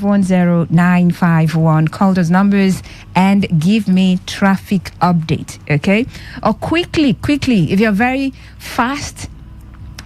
0810951. Call those numbers and give me traffic update, okay? Or quickly, if you're very fast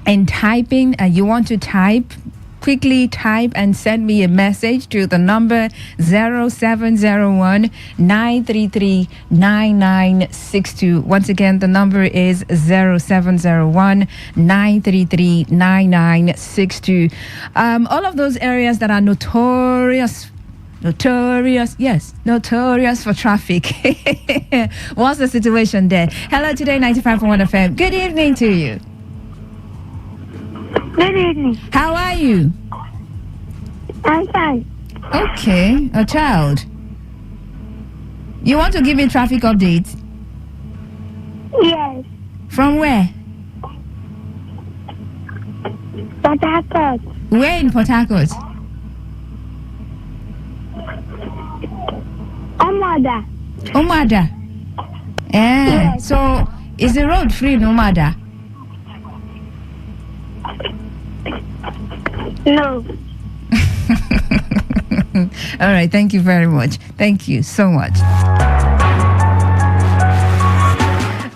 in typing and you want to type, quickly type and send me a message to the number 0701 933 9962. Once again, the number is 0701 933 9962. All of those areas that are notorious for traffic. What's the situation there? Hello, Today95.1 FM. Good evening to you. Good evening. How are you? I'm fine. Okay, a child. You want to give me traffic updates? Yes. From where? Port Harcourt. Where in Port Harcourt? Omada. Yes. So is the road free in Omada? No. All right, thank you very much. Thank you so much.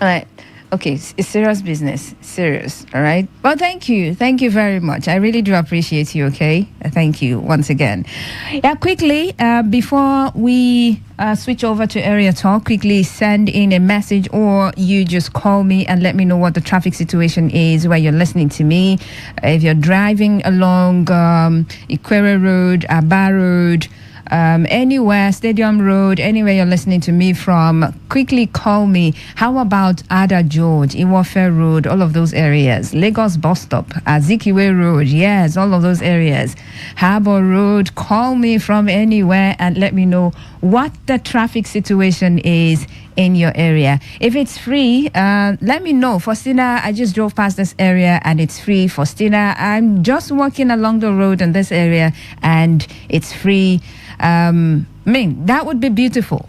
All right. Okay, it's serious business. Serious, all right? Well, thank you. Thank you very much. I really do appreciate you, okay? Thank you once again. Yeah, quickly, before we switch over to area talk, quickly send in a message or you just call me and let me know what the traffic situation is where you're listening to me. If you're driving along Ikwere Road, Aba Road, anywhere, Stadium Road, anywhere you're listening to me from, quickly call me. How about Ada George, Iwofe Road, all of those areas, Lagos Bus Stop, Azikiwe Road, yes, all of those areas, Harbour Road. Call me from anywhere and let me know what the traffic situation is in your area. If it's free, let me know. Faustina, I just drove past this area and it's free. Faustina, I'm just walking along the road in this area and it's free. That would be beautiful.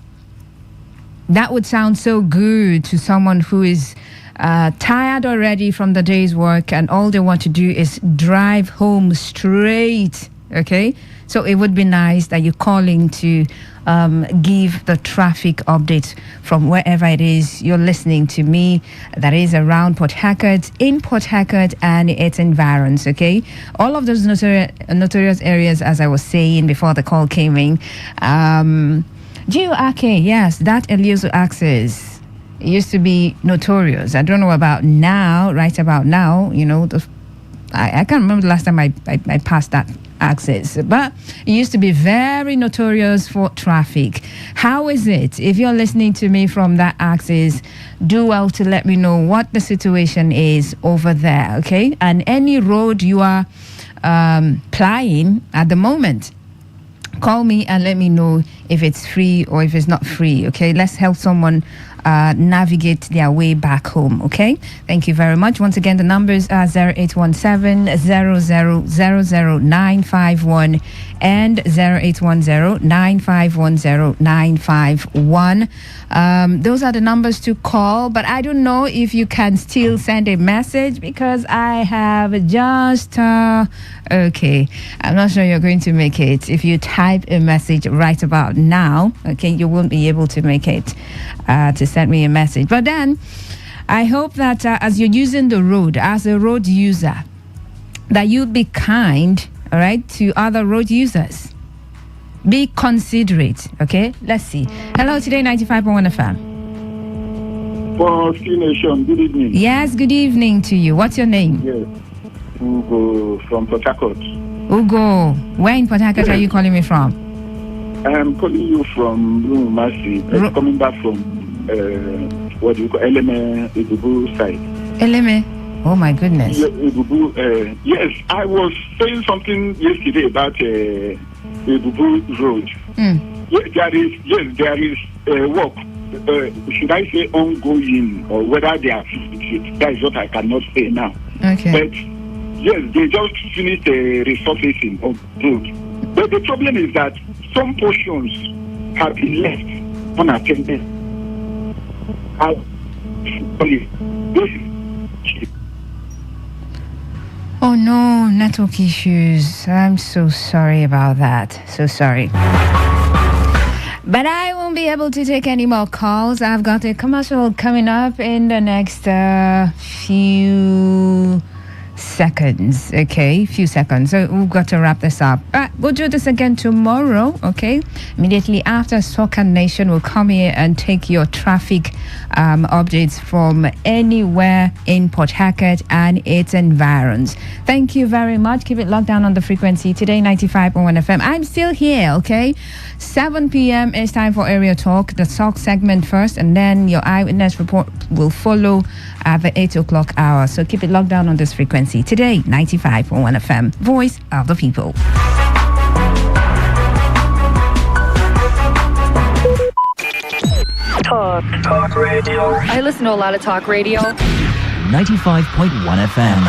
That would sound so good to someone who is tired already from the day's work and all they want to do is drive home straight. Okay, so it would be nice that you're calling to give the traffic updates from wherever it is you're listening to me, that is around Port Harcourt, in Port Harcourt and its environs. Okay, all of those notorious areas, as I was saying before the call came in. GURK, yes, that Elioso access used to be notorious. I don't know about now, right about now, you know, I can't remember the last time I passed that access, but it used to be very notorious for traffic. How is it? If you're listening to me from that access, do well to let me know what the situation is over there, okay? And any road you are plying at the moment, call me and let me know if it's free or if it's not free, okay? Let's help someone navigate their way back home, okay? Thank you very much. Once again, the numbers are 0817-0000-951 and 0810-9510-951. Those are the numbers to call, but I don't know if you can still send a message because I have just okay, I'm not sure you're going to make it. If you type a message right about now, okay, you won't be able to make it to send me a message. But then I hope that as you're using the road, as a road user, that you'd be kind, all right, to other road users. Be considerate, okay? Let's see. Hello, Today95.1 FM. For Ski Nation, good evening. Yes, good evening to you. What's your name? Yes, Ugo from Port Harcourt. Ugo, where in Port Harcourt are you calling me from? I am calling you from Rumasi, coming back from what do you call Eleme Ebubu side. Eleme? Oh my goodness. Ebubu, yes, I was saying something yesterday about Ebubu Road. There is work. Should I say ongoing or whether they are finished? That is what I cannot say now. Okay. But yes, they just finished the resurfacing of road. But the problem is that some portions have been left unattended. Oh no, network issues. I'm so sorry about that. So sorry. But I won't be able to take any more calls. I've got a commercial coming up in the next few seconds. Okay, few seconds. So we've got to wrap this up. We'll do this again tomorrow. Okay, immediately after Soccer Nation will come here and take your traffic updates from anywhere in Port Harcourt and its environs. Thank you very much. Keep it locked down on the frequency. Today 95.1 FM. I'm still here. Okay, 7 p.m. is time for Area Talk, the talk segment first, and then your eyewitness report will follow at the 8 o'clock hour. So keep it locked down on this frequency. Today 95.1 FM, voice of the people. Talk radio. I listen to a lot of talk radio. 95.1 FM.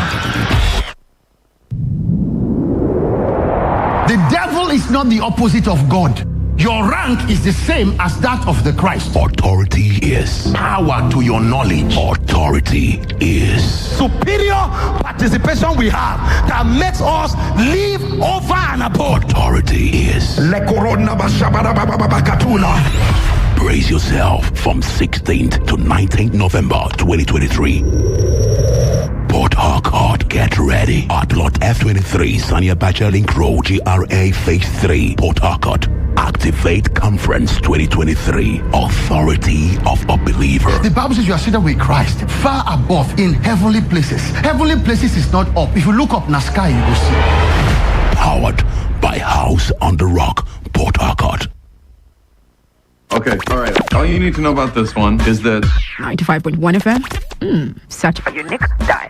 The devil is not the opposite of God. Your rank is the same as that of the Christ. Authority is Power to your knowledge. authority is Superior participation we have that makes us live over and above. authority is. Brace yourself from 16th to 19th November 2023. Port Harcourt, get ready at Lot F23, Sanya Bacha Link Road, GRA Phase 3, Port Harcourt. Activate Conference 2023. Authority of a believer. The Bible says you are seated with Christ far above in heavenly places. Heavenly places is not up. If you look up in the sky, you will see. Powered by House on the Rock, Port Harcourt. Okay, all right. All you need to know about this one is that 95.1 FM. Such a unique style.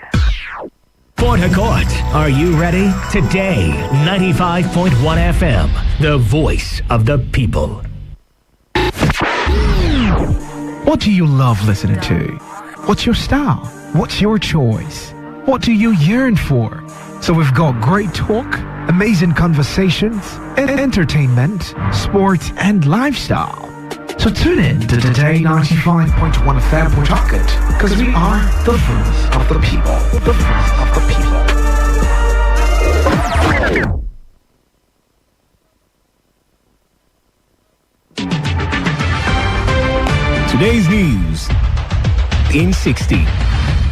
Port Harcourt, are you ready? Today, 95.1 FM, the voice of the people. What do you love listening to? What's your style? What's your choice? What do you yearn for? So we've got great talk, amazing conversations, entertainment, sports, and lifestyle. So tune in to Today 95.1 FM Port Harcourt, because we are the voice of the people. The voice of the people. Today's news in 60.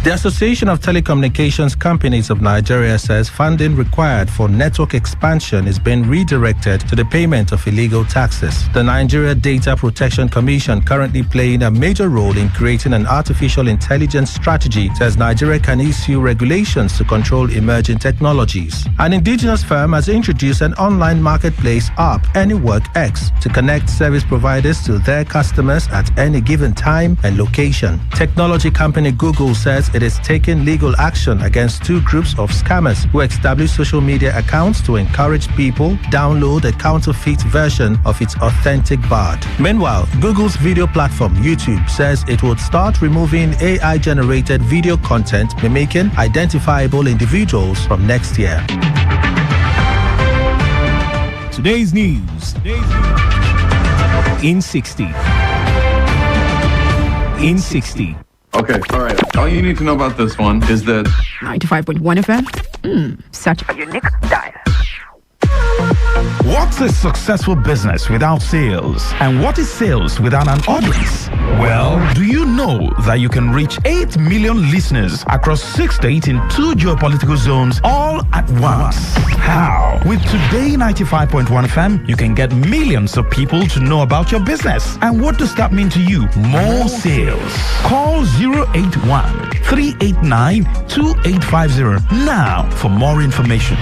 The Association of Telecommunications Companies of Nigeria says funding required for network expansion is being redirected to the payment of illegal taxes. The Nigeria Data Protection Commission, currently playing a major role in creating an artificial intelligence strategy, says Nigeria can issue regulations to control emerging technologies. An indigenous firm has introduced an online marketplace app, AnyWorkX, to connect service providers to their customers at any given time and location. Technology company Google says it is taking legal action against two groups of scammers who established social media accounts to encourage people download a counterfeit version of its authentic bard. Meanwhile, Google's video platform YouTube says it would start removing AI-generated video content mimicking identifiable individuals from next year. Today's news in 60. In 60. okay, all right. All you need to know about this one is that 95.1 FM. Such a unique style. What's a successful business without sales? And what is sales without an audience? Well, do you know that you can reach 8 million listeners across 6 states in 2 geopolitical zones all at once? How? With Today 95.1 FM, you can get millions of people to know about your business. And what does that mean to you? More sales. Call 081 389 2850 now for more information.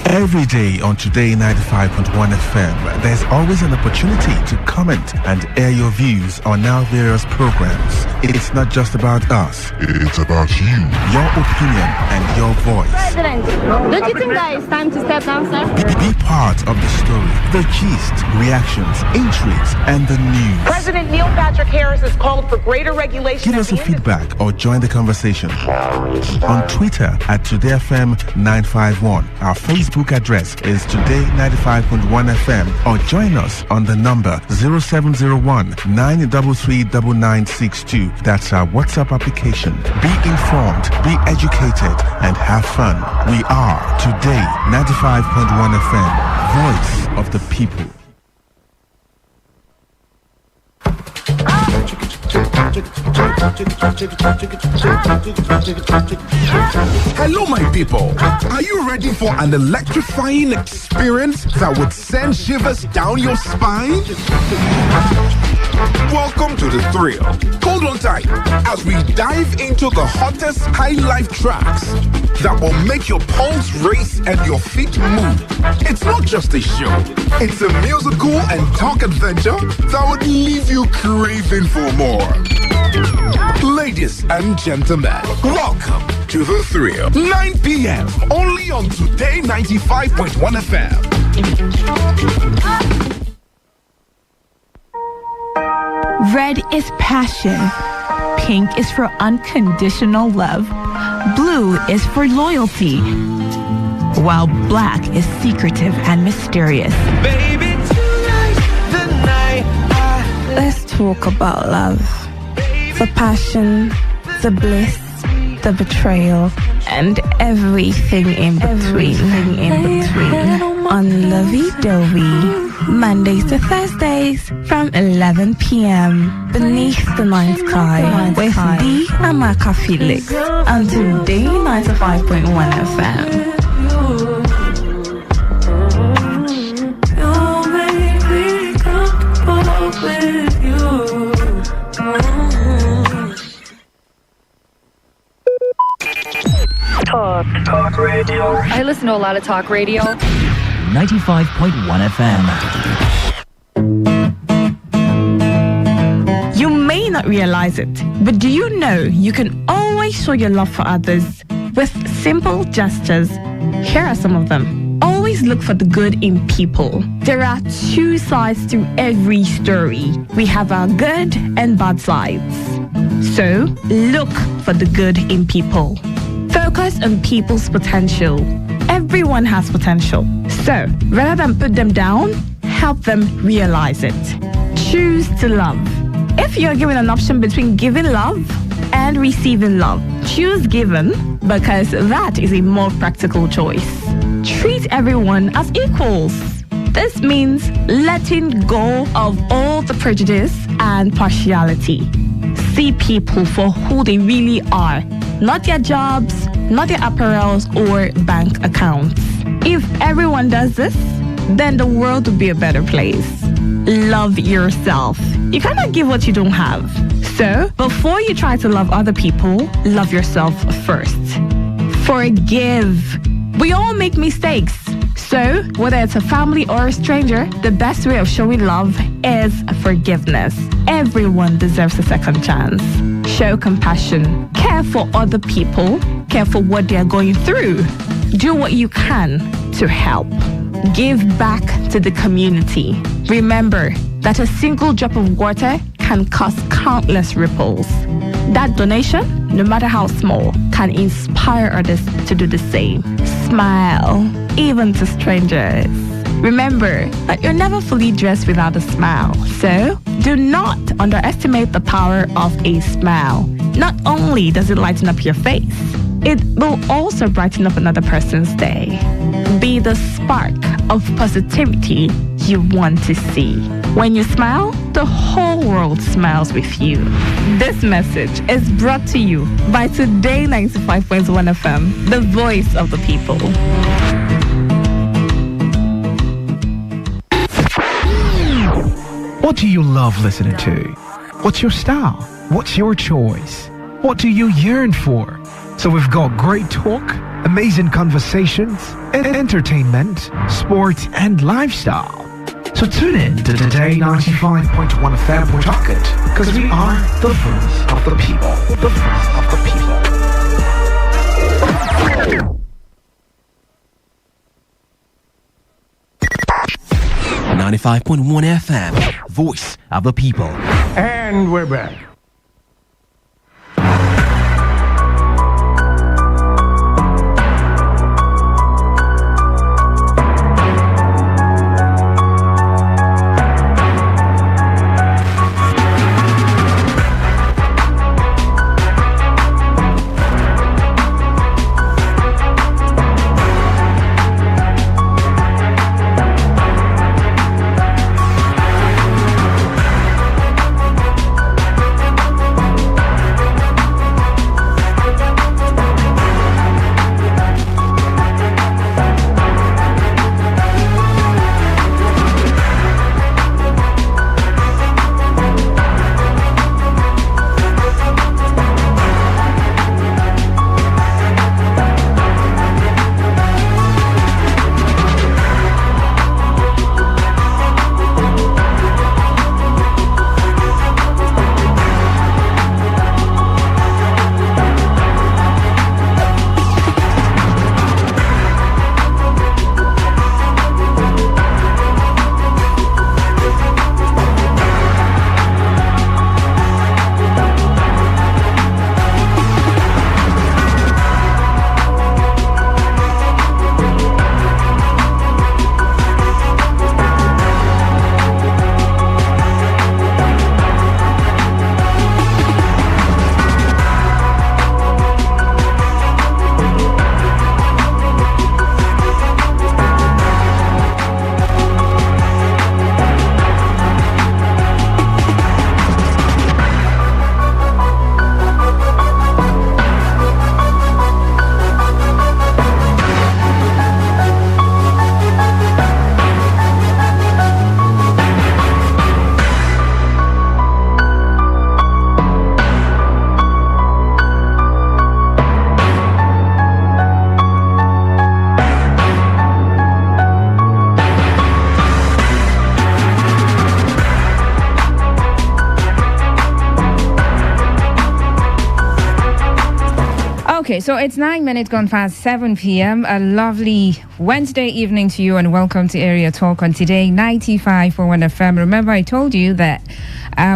Every Every day on Today 95.1 FM, there's always an opportunity to comment and air your views on our various programs. It's not just about us. It's about you. Your opinion and your voice. President, don't you think that it's time to step down, sir? Be part of the story, the gist, reactions, intrigues, and the news. President Neil Patrick Harris has called for greater regulation. Give us a feedback or join the conversation on Twitter at TodayFM951. Our Facebook address is Today95.1 FM, or join us on the number 0701 933 9962. That's our WhatsApp application. Be informed, be educated, and have fun. We are Today 95.1 FM, voice of the people. Hello, my people. Are you ready for an electrifying experience that would send shivers down your spine? Welcome to the thrill. Hold on tight as we dive into the hottest high life tracks that will make your pulse race and your feet move. It's not just a show. It's a musical and talk adventure that would leave you craving for more. Ladies and gentlemen, welcome to the thrill. 9 p.m. only on Today 95.1 FM. Red is passion. Pink is for unconditional love. Blue is for loyalty. While black is secretive and mysterious. Baby, tonight's the night. Let's talk about love. The passion, the bliss, the betrayal, and everything in between. On Lovey Dovey. Mondays to Thursdays from 11 p.m. beneath the night sky with D. Amaka Felix on Today 95.1 FM. Talk radio. I listen to a lot of talk radio. 95.1 FM. You may not realize it, but do you know you can always show your love for others with simple gestures? Here are some of them. Always look for the good in people. There are two sides to every story. We have our good and bad sides. So, look for the good in people. Focus on people's potential. Everyone has potential. So, rather than put them down, help them realize it. Choose to love. If you're given an option between giving love and receiving love, choose giving because that is a more practical choice. Treat everyone as equals. This means letting go of all the prejudice and partiality. See people for who they really are, not their jobs, not their apparels or bank accounts. If everyone does this, then the world will be a better place. Love yourself. You cannot give what you don't have. So, before you try to love other people, love yourself first. Forgive. We all make mistakes. So, whether it's a family or a stranger, the best way of showing love is forgiveness. Everyone deserves a second chance. Show compassion. Care for other people. Care for what they are going through. Do what you can to help. Give back to the community. Remember that a single drop of water can cause countless ripples. That donation, no matter how small, can inspire others to do the same. Smile, even to strangers. Remember that you're never fully dressed without a smile. So, do not underestimate the power of a smile. Not only does it lighten up your face, it will also brighten up another person's day. Be the spark of positivity you want to see. When you smile, the whole world smiles with you. This message is brought to you by Today 95.1 FM, the voice of the people. What do you love listening to? What's your style? What's your choice? What do you yearn for? So we've got great talk, amazing conversations, entertainment, sports, and lifestyle. So tune in to Today 95.1 FM. We're talking because we are the voice of the people. The voice of the people. 95.1 FM, voice of the people. And we're back. Okay, so it's 9 minutes gone past 7 p.m. A lovely Wednesday evening to you and welcome to Area Talk on Today 95.1 FM. Remember, I told you that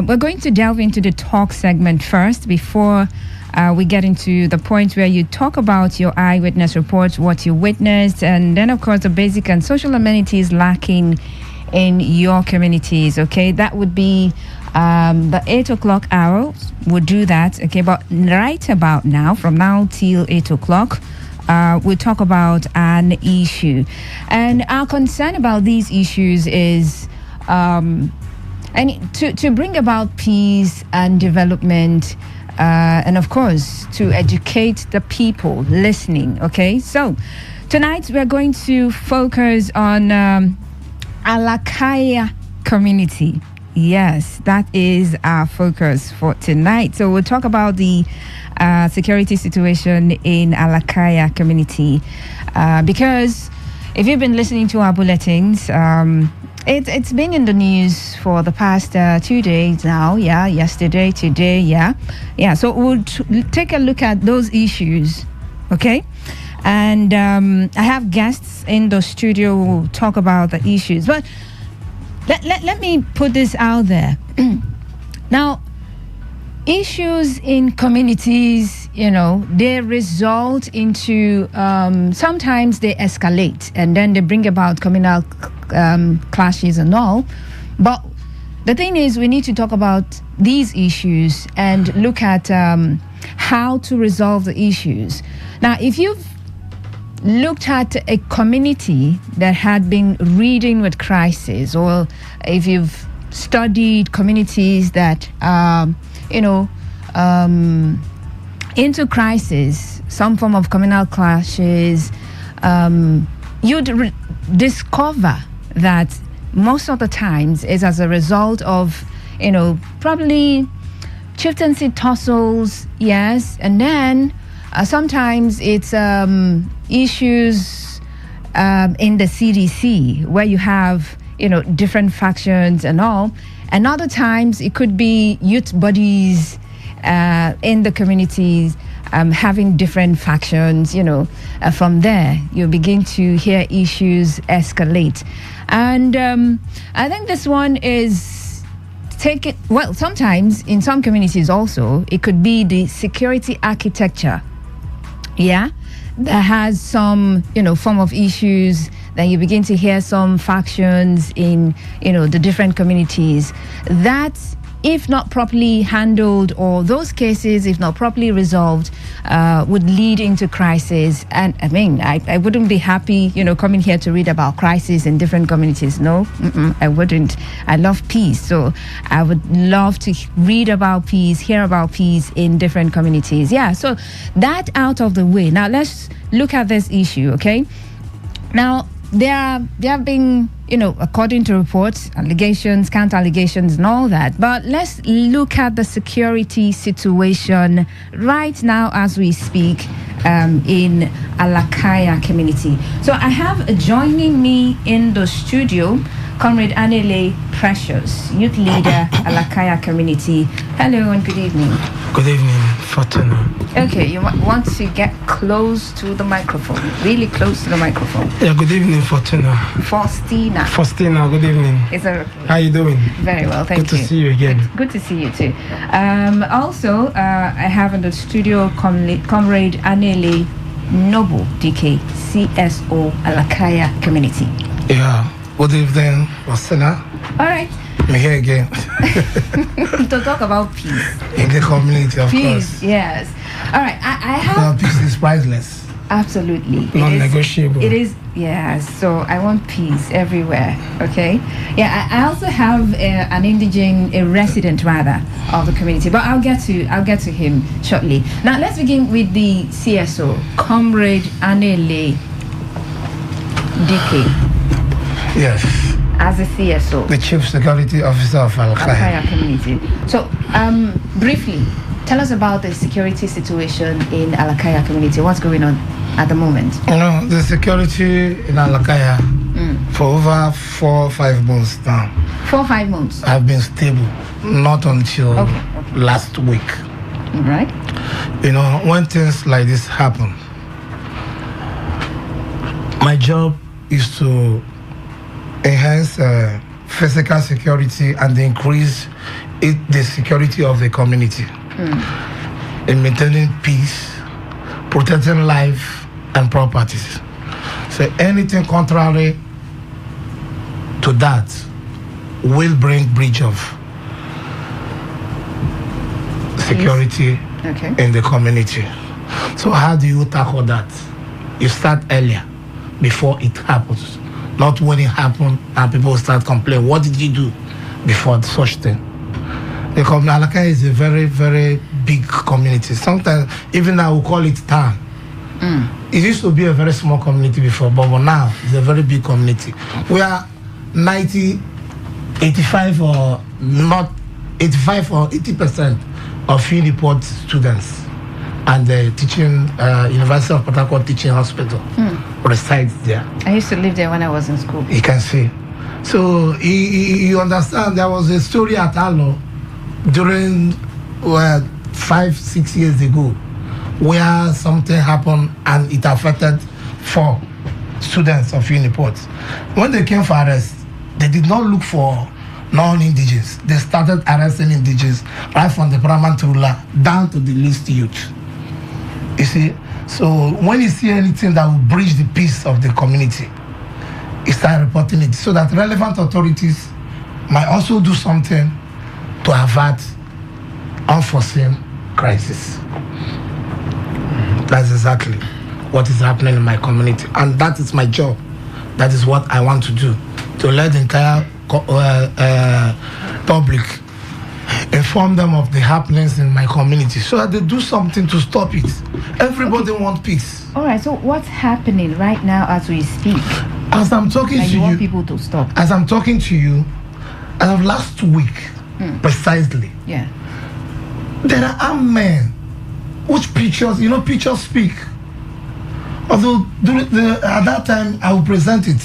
we're going to delve into the talk segment first before we get into the point where you talk about your eyewitness reports, what you witnessed, and then, of course, the basic and social amenities lacking in your communities. Okay, that would be the 8 o'clock hour. We'll do that. Okay, but right about now, from now till 8 o'clock, we'll talk about an issue. And our concern about these issues is to bring about peace and development, and of course, to educate the people listening. Okay, so tonight we're going to focus on Alakaya community. Yes, that is our focus for tonight. So we'll talk about the security situation in Alakaya community, because if you've been listening to our bulletins, it's been in the news for the past 2 days now. Yeah, yesterday, today, yeah. So we'll take a look at those issues, okay? And I have guests in the studio who will talk about the issues. But let me put this out there. Now, issues in communities, they result into, sometimes they escalate and then they bring about communal clashes and all. But the thing is, we need to talk about these issues and look at how to resolve the issues. Now, if you've looked at a community that had been reading with crisis, or if you've studied communities that are, into crisis, some form of communal clashes, you'd discover that most of the times is as a result of, probably chieftaincy tussles, yes, and then Sometimes it's issues in the CDC where you have, different factions and all. And other times it could be youth bodies in the communities having different factions, from there you begin to hear issues escalate. And I think this one is sometimes in some communities also, it could be the security architecture, that has some, form of issues. Then you begin to hear some factions in, the different communities that, if not properly handled, or those cases, if not properly resolved, would lead into crisis. And I mean, I wouldn't be happy, coming here to read about crisis in different communities. No, I wouldn't. I love peace. So I would love to read about peace, hear about peace in different communities. Yeah, so that out of the way. Now let's look at this issue, okay? Now, there have been, according to reports, allegations, counter allegations, and all that. But let's look at the security situation right now as we speak in Alakaya community. So I have joining me in the studio Comrade Anele Precious, youth leader, Alakaya community. Hello and good evening. Good evening, Fortuna. Okay, you want to get close to the microphone, really close to the microphone. Yeah, good evening, Fortuna. Faustina, good evening. Is that How you doing? Very well, thank you. Good to see you again. Good to see you too. Also, I have in the studio Comrade Anele Noble DK, CSO Alakaya community. Yeah. Good evening, Faustina. All right. I'm here again. To talk about peace. In the community, of peace, course. Yes. All right. I have. Well, peace is priceless. Absolutely. Non-negotiable. It is. Yes. So I want peace everywhere. Okay. Yeah. I also have a resident rather of the community, but I'll get to him shortly. Now let's begin with the CSO, Comrade Anele DK. Yes. As a CSO. The Chief Security Officer of Alakaya community. So, briefly, tell us about the security situation in Alakaya community. What's going on at the moment? The security in Alakaya for over 4 or 5 months now. 4 or 5 months? Have been stable. Not until last week. All right. When things like this happen, my job is to enhance physical security and increase the security of the community in maintaining peace, protecting life and properties. So anything contrary to that will bring breach of security in the community. So how do you tackle that? You start earlier, before it happens. Not when it happened and people start complaining. What did you do before such thing? The Alakaya is a very, very big community. Sometimes, even now, we call it town. It used to be a very small community before, but now it's a very big community. We are 85 or 80% of Uniport students and the teaching University of Port Harcourt Teaching Hospital resides there. I used to live there when I was in school. You can see. So you understand, there was a story at Alo during 5-6 years ago where something happened and it affected 4 students of Uniport. When they came for arrest, they did not look for non-indigenous. They started arresting indigenous right from the paramount ruler down to the least youth. You see, so when you see anything that will breach the peace of the community, you start reporting it so that relevant authorities might also do something to avert unforeseen crisis. That's exactly what is happening in my community, and that is my job. That is what I want to do, to let the entire public inform them of the happenings in my community so that they do something to stop it. Everybody wants peace. All right, so what's happening right now as we speak? As I'm talking to you, you want people to stop. As I'm talking to you, as of last week, precisely, there are men which pictures, pictures speak. Although at that time I will present it,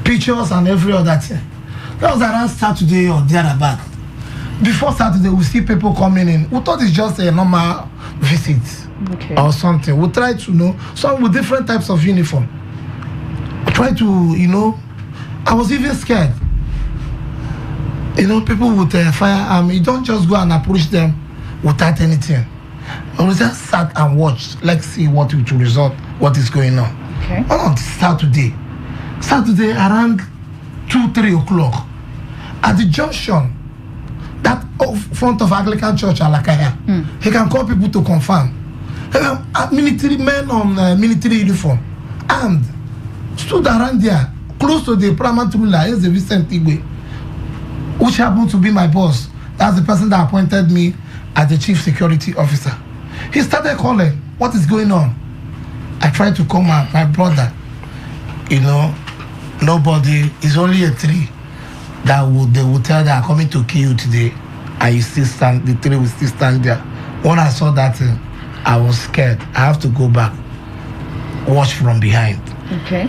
pictures and every other thing. That was around Saturday or thereabout. Before Saturday, we see people coming in. We thought it's just a normal visit or something. We try to know some with different types of uniform. We try to, I was even scared. People with firearm, you don't just go and approach them without anything. I was just sat and watched. Let's see what it will result, what is going on. Okay. On Saturday around 2-3 o'clock, at the junction, that front of Anglican Church Alakaya, he can call people to confirm. Military men on military uniform, and stood around there, close to the paramount ruler, is the Vincent Igwe, which happened to be my boss. That's the person that appointed me as the chief security officer. He started calling, what is going on? I tried to call my brother. Nobody, it's only a tree that they would tell that I'm coming to kill you today, and the tree will still stand there. When I saw that thing, I was scared. I have to go back, watch from behind. Okay.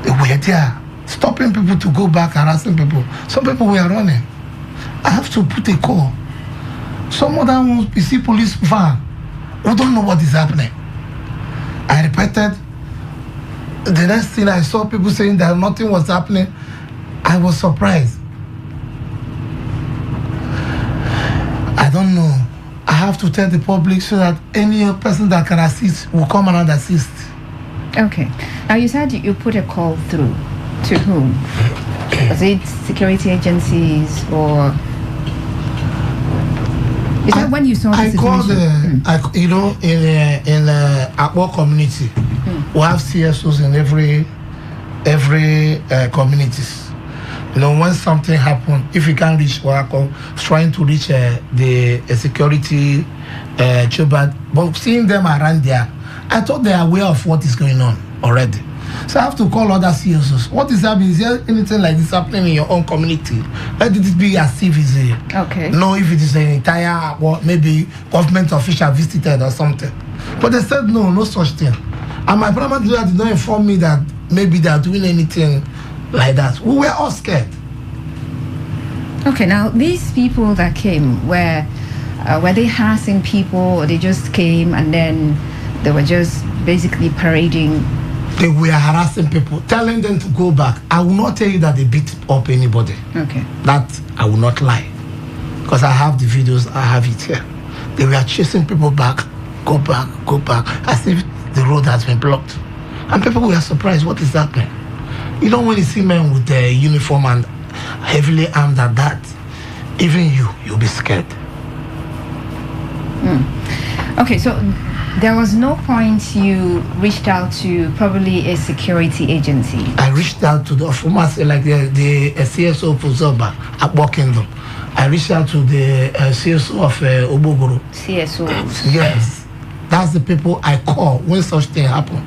They were there, stopping people to go back, harassing people. Some people were running. I have to put a call. Some other ones, you see police van, we don't know what is happening. I repeated. The next thing I saw people saying that nothing was happening. I was surprised. I don't know. I have to tell the public so that any person that can assist will come and assist. Okay. Now you said you put a call through. To whom? Was it security agencies or? Is that when you saw the I situation? called in our community. We have CSOs in every communities. When something happened, if you can't reach trying to reach the security job, but seeing them around there, I thought they are aware of what is going on already. So I have to call other CSOs. What is happening? Is there anything like this happening in your own community? Let it be as if it's if it is an entire, maybe government official visited or something. But they said no such thing. And my primary leader did not inform me that maybe they are doing anything like that. We were all scared. Okay, now these people that came, were they harassing people, or they just came and then they were just basically parading? They were harassing people, telling them to go back. I will not tell you that they beat up anybody. Okay. That I will not lie. Because I have the videos, I have it here. They were chasing people back, go back, as if the road has been blocked. And people were surprised, what is happening? When you see men with the uniform and heavily armed at that, even you'll be scared. Okay, so there was no point you reached out to probably a security agency? I reached out to the former, like the CSO of Uzoba at Kingdom. I reached out to the CSO of Obogoro. CSO? Yes. That's the people I call when such thing happen.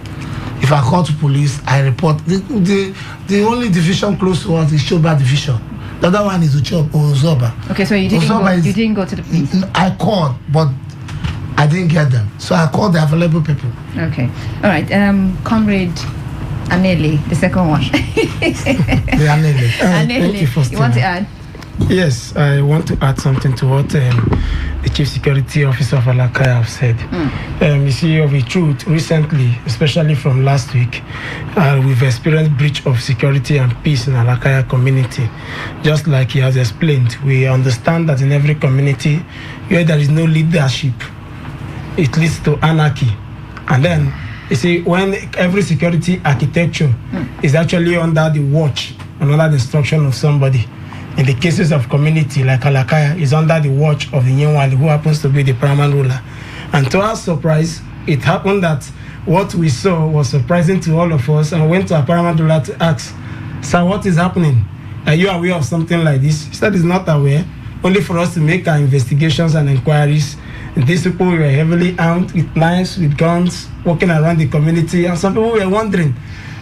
If I call to police, I report. The only division close to us is Shoba Division. The other one is Uzoba. Okay, so you didn't go to the police? I called, but I didn't get them. So I called the available people. Okay. All right. Comrade Anele, the second one. The Anele. Anele, you want to add? Yes, I want to add something to what the Chief Security Officer of Alakaya have said. You see, of the truth, recently, especially from last week, we've experienced breach of security and peace in Alakaya community. Just like he has explained, we understand that in every community where there is no leadership, it leads to anarchy. And then, you see, when every security architecture is actually under the watch and under the instruction of somebody, in the cases of community like Alakaya, is under the watch of the Nyenwali, who happens to be the paramount ruler. And to our surprise, it happened that what we saw was surprising to all of us, and went to our paramount ruler to ask, "Sir, what is happening? Are you aware of something like this?" He said he's not aware, only for us to make our investigations and inquiries. And these people were heavily armed with knives, with guns, walking around the community, and some people were wondering,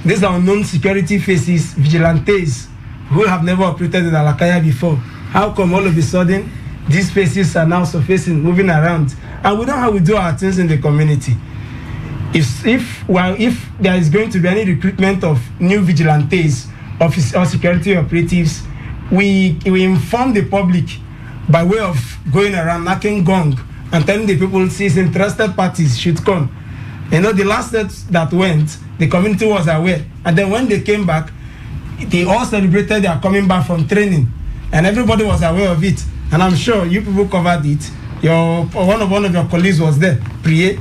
these are unknown security faces, vigilantes, who have never operated in Alakaya before. How come all of a sudden these faces are now surfacing, moving around, and we know how we do our things in the community. If there is going to be any recruitment of new vigilantes, or security operatives, we inform the public by way of going around knocking gong and telling the people, these interested parties should come. You know, the last set that went, the community was aware, and then when they came back, they all celebrated their coming back from training, and everybody was aware of it. And I'm sure you people covered it. One of your colleagues was there, Priye.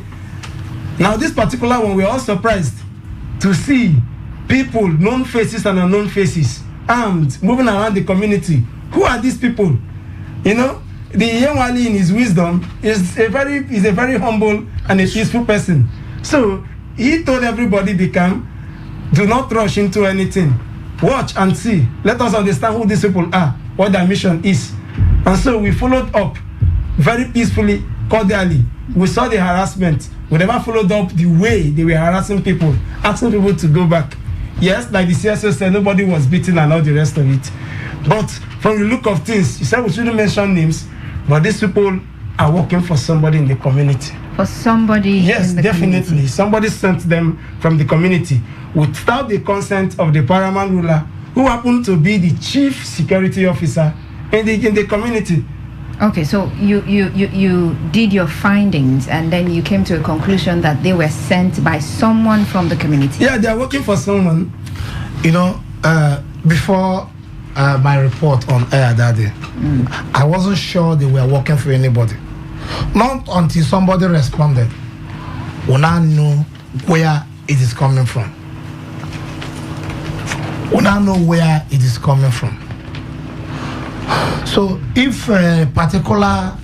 Now this particular one, we're all surprised to see people, known faces and unknown faces, armed, moving around the community. Who are these people? You know, the Yenwali in his wisdom is a very humble and a peaceful person. So he told everybody, do not rush into anything. Watch and see. Let us understand who these people are, what their mission is. And so we followed up very peacefully, cordially. We saw the harassment. We never followed up the way they were harassing people, asking people to go back. Yes, like the CSO said, nobody was beaten and all the rest of it. But from the look of things, you said we shouldn't mention names, but these people are working for somebody in the community. For somebody yes, in the definitely. Community. Somebody sent them from the community without the consent of the paramount ruler, who happened to be the chief security officer in the community. Okay, so you did your findings and then you came to a conclusion that they were sent by someone from the community. Yeah, they are working for someone. You know, before my report on air that day, I wasn't sure they were working for anybody. Not until somebody responded, when I know where it is coming from. When I know where it is coming from. So if particular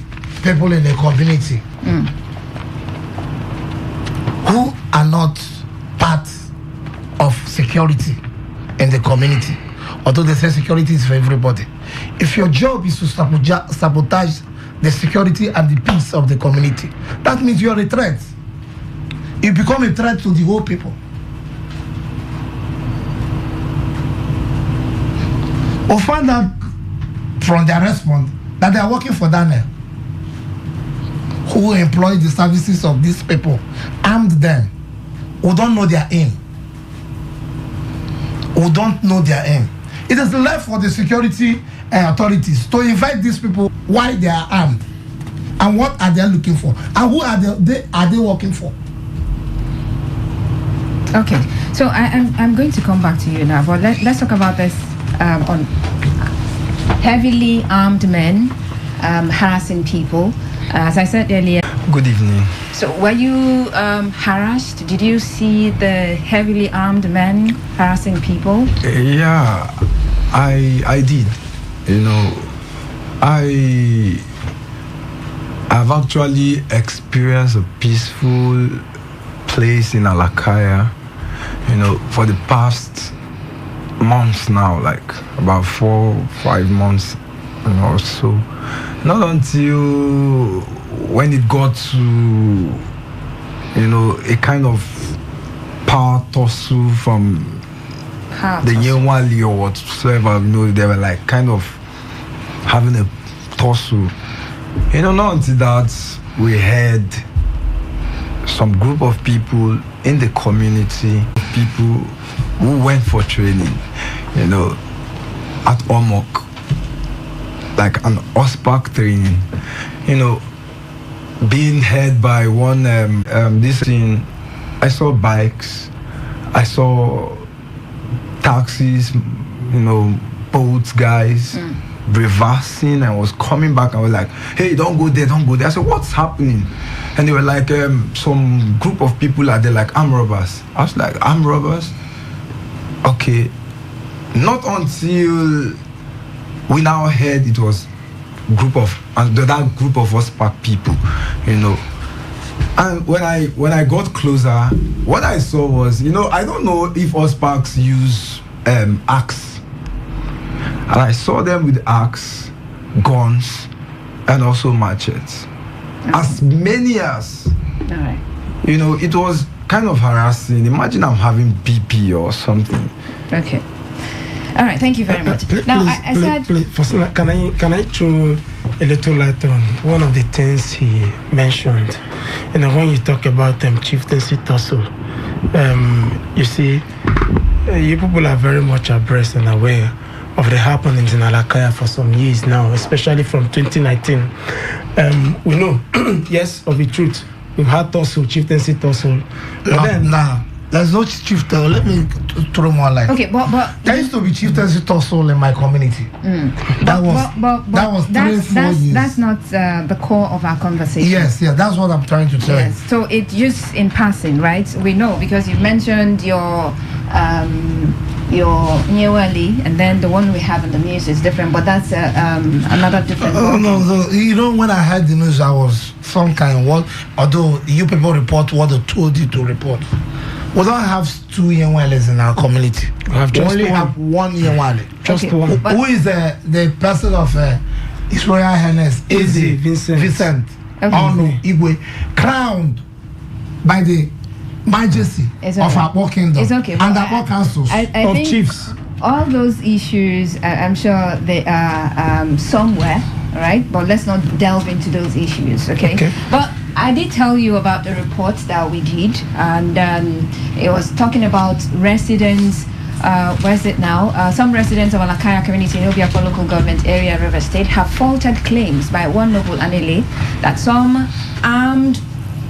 people in the community who are not part of security in the community, although they say security is for everybody, if your job is to sabotage the security and the peace of the community, that means you are a threat. You become a threat to the whole people. Or find out from their response that they are working for Daniel, who employed the services of these people, armed them, who don't know their aim. It is left for the security authorities to invite these people why they are armed and what are they looking for and who are they working for. Okay, so I'm going to come back to you now, but let's talk about this on heavily armed men harassing people. As I said earlier. Good evening. So were you harassed? Did you see the heavily armed men harassing people? Yeah, I did. You know, I've actually experienced a peaceful place in Alakaya, you know, for the past months now, like about 4-5 months, you know, or so. Not until when it got to, you know, a kind of power tussle from the Yenwali or whatsoever, you know, they were like kind of having a tussle. You know, not until that we had some group of people in the community, people who went for training, you know, at Omok, like an OSPAC training, you know, being held by one, this thing, I saw bikes, I saw taxis, you know, boats, guys, reversing and was coming back. I was like, hey, don't go there. I said, what's happening? And they were like, some group of people are there, like armed robbers. I was like, armed robbers? Okay. Not until we now heard it was that group of OSPAC people, you know. And when I got closer, what I saw was, you know, I don't know if OSPACs use axe. And I saw them with axe, guns, and also machetes. As many as. All right. You know, it was kind of harassing. Imagine I'm having BP or something. Okay. All right, thank you very much. Now, I said... Can I throw a little light on one of the things he mentioned. When you talk about chieftaincy tussle, you see, you people are very much abreast and aware of the happenings in Alakaya for some years now, especially from 2019. We know, yes, of the truth, we've had tussle, chieftaincy tussle. Now, there's no chieftain. Let me throw more light. Okay, but there used to be chieftaincy tussle in my community. That was 3-4 years. That's not the core of our conversation. Yes, that's what I'm trying to tell you. So it just in passing, right? We know because you mentioned your Nyewali, and then the one we have in the news is different, but that's another different one. No, when I heard the news, I was some kind of what, although you people report what they told you to report. We don't have 2 Nyewales in our community. We only have 1 Nyewale. Just one. Who is the person of His Royal Highness Eze Vincent Onu Igwe, crowned by the Majesty of our kingdom and our councils of chiefs. All those issues, I'm sure they are somewhere, right? But let's not delve into those issues, okay? But I did tell you about the report that we did, and it was talking about residents. Where is it now? Some residents of Alakaya community in Obiako local government area, River State, have faulted claims by one noble Anile that some armed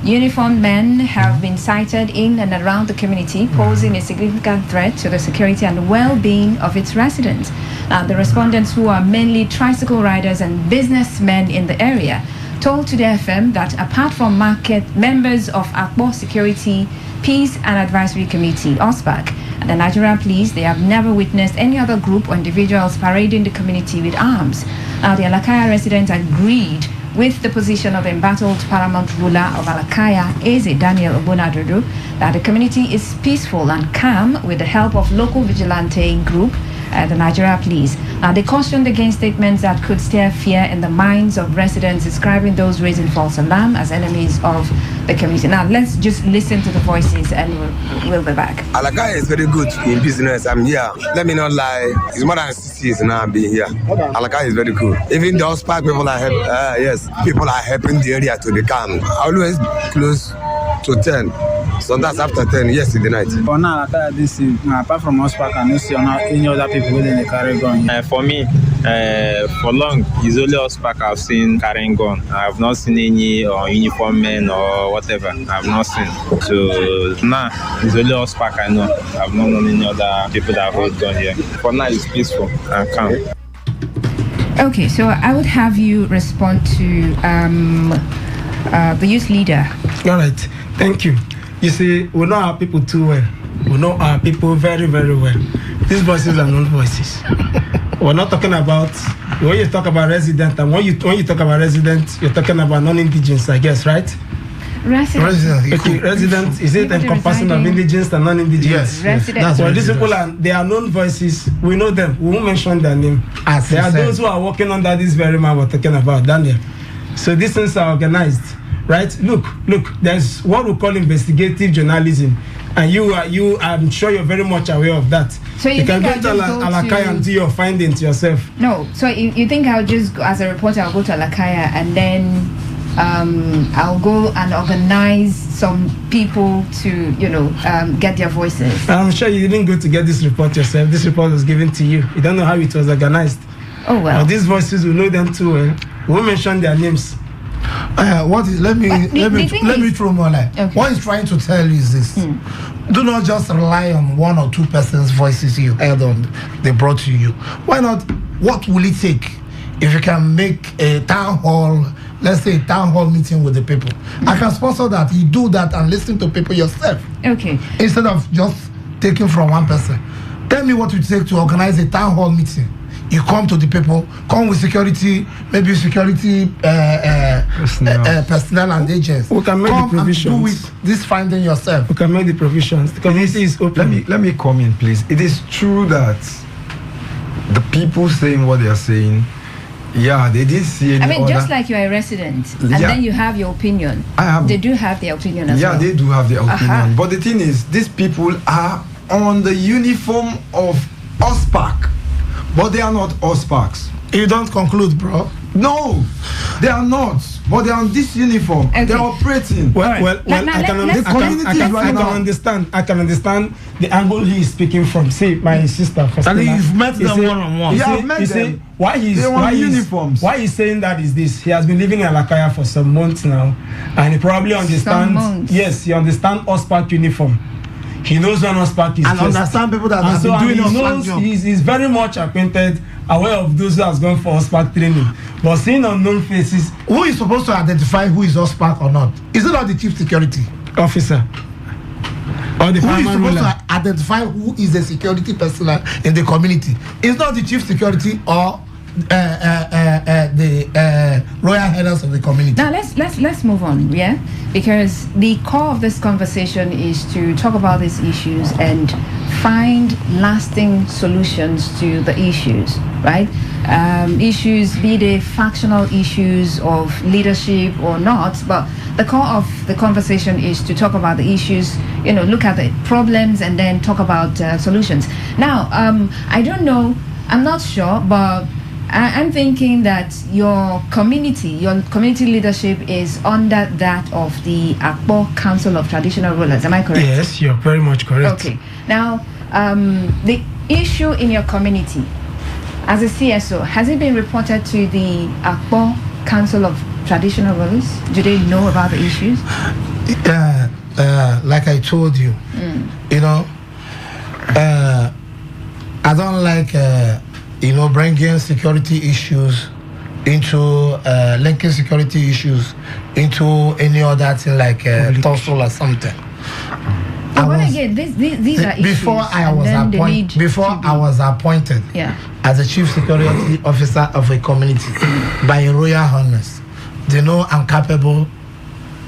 uniformed men have been sighted in and around the community, posing a significant threat to the security and well-being of its residents. The respondents, who are mainly tricycle riders and businessmen in the area, told Today FM that apart from market members of Akbo Security, Peace and Advisory Committee, OSPAC, and the Nigerian Police, they have never witnessed any other group or individuals parading the community with arms. The Alakaya residents agreed with the position of embattled paramount ruler of Alakaya, Eze Daniel Obonadodo, that the community is peaceful and calm with the help of local vigilante group, the Nigeria Police. They cautioned against statements that could stir fear in the minds of residents, describing those raising false alarm as enemies of the community. Now, let's just listen to the voices and we'll be back. Alakaya is very good in business. I'm here. Let me not lie. It's more than 6 years now I've been here. Alakaya is very good. Even those park people are helping. People are helping the area to be calm. Always close to 10. Sometimes after 10, yes, in the night. For now, this is, apart from us, I can see any other people within the carry gun. For me, for long, it's only us I've seen carrying gun. I've not seen any uniform men or whatever. I've not seen. So now, it's only us I know. I've not known any other people that hold gun here. For now, it's peaceful and calm. Okay, so I would have you respond to the youth leader. All right, thank you. You see, we know our people too well. We know our people very, very well. These voices are known voices. We're not talking about, when you talk about resident, and when you talk about resident, you're talking about non-indigenous, I guess, right? Resident. Okay, resident, is it encompassing of indigenous and non-indigenous? Yes. Resident. Well, these people they are known voices. We know them. We won't mention their name. There are those who are working under this very man we're talking about, Daniel. So these things are organized. Right? Look, there's what we call investigative journalism. And I'm sure you're very much aware of that. So you can think go to Alakaya and do your findings yourself. No, so you think I'll just, as a reporter, I'll go to Alakaya and then I'll go and organize some people to, get their voices. I'm sure you didn't go to get this report yourself. This report was given to you. You don't know how it was organized. Oh, well. These voices, we know them too well. We won't mention their names. Let me throw more light. Okay. What he's trying to tell you is this: do not just rely on 1 or 2 persons' voices you heard on they brought to you. Why not? What will it take if you can make a town hall, let's say a town hall meeting with the people? I can sponsor that. You do that and listen to people yourself. Okay. Instead of just taking from one person. Tell me what it takes to organize a town hall meeting. You come to the people, come with security, maybe security personnel and agents. We can make the provisions. And do with this finding yourself. We can make the provisions. The community is open. Let me come in, please. It is true that the people saying what they are saying, they didn't see any just like you are a resident, and then you have your opinion. They do have their opinion as well. Yeah, they do have their opinion. But the thing is, these people are on the uniform of OSPAC. But they are not OSPACs. You don't conclude, bro. No, they are not. But they are on this uniform. Okay. They are operating. I can understand the angle he is speaking from. See, my sister. And you've met them one-on-one. Yeah, I've met them. Why he's saying that is this? He has been living in Alakaya for some months now, and he probably understands. Yes, he understands OSPAC uniform. He knows when OSPAC is. And understand people that have been doing OSPAC job. He's very much acquainted, aware of those who has gone for OSPAC training. But seeing unknown faces, who is supposed to identify who is OSPAC or not? Is it not the chief security officer? Or the who is supposed to identify who is the security personnel in the community? It's not the chief security or the royal headers of the community. Now let's move on, yeah, because the core of this conversation is to talk about these issues and find lasting solutions to the issues, right? Issues, be they factional issues of leadership or not, but the core of the conversation is to talk about the issues, look at the problems and then talk about solutions. Now, I don't know, I'm not sure, but I'm thinking that your community leadership is under that of the Akpo Council of Traditional Rulers. Am I correct? Yes, you're very much correct. Okay. Now, the issue in your community, as a CSO, has it been reported to the Akpo Council of Traditional Rulers? Do they know about the issues? Like I told you, I don't like, bringing security issues into, linking security issues into any other thing like tussle or something. These are issues. Before I was appointed as a chief security officer of a community by a royal highness, they know I'm capable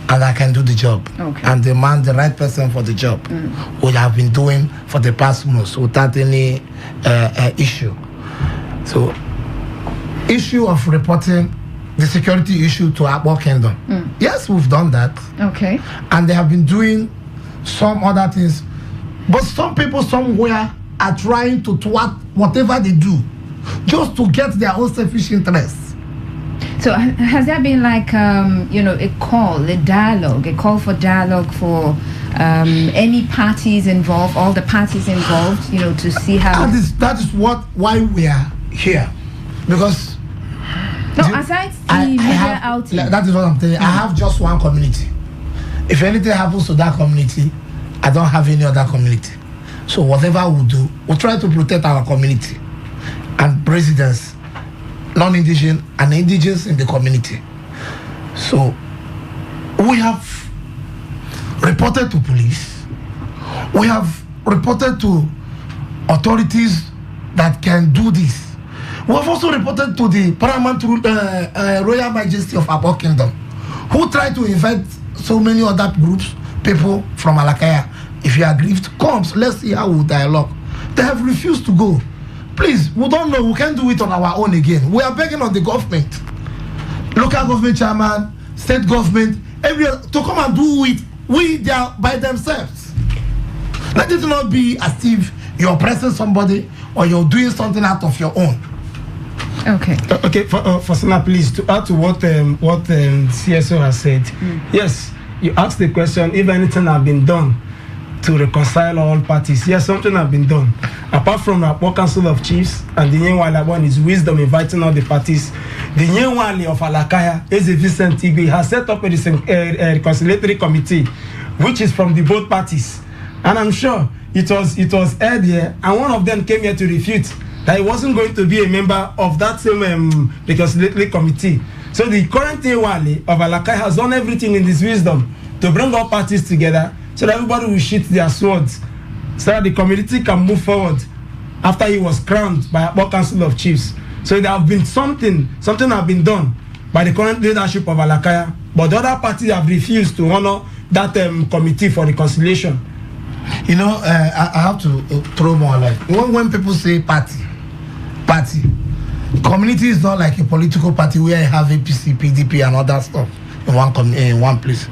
and I can do the job. Okay. And demand the right person for the job, which I've been doing for the past months without any issue. So, issue of reporting the security issue to Akpo Kingdom. Yes, we've done that. Okay. And they have been doing some other things. But some people somewhere are trying to thwart whatever they do just to get their own selfish interests. So has there been like, a call for dialogue for any parties involved, all the parties involved, to see how... That is why we are here. Because... aside the media outing... That is what I'm telling you. I have just one community. If anything happens to that community, I don't have any other community. So whatever we do, we try to protect our community and residents, non-indigenous and indigenous in the community. So we have reported to police. We have reported to authorities that can do this. We have also reported to the Paramount Royal Majesty of Akpo Kingdom, who tried to invite so many other groups, people from Alakaya. If you are aggrieved, comes, let's see how we dialogue. They have refused to go. Please, we don't know, we can't do it on our own again. We are begging on the government, local government chairman, state government, everyone to come and do it they are by themselves. Let it not be as if you're oppressing somebody or you're doing something out of your own. Okay. Okay, for Sana, please, to add to what CSO has said. Yes, you asked the question if anything has been done to reconcile all parties. Yes, something has been done. Apart from the Akpo Council of Chiefs and the Nyenwale one is wisdom inviting all the parties. The Nyenwale of Alakaya, Eze Vincent Igwe, has set up a reconciliatory committee, which is from the both parties. And I'm sure it was aired here, and one of them came here to refute that he wasn't going to be a member of that same reconciliatory committee. So the current Nyenwale of Alakaya has done everything in his wisdom to bring all parties together so that everybody will sheath their swords, so that the community can move forward after he was crowned by Akpo Council of Chiefs. So there have been something have been done by the current leadership of Alakaya, but the other parties have refused to honor that committee for reconciliation. I have to throw more light. When people say party, community is not like a political party where you have APC, PDP, and other stuff in one place.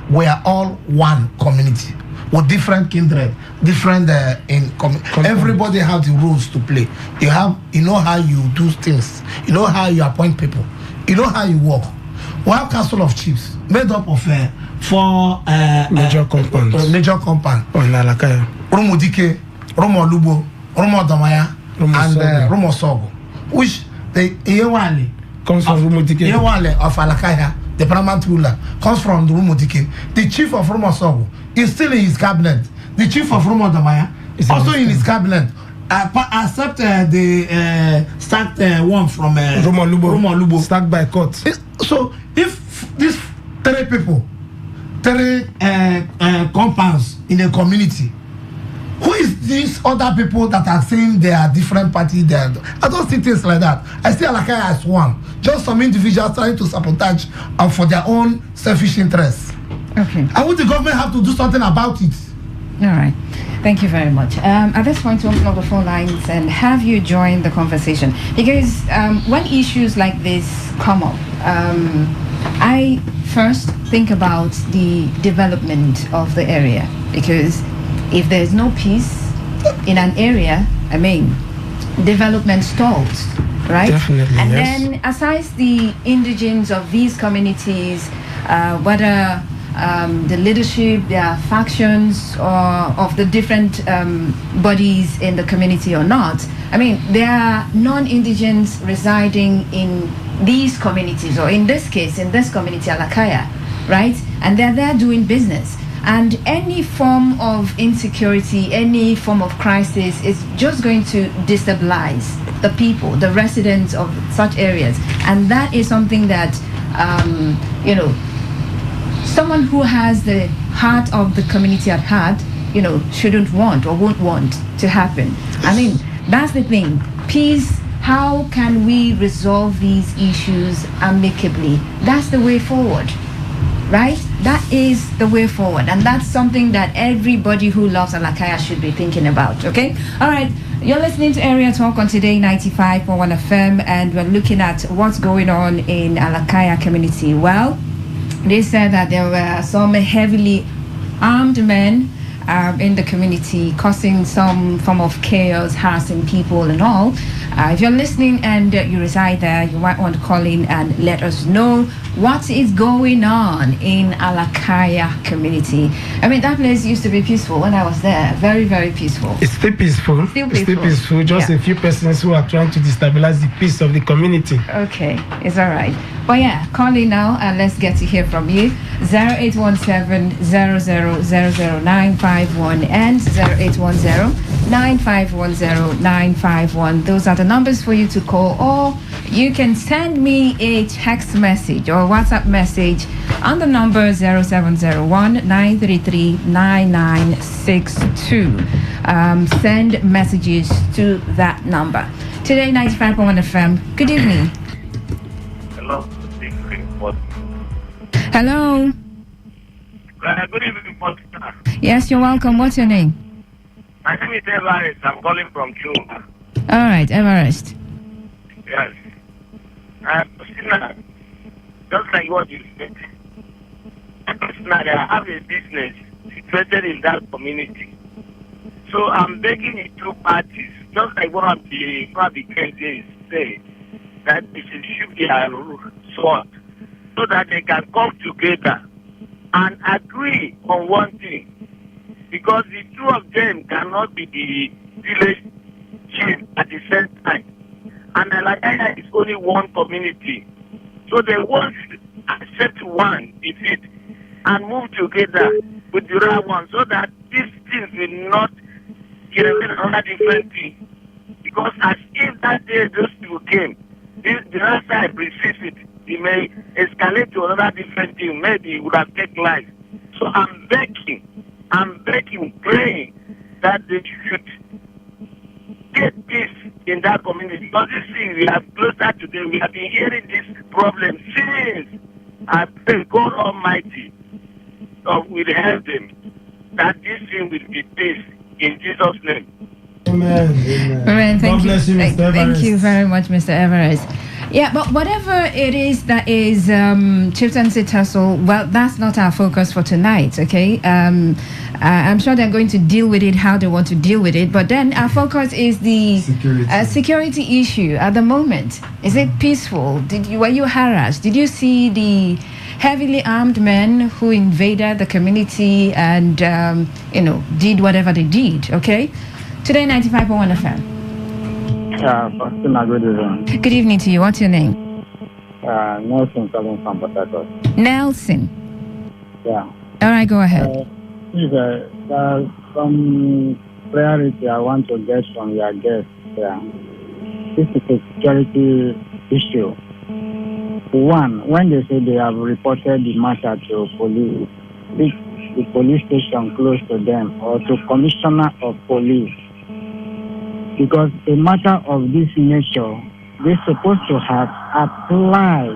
We are all one community. with different kindred, different everybody have the rules to play. You know how you do things, you know how you appoint people, you know how you work. We have council of chiefs made up of 4 major compounds. On Alakaya. Rumo Dike, Rumo Lubo, Rumo Damaya, and Rumo Sogo, which the Yewale comes from Rumo Dike. Yewale of Alakaya, the paramount ruler, comes from the Rumo Dike. The chief of Rumo Sogo is still in his cabinet. The chief of Rumo Damaya is also in his cabinet. Except the sacked one from Rumo Lubo, sacked by court. So if these 3 people, 3 compounds in a community, who is these other people that are saying they are different parties? I don't see things like that. I see Alakaya as one. Just some individuals trying to sabotage for their own selfish interests. Okay. And would the government have to do something about it? All right. Thank you very much. At this point, to open up the phone lines and have you join the conversation. Because when issues like this come up, I first think about the development of the area. Because if there's no peace in an area, I mean, development stalls, right? Definitely, and yes. then aside the indigents of these communities, whether the leadership, their factions, or of the different bodies in the community or not, I mean, there are non-indigents residing in these communities, or in this case, in this community, Alakaya, right? And they're there doing business. And any form of insecurity, any form of crisis is just going to destabilize the people, the residents of such areas. And that is something that, someone who has the heart of the community at heart, shouldn't want or won't want to happen. I mean, that's the thing. Peace, how can we resolve these issues amicably? That's the way forward. Right? That is the way forward. And that's something that everybody who loves Alakaya should be thinking about. Okay? All right. You're listening to Area Talk on Today 95.1 FM, and we're looking at what's going on in Alakaya community. Well, they said that there were some heavily armed men in the community causing some form of chaos, harassing people and all. If you're listening and you reside there, you might want to call in and let us know what is going on in Alakaya community. I mean, that place used to be peaceful when I was there. Very, very peaceful. It's still peaceful. It's still peaceful. Just a few persons who are trying to destabilize the peace of the community. Okay, it's all right. But yeah, call in now and let's get to hear from you. 0817-0000-951 and 0810-9510951. Those are the numbers for you to call, or you can send me a text message or WhatsApp message on the number 0701-933-9962. Send messages to that number. Today 95.1 FM. Good evening. Hello. Hello. Good evening, Pastor. Yes, you're welcome. What's your name? My name is Everest. I'm calling from June. All right, Everest. Yes. Just like what you said, I have a business situated in that community. So I'm begging the two parties, just like one of the candidates say, that they should shift their sword so that they can come together and agree on one thing. Because the two of them cannot be the village chief at the same time. And Alakaya is only one community. So they want to accept one defeat and move together with the other one so that these things will not get another different thing. Because as if that day those people came, the other side receives it, it may escalate to another different thing. Maybe it would have taken life. So I'm begging, praying that they should get peace in that community. Because this thing, we are closer to them. We have been hearing this problem since. I pray God Almighty will help them, that this thing will be peace in Jesus' name. Amen. Amen. Thank you. Bless you, Mr. Thank you very much, Mr. Everest. Yeah, but whatever it is that is chieftaincy tussle, well, that's not our focus for tonight, okay? I'm sure they're going to deal with it how they want to deal with it, but then our focus is the security issue at the moment. Is it peaceful? Were you harassed? Did you see the heavily armed men who invaded the community and, did whatever they did, okay? Today, 95.1 FM. Good evening to you. What's your name? Nelson coming from Port Harcourt. Nelson. Yeah. All right, go ahead. Some priority I want to get from your guest. This is a security issue. One, when they say they have reported the matter to police, if the police station close to them or to commissioner of police, because a matter of this nature, they're supposed to have applied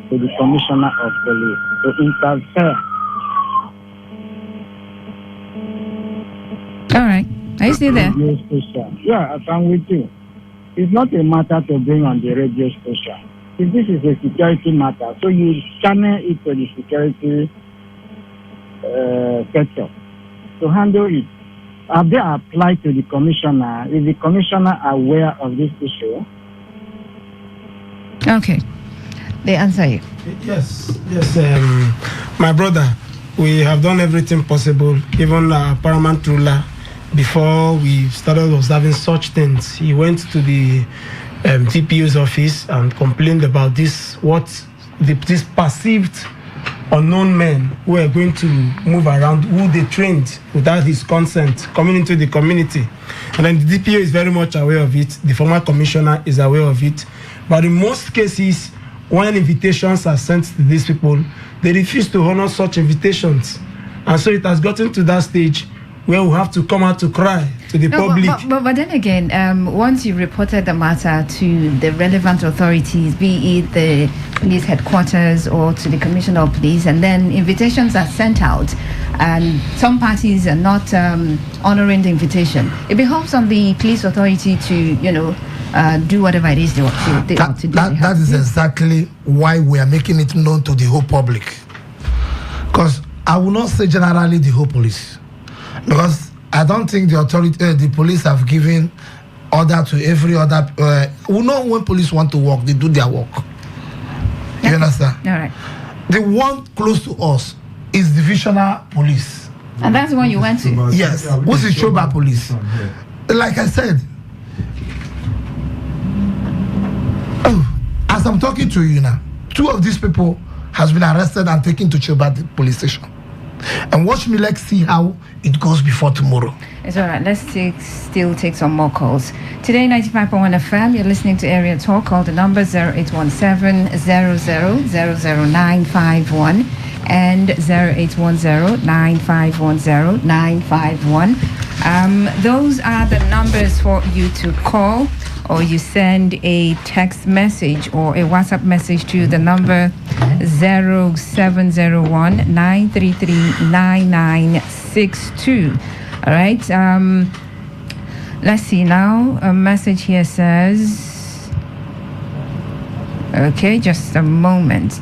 to the commissioner of police to interfere. All right. Are you still there? Yeah, I'm with you. It's not a matter to bring on the radio station. If this is a security matter, so you channel it to the security sector to handle it. Have they applied to the commissioner? Is the commissioner aware of this issue? Okay. They answer you. Yes. My brother, we have done everything possible. Even Paramount ruler, before we started observing such things, he went to the TPU's office and complained about this perceived unknown men who are going to move around, who they trained without his consent, coming into the community. And then the DPO is very much aware of it. The former commissioner is aware of it. But in most cases, when invitations are sent to these people, they refuse to honor such invitations. And so it has gotten to that stage where we have to come out to cry to the public. But then again, once you reported the matter to the relevant authorities, be it the police headquarters or to the commissioner of police, and then invitations are sent out, and some parties are not honoring the invitation, it behoves on the police authority to, do whatever it is they want to do. That is exactly why we are making it known to the whole public. Because I will not say generally the whole police. Because I don't think the police have given order to every other. We know when police want to work, they do their work. You understand? All right. The one close to us is divisional police. And that's the one you went to? Yes. What's the Shoba police? Like I said, as I'm talking to you now, 2 of these people has been arrested and taken to Shoba police station. And watch me see how it goes before tomorrow. It's all right. Let's still take some more calls. Today, 95.1 FM, you're listening to Area Talk. Call the number 0817-00000951 and 0810-9510-951. Those are the numbers for you to call, or you send a text message or a WhatsApp message to the number 0701-933-9962. All right. Let's see now. A message here says, okay, just a moment.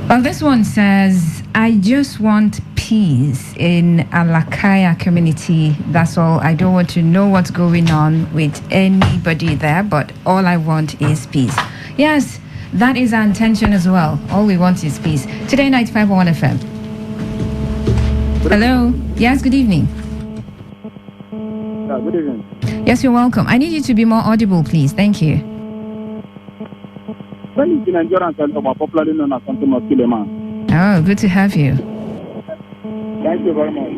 Well, this one says, I just want peace in Alakaya community. That's all. I don't want to know what's going on with anybody there, but all I want is peace. Yes, that is our intention as well. All we want is peace. Today, 95.1 FM. Hello. Yes, good evening. Good evening. Yes, you're welcome. I need you to be more audible, please. Thank you. When is the Nigerian Center popularly known as something of Kileman? Oh, good to have you. Thank you very much.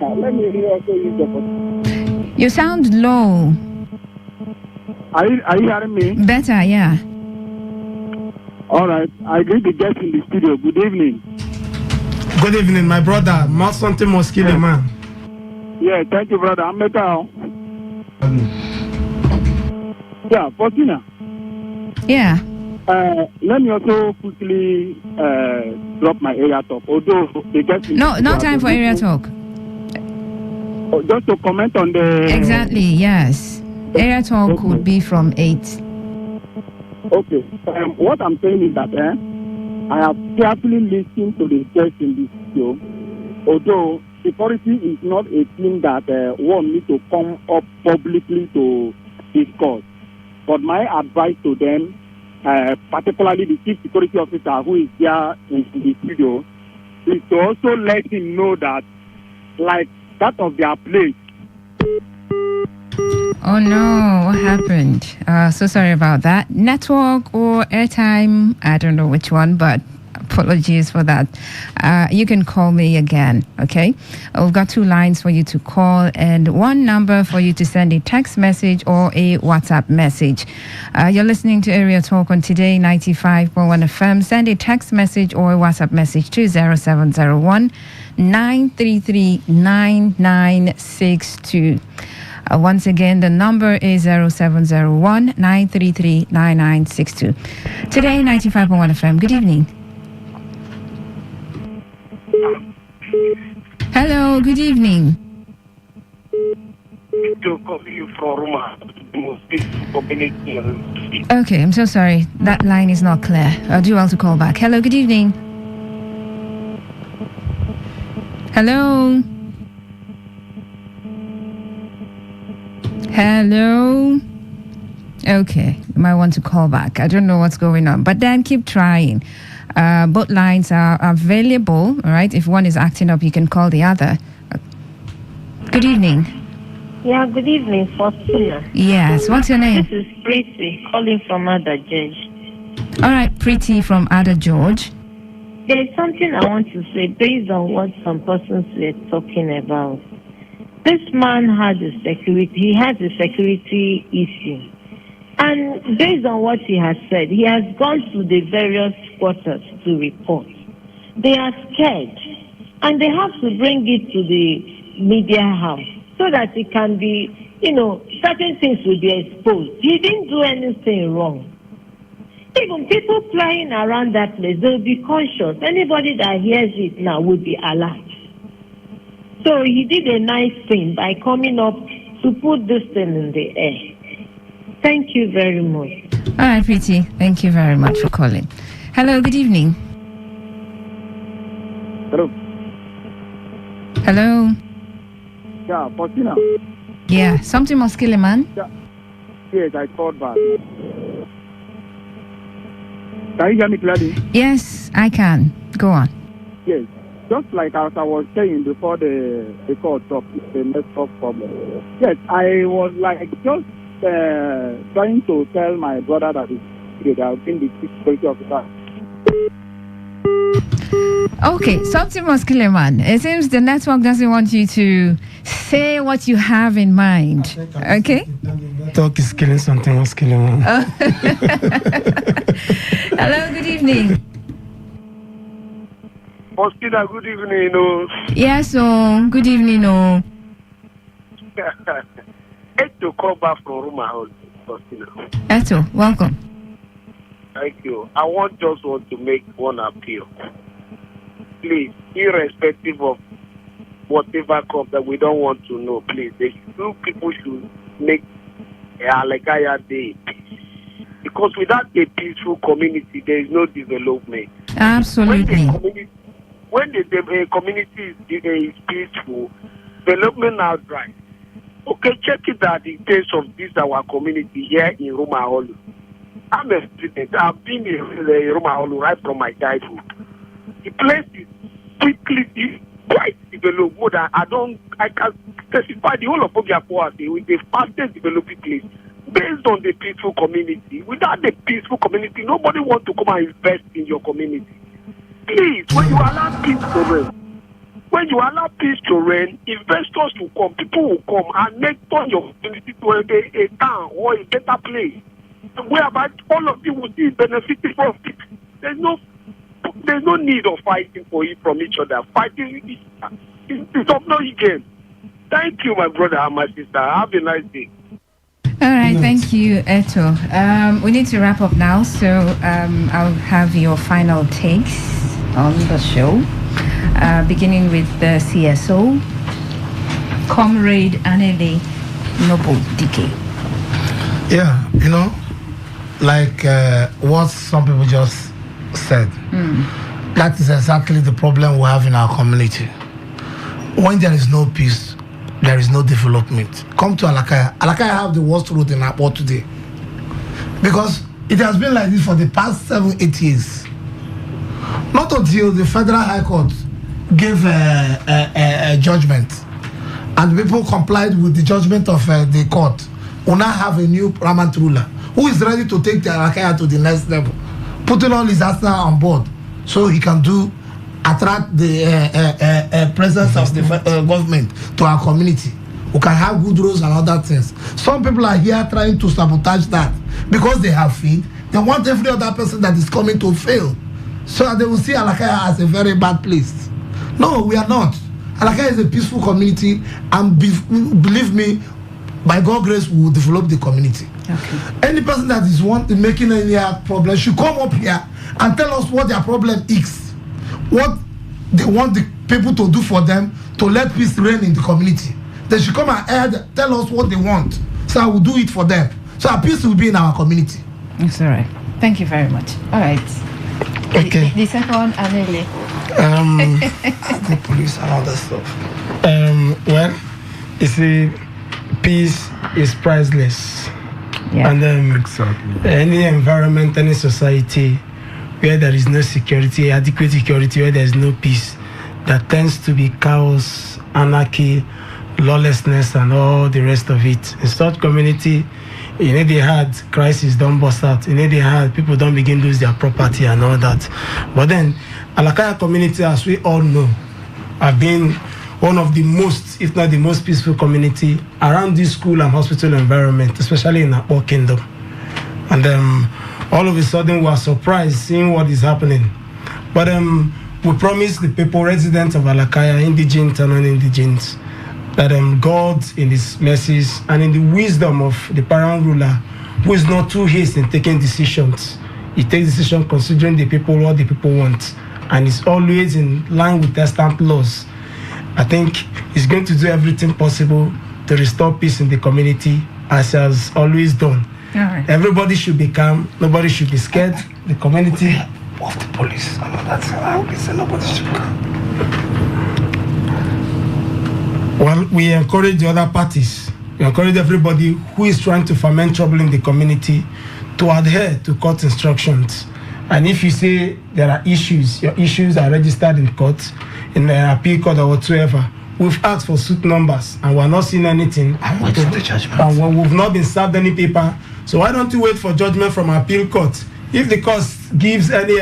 Let me hear also use the. You sound low. Are you hearing me? Better, yeah. All right. I greet the guests in the studio. Good evening. Good evening, my brother. Something must kill a man. Yeah, thank you, brother. I'm better. Yeah, Faustina. Yeah. Let me also quickly drop my area talk. Although the guests. No time for area talk. Just to comment on the... Exactly, yes. Area talk would be from 8. Okay. What I'm saying is that I have carefully listened to the guests in this show. Although security is not a thing that one needs to come up publicly to discuss. But my advice to them, particularly the chief security officer who is there in the studio, is to also let him know that, like that of their place. Oh no, what happened? So sorry about that. Network or airtime, I don't know which one, but apologies for that. You can call me again, okay? We've got 2 lines for you to call and 1 number for you to send a text message or a WhatsApp message. You're listening to Area Talk on Today 95.1 FM. Send a text message or a WhatsApp message to 0701 933 9962. Once again, the number is 0701 933 9962. Today 95.1 FM. Good evening. Hello, good evening. Okay, I'm so sorry. That line is not clear. I'll do well to call back. Hello, good evening. Hello. Hello. Okay, you might want to call back. I don't know what's going on, but then keep trying. Both lines are available, all right? If one is acting up, you can call the other. Good evening. Yeah, good evening, Faustina. Yes, what's your name? This is Pretty, calling from Ada George. All right, Pretty from Ada George. There is something I want to say based on what some persons were talking about. This man has a security issue. And based on what he has said, he has gone to the various quarters to report. They are scared. And they have to bring it to the media house so that it can be, certain things will be exposed. He didn't do anything wrong. Even people flying around that place, they'll be conscious. Anybody that hears it now will be alert. So he did a nice thing by coming up to put this thing in the air. Thank you very much. All right, Pretty. Thank you very much for calling. Hello, good evening. Hello. Hello. Yeah, Faustina. Yeah, something must kill a man. Yeah. Yes, I called back. Can you hear me clearly? Yes, I can. Go on. Yes. Just like as I was saying before the call dropped, it's a network problem. Yes, I was just trying to tell my brother that I've been the chief security officer. Okay, something must kill a man. It seems the network doesn't want you to say what you have in mind. Okay? Talk is killing something, must kill a man. Hello, good evening. Faustina, good evening. Yes, good evening. To call back from Roma, Faustina. Eto, welcome. Thank you. I just want to make one appeal. Please, irrespective of whatever comes that we don't want to know, please, people should make a Alekaya Day. Because without a peaceful community, there is no development. Absolutely. When the community is peaceful, development now drives. Okay, check it out in case of this our community here in Roma Holu. I'm a student. I've been in Roma Holu right from my childhood. The place is quickly quite developed. More than I can specify the whole of Obiapo as the fastest developing place based on the peaceful community. Without the peaceful community, nobody wants to come and invest in your community. Please, when you allow peace to reign, investors will come, people will come and make turn your community to a town or a better place, whereby all of you will be benefiting from it. There's no need of fighting from each other. Fighting is of no gain. Thank you, my brother and my sister. Have a nice day. All right, thank you, Eto. We need to wrap up now, so I'll have your final takes on the show, beginning with the CSO. Comrade Anele Noble DK. Yeah, like what some people just said. That is exactly the problem we have in our community. When there is no peace, there is no development. Come to Alakaya. Alakaya have the worst road in Akpo today. Because it has been like this for the past 7-8 years. Not until the Federal High Court gave a judgment and people complied with the judgment of the court. We now have a new paramount ruler who is ready to take the Alakaya to the next level, putting all his arsenal on board so he can attract the presence of the government to our community. We can have good roads and other things. Some people are here trying to sabotage that because they have faith. They want every other person that is coming to fail, so that they will see Alakaya as a very bad place. No, we are not. Alakaya is a peaceful community, and believe me, by God's grace, we will develop the community. Okay. Any person that is making any problem should come up here and tell us what their problem is, what they want the people to do for them to let peace reign in the community. They should come and tell us what they want, so I will do it for them. So our peace will be in our community. It's all right. Thank you very much. All right. Okay. The second one, Anele. The police and all that stuff. Well, you see, peace is priceless. Yeah. And exactly. Any environment, any society where there is no security, adequate security, where there is no peace, that tends to be chaos, anarchy, lawlessness, and all the rest of it. In such community, they had crisis don't burst out. They had people don't begin to lose their property and all that. But then, Alakaya community, as we all know, have been one of the most, if not the most peaceful community around this school and hospital environment, especially in Akpo Kingdom. And all of a sudden, we are surprised seeing what is happening. But we promise the people, residents of Alakaya, indigent and non-indigent, that God, in His mercies and in the wisdom of the paramount ruler, who is not too hasty in taking decisions, He takes decisions considering the people, what the people want, and is always in line with the stamp laws. I think He's going to do everything possible to restore peace in the community, as He has always done. Right. Everybody should be calm. Nobody should be scared. The community of the police. I know that's how we say nobody should be calm. Well, we encourage the other parties. We encourage everybody who is trying to foment trouble in the community to adhere to court instructions. And if you say there are issues, your issues are registered in court, in the appeal court or whatsoever, we've asked for suit numbers and we're not seeing anything. I'm waiting for the judgment. And we've not been served any paper. So why don't you wait for judgment from appeal court? If the court gives any,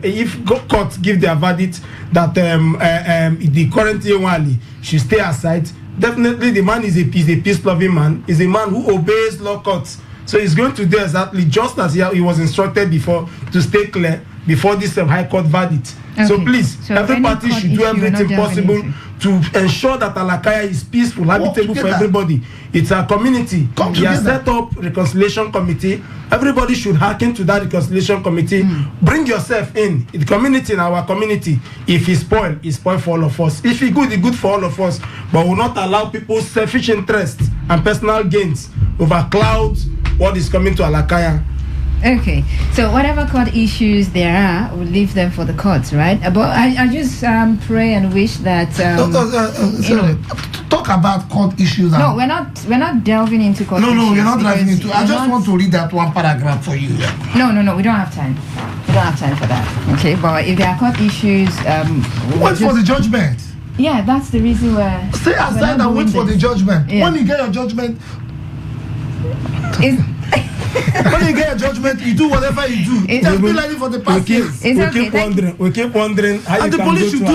if court give their verdict that the current Yewali should stay aside, definitely the man is a peace-loving man. Is a man who obeys law courts. So he's going to do exactly just as he was instructed before, to stay clear before this High Court verdict. Okay. So please, every party should do everything possible to ensure that Alakaya is peaceful, habitable for everybody. It's a community. We have set up reconciliation committee. Everybody should hearken to that reconciliation committee. Bring yourself in the community, in our community. If it's spoiled for all of us. If it's good for all of us. But will not allow people's selfish interests and personal gains overcloud what is coming to Alakaya. Okay, so whatever court issues there are, we'll leave them for the courts, right? But I just pray and wish that talk about court issues. No, we're not delving into court issues. No, you're not delving into. I just want to read that one paragraph for you. No, we don't have time. We don't have time for that. Okay, but if there are court issues, wait for the judgment. Yeah, that's the reason why. Stay aside and wait for the judgment. Yeah. When you get your judgment. When you get your judgment, you do whatever you do. It has been like it for the past years. We keep wondering how and you the police should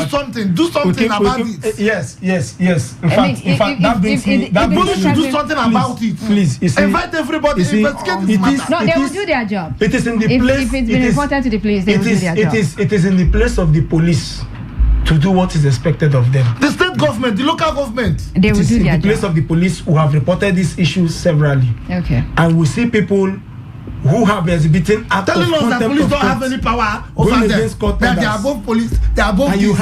do something about it. Yes. In fact, that brings me. The police should do something about it. Please, invite everybody. Investigate this matter. No, they will do their job. It is in the place. If it's been reported to the police, they will do their job. It is in the place of the police to do what is expected of them. The state government, the local government, they will do their job. It is in the place of the police who have reported these issues severally. Okay. And we see people who have exhibiting acts telling us that police don't have any power over them. That they are above police. They are above. And you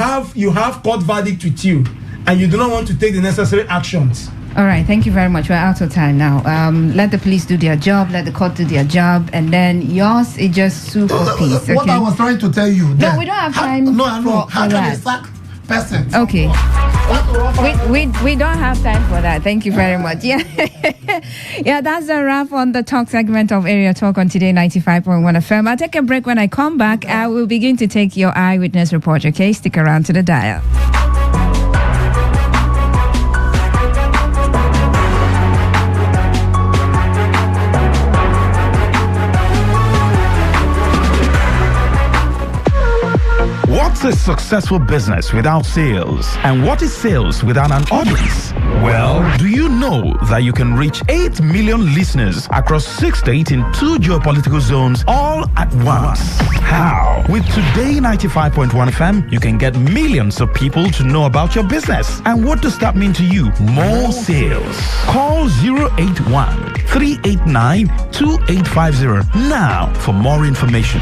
have court verdict with you. and you do not want to take the necessary actions. All right, thank you very much. We're out of time now. Let the police do their job, let the court do their job, and then yours is just sue for peace. Okay? What I was trying to tell you. No, we don't have time for that. Person. Okay. We don't have time for that. Thank you very much. Yeah. Yeah, that's a wrap on the talk segment of Area Talk on Today 95.1 FM. I'll take a break. When I come back, I will begin to take your eyewitness report. Okay, stick around to the dial. What's a successful business without sales? And what is sales without an audience? Well, do you know that you can reach 8 million listeners across 6 states in 2 geopolitical zones all at once? How? With Today 95.1 FM, you can get millions of people to know about your business. And what does that mean to you? More sales. Call 081 389 2850 now for more information.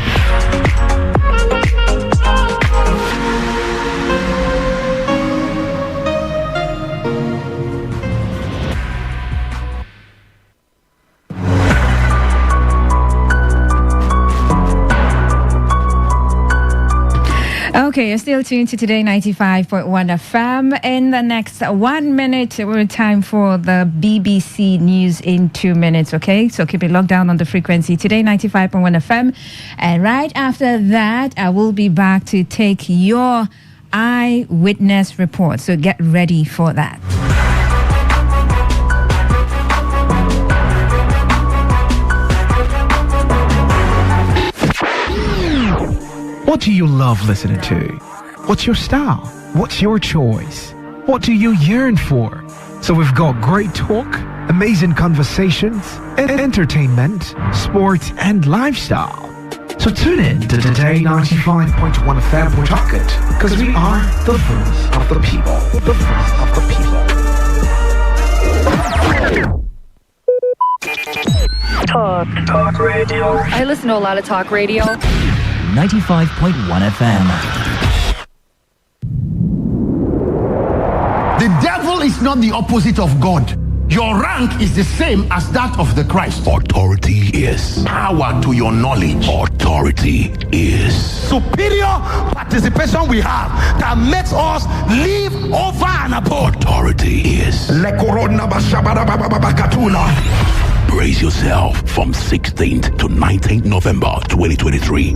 Okay, you're still tuned to Today 95.1 FM. In the next 1 minute, we're time for the BBC News in 2 minutes, okay? So keep it locked down on the frequency, Today 95.1 FM. And right after that, I will be back to take your eyewitness report. So get ready for that. What do you love listening to? What's your style? What's your choice? What do you yearn for? So we've got great talk, amazing conversations, entertainment, sports, and lifestyle. So tune in to Today 95.1 FM Port Harcourt, because we are the voice of the people. The voice of the people. Talk radio. I listen to a lot of talk radio. 95.1 FM. The devil is not the opposite of God. Your rank is the same as that of the Christ. Authority is Power to your knowledge. Authority is Superior participation we have that makes us live over and above. Authority is Brace yourself from 16th to 19th November 2023.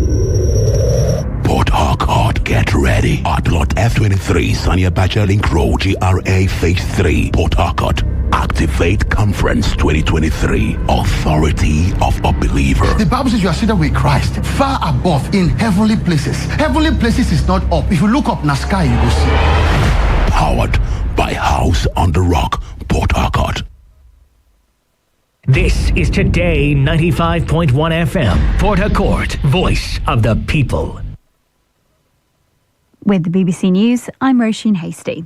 Port Harcourt, get ready at Lot F23, Sanya Bacha Link Road, GRA Phase 3, Port Harcourt. Activate Conference 2023. Authority of a believer. The Bible says you are seated with Christ far above in heavenly places. Heavenly places is not up. If you look up in the sky, you will see. Powered by House on the Rock, Port Harcourt. This is Today 95.1 FM, Port Harcourt, voice of the people. With the BBC News, I'm Roisin Hasty.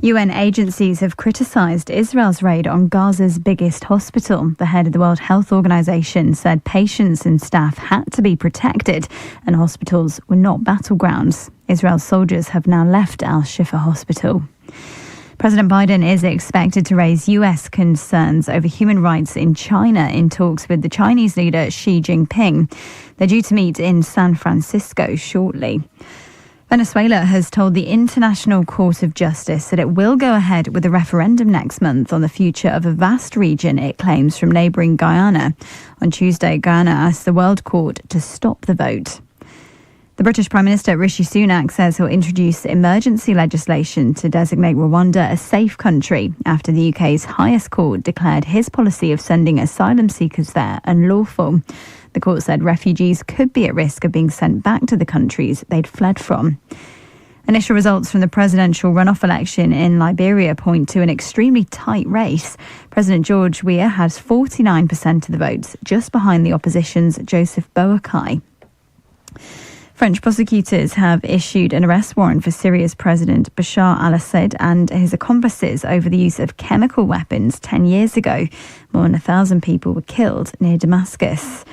UN agencies have criticised Israel's raid on Gaza's biggest hospital. The head of the World Health Organization said patients and staff had to be protected and hospitals were not battlegrounds. Israel's soldiers have now left Al-Shifa Hospital. President Biden is expected to raise US concerns over human rights in China in talks with the Chinese leader Xi Jinping. They're due to meet in San Francisco shortly. Venezuela has told the International Court of Justice that it will go ahead with a referendum next month on the future of a vast region it claims from neighbouring Guyana. On Tuesday, Guyana asked the World Court to stop the vote. The British Prime Minister Rishi Sunak says he'll introduce emergency legislation to designate Rwanda a safe country after the UK's highest court declared his policy of sending asylum seekers there unlawful. The court said refugees could be at risk of being sent back to the countries they'd fled from. Initial results from the presidential runoff election in Liberia point to an extremely tight race. President George Weah has 49% of the votes, just behind the opposition's Joseph Boakai. French prosecutors have issued an arrest warrant for Syria's President Bashar al-Assad and his accomplices over the use of chemical weapons 10 years ago. More than 1,000 people were killed near Damascus.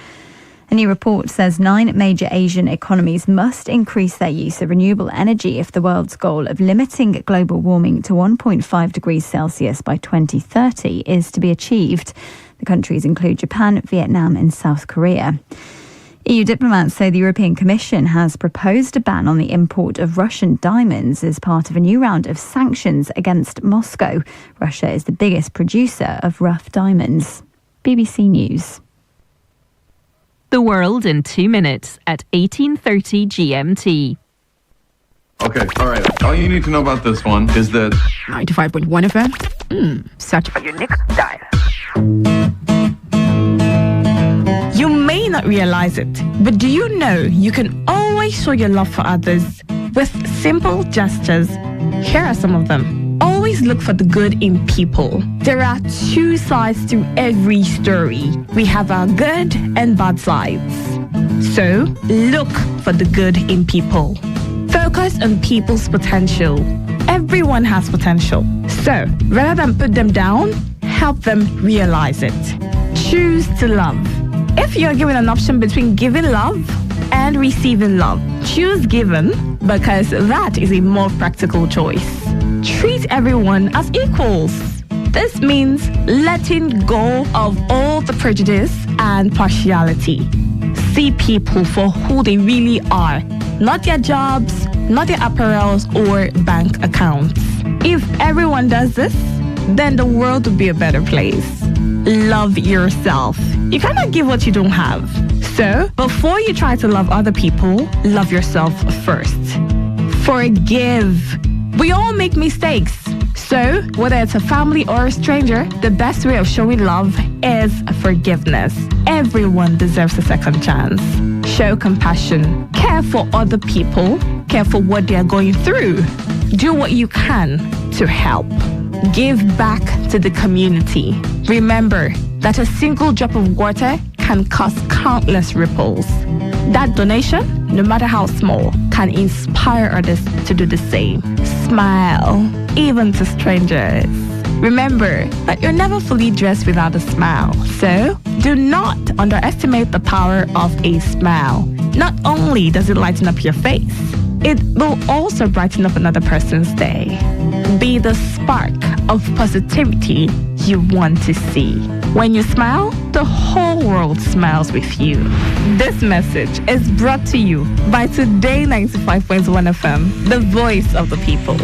A new report says 9 major Asian economies must increase their use of renewable energy if the world's goal of limiting global warming to 1.5 degrees Celsius by 2030 is to be achieved. The countries include Japan, Vietnam and South Korea. EU diplomats say the European Commission has proposed a ban on the import of Russian diamonds as part of a new round of sanctions against Moscow. Russia is the biggest producer of rough diamonds. BBC News. The world in 2 minutes at 18:30 GMT. Okay, all right. All you need to know about this one is that 95.1 FM. Search for your next dial. You may not realize it, but do you know you can always show your love for others with simple gestures? Here are some of them. Always look for the good in people. There are 2 sides to every story. We have our good and bad sides. So, look for the good in people. Focus on people's potential. Everyone has potential. So, rather than put them down, help them realize it. Choose to love. If you're given an option between giving love and receiving love, choose giving because that is a more practical choice. Treat everyone as equals. This means letting go of all the prejudice and partiality. See people for who they really are, not their jobs, not their apparels or bank accounts. If everyone does this, then the world would be a better place. Love yourself. You cannot give what you don't have. So, before you try to love other people, love yourself first. Forgive. We all make mistakes. So, whether it's a family or a stranger, the best way of showing love is forgiveness. Everyone deserves a second chance. Show compassion. Care for other people. Care for what they are going through. Do what you can to help. Give back to the community. Remember that a single drop of water can cause countless ripples. That donation, no matter how small, can inspire others to do the same. Smile, even to strangers. Remember that you're never fully dressed without a smile. So, do not underestimate the power of a smile. Not only does it lighten up your face, it will also brighten up another person's day. Be the spark of positivity you want to see. When you smile, the whole world smiles with you. This message is brought to you by Today95.1 FM, the voice of the people.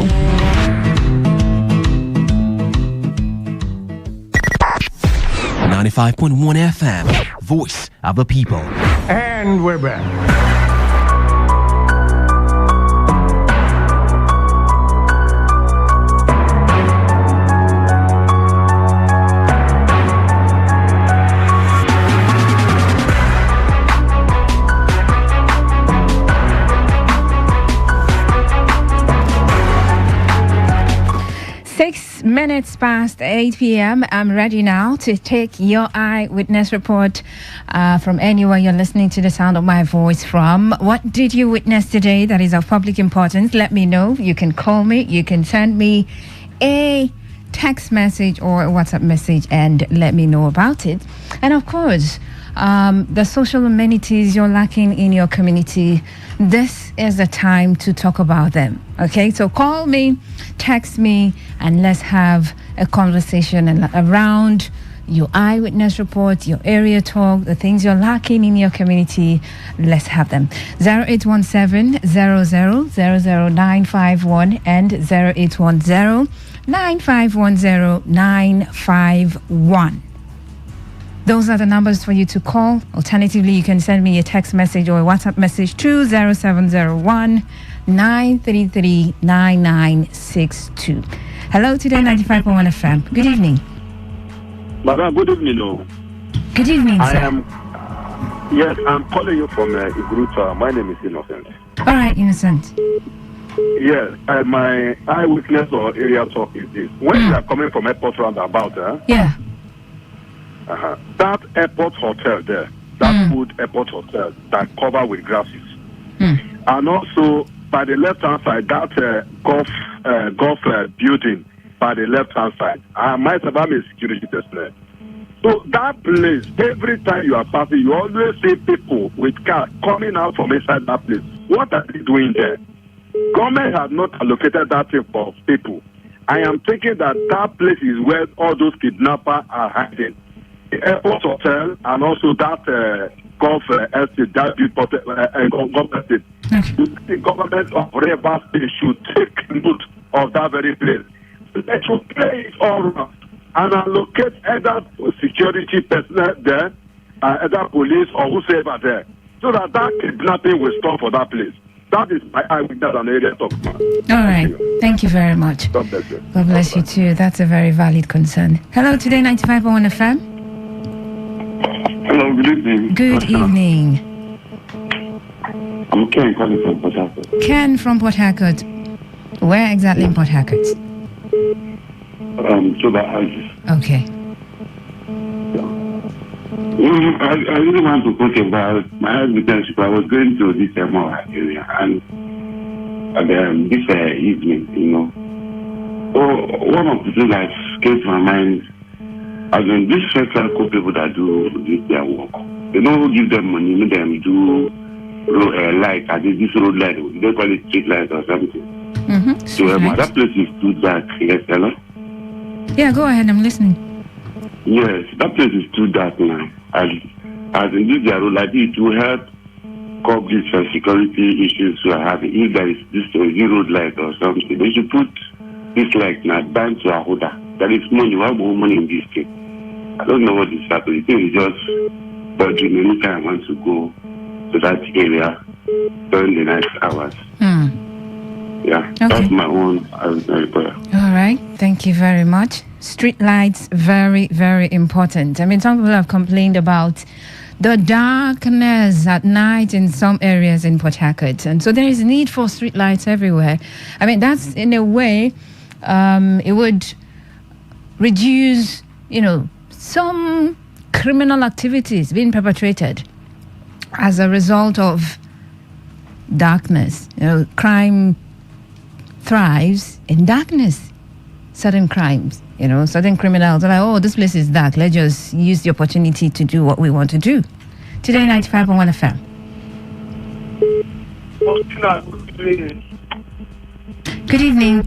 .1 FM, voice of the people. And we're back. Minutes past 8 p.m. I'm ready now to take your eyewitness report from anywhere you're listening to the sound of my voice from. What did you witness today that is of public importance? Let me know. You can call me. You can send me a text message or a WhatsApp message and let me know about it. And of course, the social amenities you're lacking in your community, this is the time to talk about them. Okay, so call me, text me, and let's have a conversation around your eyewitness report, your area talk, the things you're lacking in your community. Let's have them. 0817-000951 and 0810-9510-951. Those are the numbers for you to call. Alternatively, you can send me a text message or a WhatsApp message to 0701-933-9962. Hello, Today 95.1 FM. Good evening. Madam, good evening. Good evening, sir. I'm calling you from Igruta. My name is Innocent. All right, Innocent. Yes, my eyewitness or area talk is this. When you are coming from airport roundabout, yeah. That airport hotel there, that food airport hotel that covered with grasses, and also by the left hand side, that golf building by the left hand side. I might have a security personnel. So that place, every time you are passing, you always see people with cars coming out from inside that place. What are they doing there? Government has not allocated that thing for people. I am thinking that that place is where all those kidnappers are hiding. The airport hotel and also that golf estate, that golf estate. The government of Rivers State should take note of that very place. They should play it all around and allocate either security personnel there, either police or whoever there, so that kidnapping will stop for that place. That is my eyewitness and area talk. All right. Thank you very much. God bless you. God bless you too. That's a very valid concern. Hello, Today 95.1 FM. Hello, good evening. Good evening. I'm Ken calling from Port Harcourt. Ken from Port Harcourt. Where exactly in Port Harcourt? Sober houses. Okay. I really want to talk about my relationship. I was going to this area and this evening, one of the things that came to my mind, these circle people that do their work, they don't give them money, make them do light, this road light, they call it street light or something. So that place is too dark. Yes, hello? Yeah, go ahead, I'm listening. Yes, that place is too dark now. As in this road light, it will help cope these security issues we are having. If there is this road light or something, they should put this light now down to a holder. There is money, we have more money in this thing. I don't know what is happening. The thing is just bothering me anytime I want to go to that area during the night hours. Yeah, okay. That's my own prayer. All right, thank you very much. Street lights, very, very important. I mean, some people have complained about the darkness at night in some areas in Port Harcourt. And so there is a need for street lights everywhere. I mean, that's in a way, it would reduce, some criminal activities being perpetrated as a result of darkness. Crime thrives in darkness. Certain crimes, certain criminals are like, oh, this place is dark. Let's just use the opportunity to do what we want to do. Today 95.1 FM. Good evening.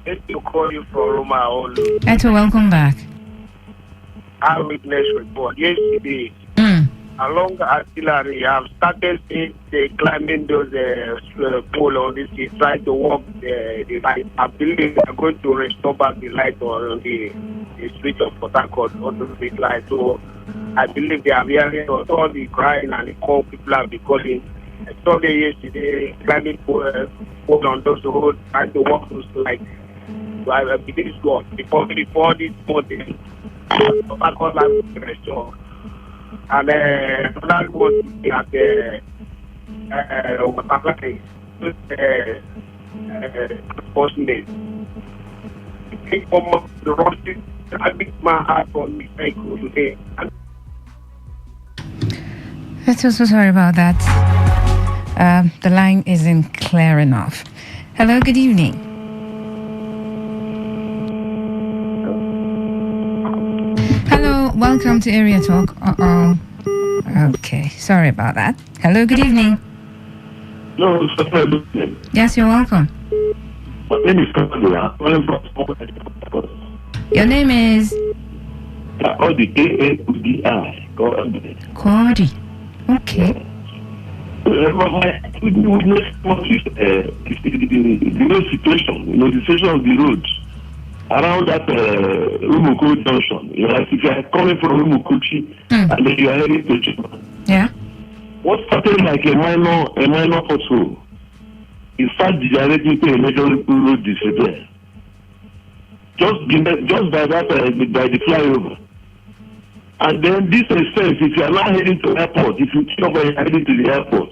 To call you from Roma. Eto, welcome back. Eyewitness report. Yesterday, along artillery, I've started seeing they climbing those pole on this street, trying to walk the light. I believe they are going to restore back the light on the street of Port Harcourt, on the street light. So I believe they are hearing all the crying and the call people have been calling. I saw them yesterday climbing pole on those roads, trying to walk those lights. So I believe it's gone. Before this morning, Port Harcourt light will restore. And that was at the postmate. The Russian, I beat my heart on me today. I'm so sorry about that. The line isn't clear enough. Hello, good evening. Hello, welcome to Area Talk. Okay, sorry about that. Hello, good evening. No, yes, you're welcome. My name is Kandula. Your name is? K-A-U-D-I. Cordy. Okay. The situation, the situation of the road around that Rumoko junction. If you are coming from Rumukochi and then you are heading to Chima. Yeah. What started like a minor pothole is start degenerating to a major road disrepair. Just by that by the flyover. And then this extends, if you are not heading to the airport, if you think about heading to the airport,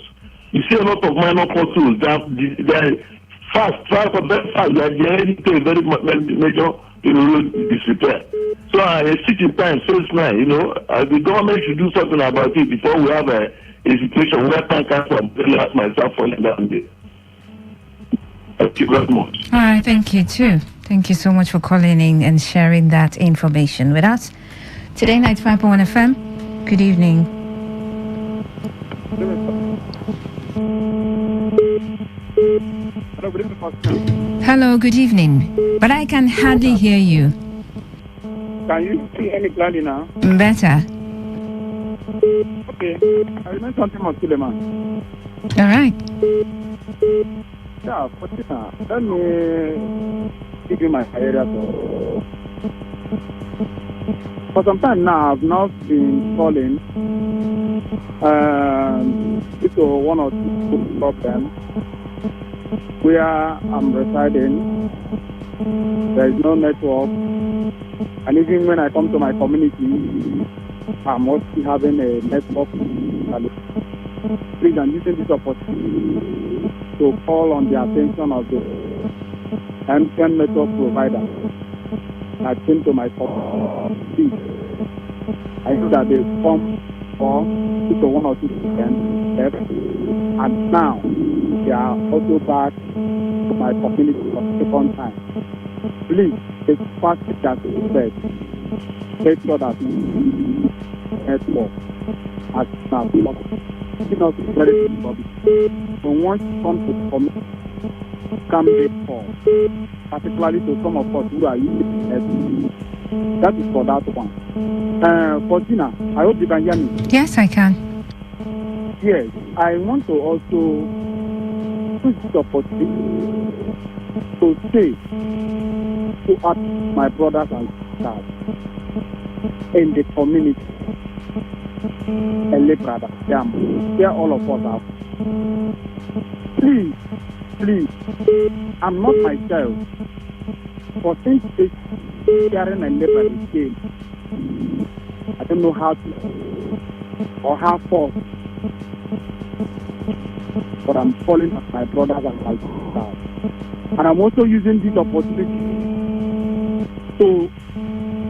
you see a lot of minor potholes that they fast, they are heading to a very major road disrepair. So a city time says now, the government should do something about it before we have a situation where tankers from myself falling down there. Thank you very much. All right, thank you too. Thank you so much for calling in and sharing that information with us. Today 95.1 FM. Good evening. Hello, good evening. But I can hardly hear you. Can you see any clearly now? Better. Okay. I remember something on Suleiman. All right. Yeah, let me give you my area. For some time now, I've not been calling due to one or two problems where I'm residing. There is no network, and even when I come to my community, I'm also having a network. Please, I'm using this opportunity to call on the attention of the MTN network provider that came to my community. I know that they come for 2 to 1 or 2 steps, and now they are also back to my community for the second time. Please, it's fast that is said. Make sure that network as now it's not very important. But once it comes to community, can be for, particularly to some of us who are using network. That is for that one. Fortina, I hope you can hear me. Yes, I can. Yes, I want to also use this opportunity to say to ask my brothers and sisters in the community, and brothers, there all of us are. Please, I'm not myself. For since this hearing and labor is game, I don't know how to or how far, but I'm calling at my brothers and my sisters. And I'm also using this opportunity to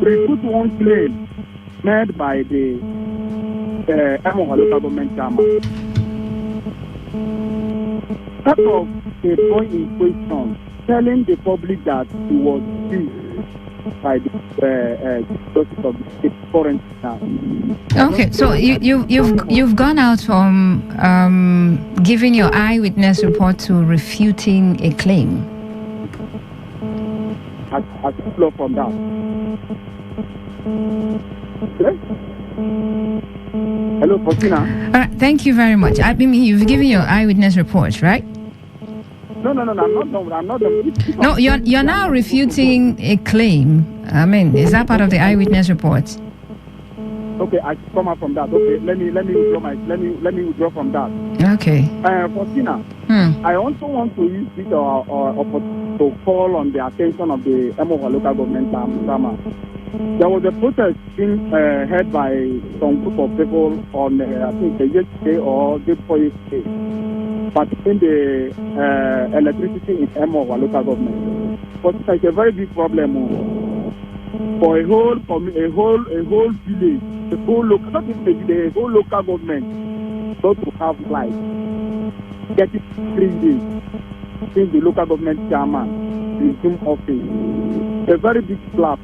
refute one claim made by the Emoha local government chairman. Part of the point in question, telling the public that he was used by the justice of the state current now. Okay, so you've gone out from giving your eyewitness report to refuting a claim. As flow from that. Yes? Hello, Faustina. All right, thank you very much. I mean, you've given your eyewitness report, right? No, I'm not done. No, you're now refuting a claim. I mean, is that part of the eyewitness report? Okay, I come out from that. Okay, let me withdraw from that. Okay. Faustina, I also want to use this opportunity to call on the attention of the Emoha local government chairman. There was a protest being held by some group of people on, I think, yesterday or day before yesterday, particularly the electricity in Emoha local government. But it's a very big problem for a whole village, the whole local, not even the village, the whole local government, not to have light. 33 days since the local government chairman resumed office. A very big slap.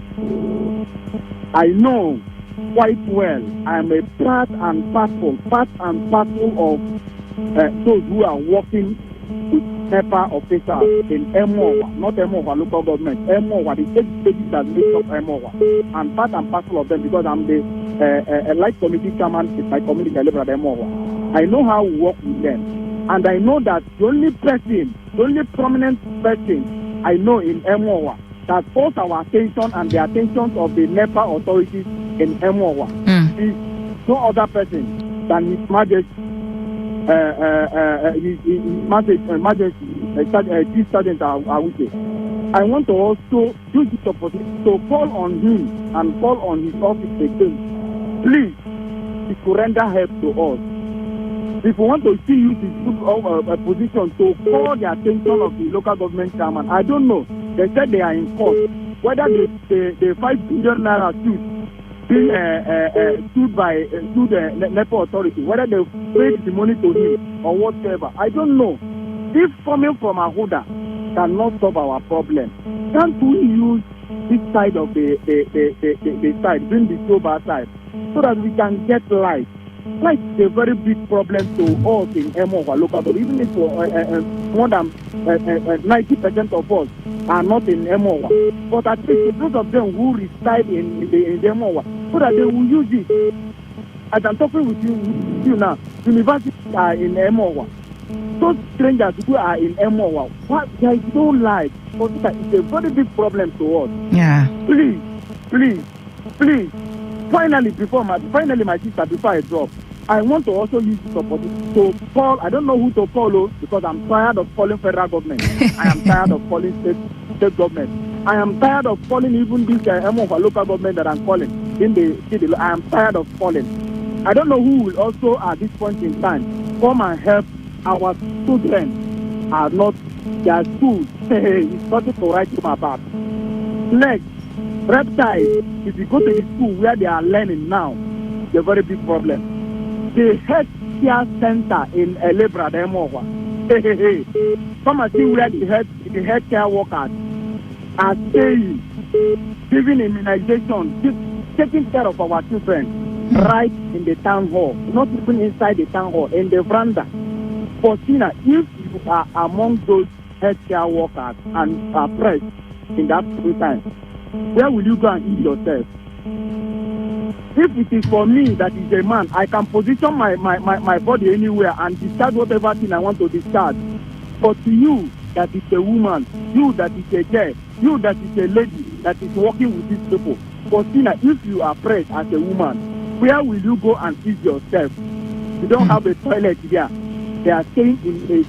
I know quite well I am a part and parcel of those who are working with NEPA officials in Emoha, not Emoha local government, Emoha, the 8 stages that make up Emoha, and part and parcel of them because I'm the light committee chairman in my community, Emoha. I know how we work with them, and I know that the only prominent person I know in Emoha that calls our attention and the attention of the NEPA authorities in Emoha is no other person than His Majesty, Chief Sergeant Awuche. I want to also use this opportunity to call on him and call on his office again. Please, to render help to us. If we want to see you to position to call the attention of the local government chairman, I don't know. They said they are in court. Whether the 5 billion naira sued by the NEPA authority, whether they paid the money to him or whatever, I don't know. If coming from Ahuda cannot solve our problem, can't we use this side of the side, bring the sober side, so that we can get light. Light is a very big problem to us in Emowa local government. Even if more than 90% of us are not in Emowa, but at least those of them who reside in the Emowa, so that they will use it. As I'm talking with you now, universities are in Emowa. Those strangers who are in Emowa, there is no light. But it's a very big problem to us. Yeah. Please. Finally, my sister, before I drop, I want to also use this opportunity to call. I don't know who to call, because I'm tired of calling federal government. I am tired of calling state government. I am tired of calling even this Emowa local government that I'm calling. I am tired of calling. I don't know who will also, at this point in time, come and help our children. Are not their schools. It's nothing to write them about. Next, reptiles. If you go to the school where they are learning now, it's a very big problem. The health care center in Elebra, Emowa. Come and see where the health care workers are staying, giving immunization, taking care of our children right in the town hall, not even inside the town hall, in the veranda. Fortina, if you are among those healthcare workers and are pressed in that time, where will you go and eat yourself? If it is for me that is a man, I can position my body anywhere and discharge whatever thing I want to discharge. But to you that is a woman, you that is a girl, you that is a lady that is working with these people, Fortina, if you are pressed as a woman, where will you go and eat yourself? You don't have a toilet there. They are staying in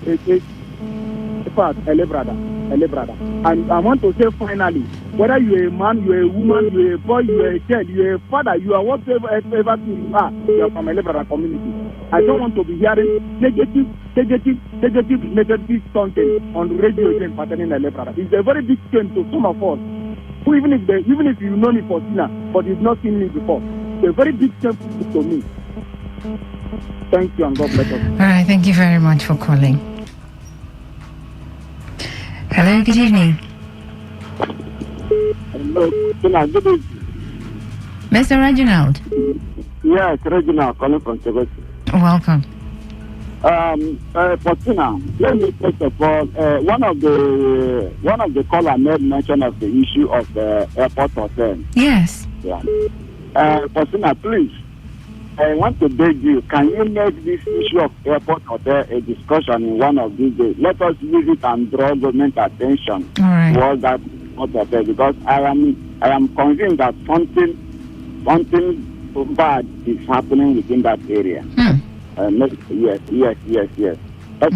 a brother. And I want to say finally, whether you're a man, you're a woman, you're a boy, you're a girl, you're a father, you are whatever you are from a brother community. I don't want to be hearing negative something on the radio again pertaining to brother. It's a very big shame to some of us, who even if you know me for Tina, but you've not seen me before. It's a very big shame to me. Thank you and God bless us. All right, thank you very much for calling. Hello, good evening. Hello, good evening. Mr. Reginald. Yes, Reginald, calling from Togo. Welcome. Fortuna, let me first of all, one of the caller made mention of the issue of the airport hotel. Yes. Yeah. Fortuna, please, I want to beg you, can you make this issue of airport hotel a discussion in one of these days? Let us use it and draw government attention towards that hotel, because I am convinced that something bad is happening within that area. Yes. Let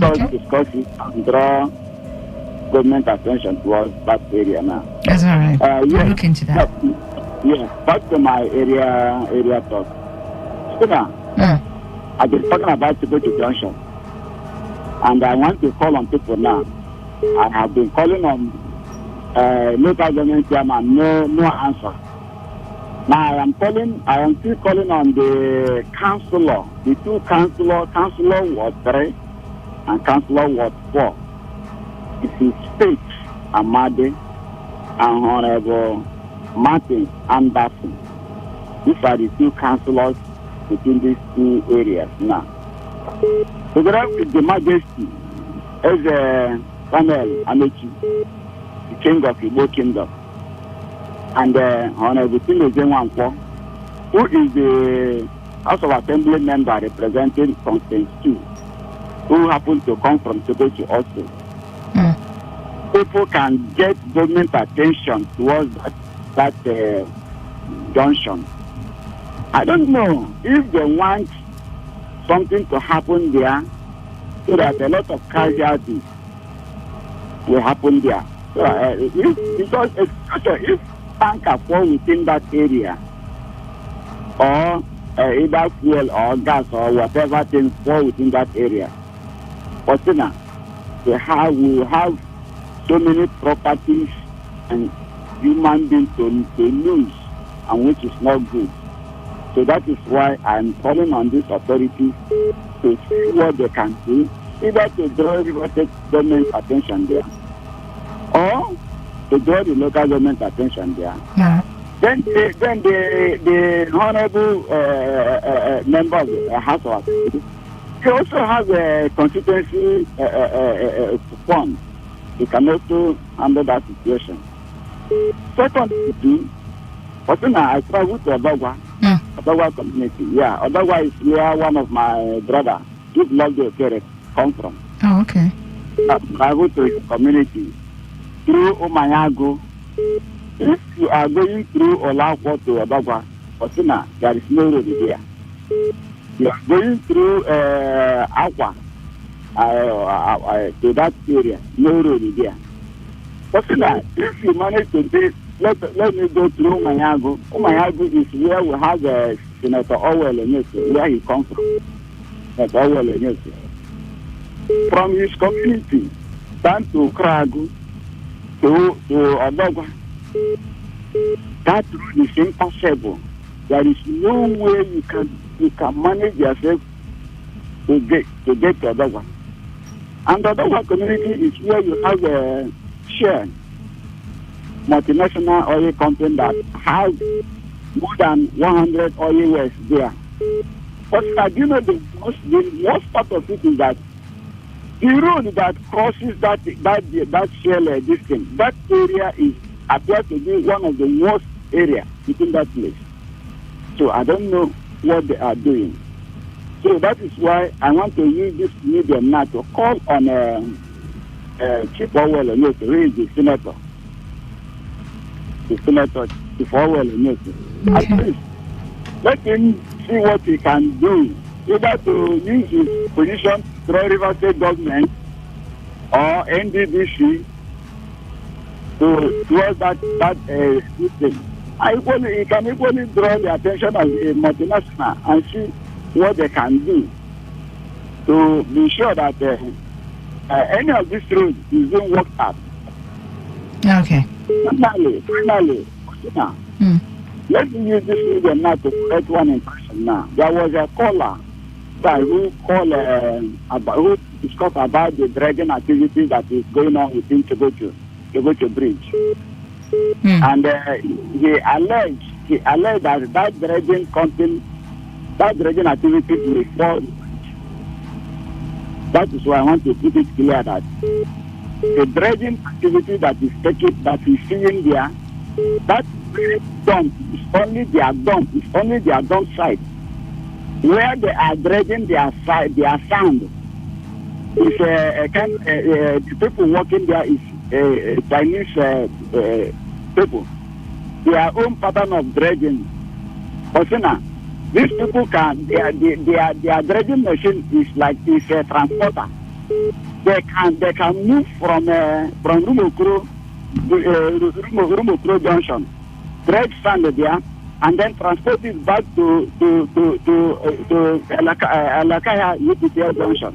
us discuss it and draw government attention towards that area now. That's all right. We'll look into that. Yes, back to my area talk. I've been talking about Togo Junction, and I want to call on people now. I have been calling on local government chairman, no answer. Now I am still calling on the councillor, the two councillor Ward 3 and councillor Ward 4. It is State Amade and Honorable Martin Anderson. These are the two councillors within these two areas now. Together with the Majesty is Samuel Amechi, the King of Igbo Kingdom, and Honorable Tinubu, who is the House of Assembly member representing Constance 2, who happens to come from Togo also. People can get government attention towards that junction. I don't know if they want something to happen there, so that a lot of casualties will happen there. So, because if tankers fall within that area, or either fuel or gas or whatever things fall within that area, but now we have so many properties and human beings to lose, and which is not good. So that is why I'm calling on these authorities to see what they can do, either to draw government attention there, or to draw the local government attention there. Yeah. Then the honorable member of the House of Assembly, he also has a constituency fund. He can also handle that situation. Second, I travel to Odogwa community. Yeah, Odogwa is where one of my brother, who loved the Okere, come from. Oh, okay. I travel to his community through Omayago. If you are going through Olakwa to Odogwa, there is no road there. You are going through Aqua to that area, no road there. If you manage to do, let me go through Umayago. Umayago is where we have Senator Owell Enyese, where he comes from. Senator Owell Enyese. From his community, down to Kragu, to Odogwa, that road is impossible. There is no way you can manage yourself to get to Odogwa. And the Odogwa community is where you have a share multinational oil company that has more than 100 oil wells there. But you know the worst part of it is that the road that crosses that shell distance, that area appears to be one of the worst areas within that place. So I don't know what they are doing. So that is why I want to use this medium now to call on Chief Owell Enyese, who is the senator. The senator, Chief Owell Enyese. At least, let him see what he can do, either to use his position through River State government or NDDC towards that system. He can equally draw the attention of the multinational and see what they can do to be sure that any of these roads is being worked out. Okay. Finally, let me use this medium now to correct one impression now. There was a caller who called who discussed about the dredging activity that is going on within Togocho Bridge. And he alleged that dredging activity will fall. That is why I want to put it clear that the dredging activity that is seeing there, that dump is only their dump site. Where they are dredging their sand is the people working there is Chinese people. Their own pattern of dredging. But these people their dredging machine is a transporter. They can move from Rumokro Junction, dredge sand there, and then transport it back to Alakaya UPTL Junction.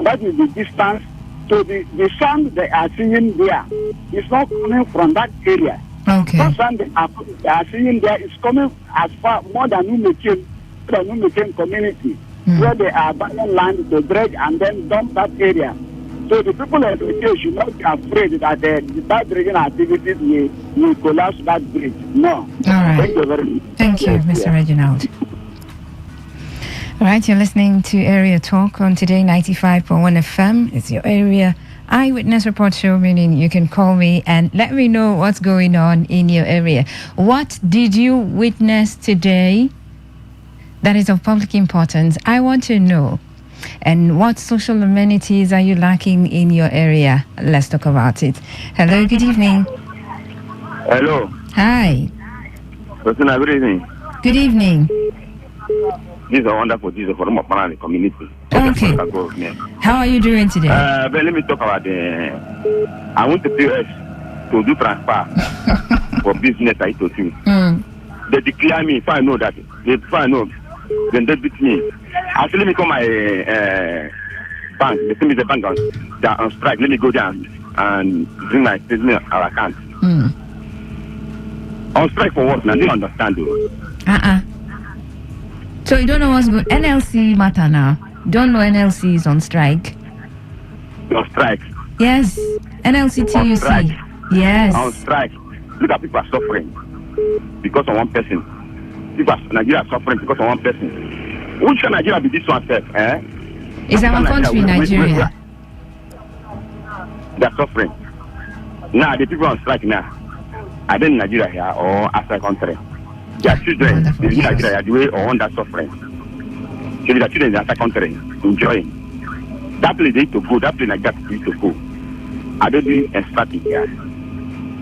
That is the distance. So the sand they are seeing there is not coming from that area. Okay. The sand they are seeing there is coming as far more than Umekem community, where they are buying land to dredge and then dump that area. So the people of the state should not be afraid that that dredging activities will collapse that bridge. No. All right. Thank you very much. Thank you, Mr. Reginald. All right, you're listening to Area Talk on Today 95.1 FM. It's your area eyewitness report show, meaning you can call me and let me know what's going on in your area. What did you witness today that is of public importance? I want to know. And what social amenities are you lacking in your area? Let's talk about it. Hello, good evening. Hello. Hi. Persona, good evening. Good evening. This is a wonderful Jesus for the community. Okay. How are you doing today? But let me talk about I want the POS to do transfer for business I told you. They declare me if I know that. If I know, then they beat me. Actually, let me call my bank. They send me the bank on strike. Let me go down and bring my statement our account. On strike for what? Now, I don't understand though. So you don't know what's good. NLC matter now. Don't know NLC is on strike. On strike? Yes. NLC TUC. Yes. On strike. Look at people are suffering because of one person. Nigeria are suffering because of one person. Which can Nigeria be this one first? Is our country Nigeria? They are suffering. Now the people on strike now. Are they in Nigeria here or outside country? Their children in Nigeria are doing or under suffering. So their children in the outside country enjoying. That place they need to go. That place Nigeria need to go. Are they doing a strike here?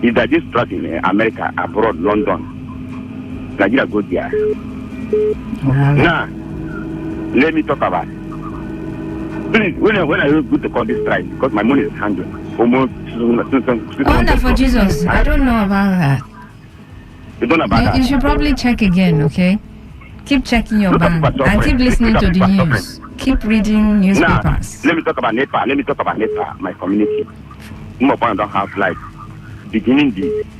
If they just strike in America, abroad, London, Nigeria go there. Now, let me talk about it. Please, when I go to call this strike, because my money is handled. Almost. Wonder for Jesus. I don't know about that. You don't know about that? You should probably check again, okay? Keep checking your bank and keep listening to the news. Keep reading newspapers. Now, let me talk about NEPA, my community. More don't have light. Beginning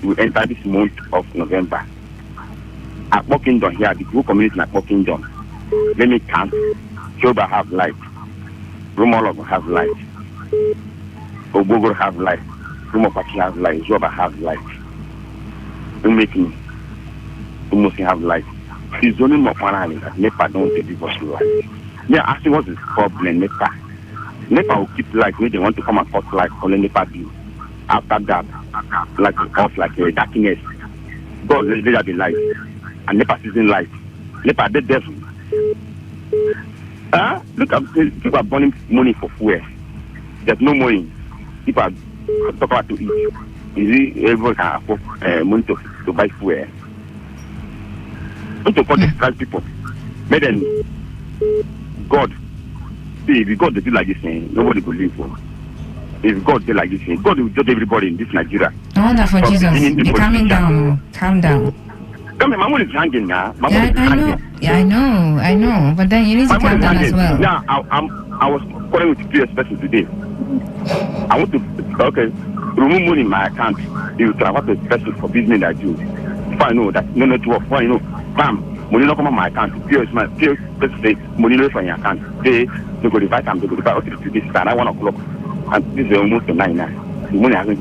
we enter this month of November. At Kingdom here, the whole community at Kingdom. Let me count. Joba have light. Rumologo have light. Ogogo have light. Rumopaki have light. Joba have light. Umaking. Umusi have light. It's only more finally that NEPA don't give us light. They are asking what's the problem, NEPA. NEPA will keep light when they want to come and cut light on the NEPA bill. After that, like off like a darkness. God let there be light. And NEPA season light. NEPA the devil. Look at people are burning money for fuel. There's no money. People are talking about to eat. Is it everyone can afford money to buy fuel? Not to call these trans people. But then God, see, if God did like this thing, nobody will live for. If God did like this thing, God will judge everybody in this Nigeria. Wonderful, Jesus. Be calming down. Calm down. Come on, my money is hanging now. I know. But then you need to calm down as well. Now, I was calling with two person today. I want to, remove money in my account. You will transfer to the person for business I do. If I know that, no, bam, money not come on my account. Let's say, money no from your account. They go divide them, okay, to this time, at 1 o'clock. And this is almost 9 now. The money hasn't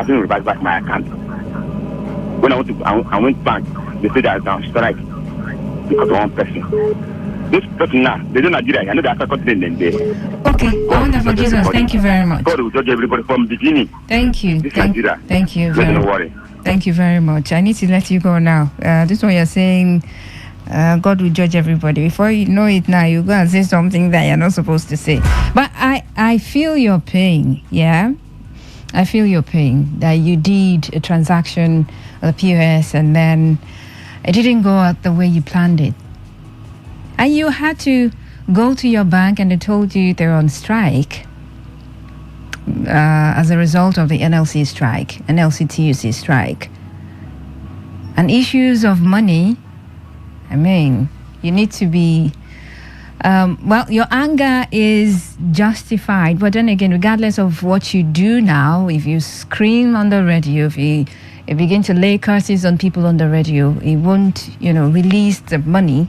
revised back my account. When I went back, they said I was on strike because of one person. This person now, they don't Nigeria. I know they're confident there. Okay, wonderful, Jesus. Thank you very much. God will judge everybody from the beginning. Thank you. Thank you. Don't worry. Thank you very much. I need to let you go now. This one you're saying, God will judge everybody. Before you know it now, you go and say something that you're not supposed to say. But I feel your pain, yeah? I feel your pain that you did a transaction at the POS and then it didn't go out the way you planned it. And you had to go to your bank and they told you they're on strike as a result of the NLC strike, NLC-TUC strike. And issues of money, I mean, you need to be, your anger is justified. But then again, regardless of what you do now, if you scream on the radio, if you begin to lay curses on people on the radio, it won't, release the money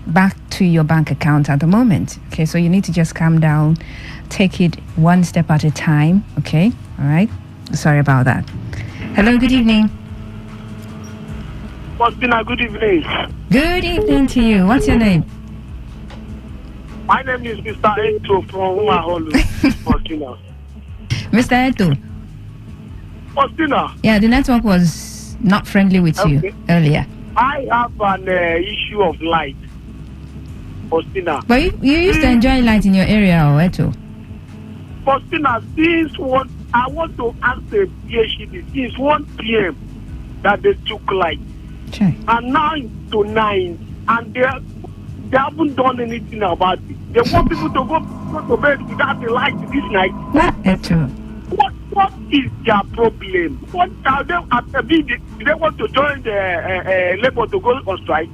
back to your bank account at the moment. Okay, so you need to just calm down, take it one step at a time. Okay, all right. Sorry about that. Hello, good evening. Faustina, good evening. Good evening to you. What's your name? My name is Mr. Eto from Umaholu. Faustina. Mr. Eto. Faustina. Yeah, the network was not friendly with you earlier. I have an issue of light. Faustina. But you used to enjoy light in your area, or Eto? Faustina, I want to ask the PhD. Since 1 p.m. that they took light. Sure. And now to 9. And they haven't done anything about it. They want people to go to bed without the light this night. Eto. What is their problem? What are they? Do they want to join the labor to go on strike?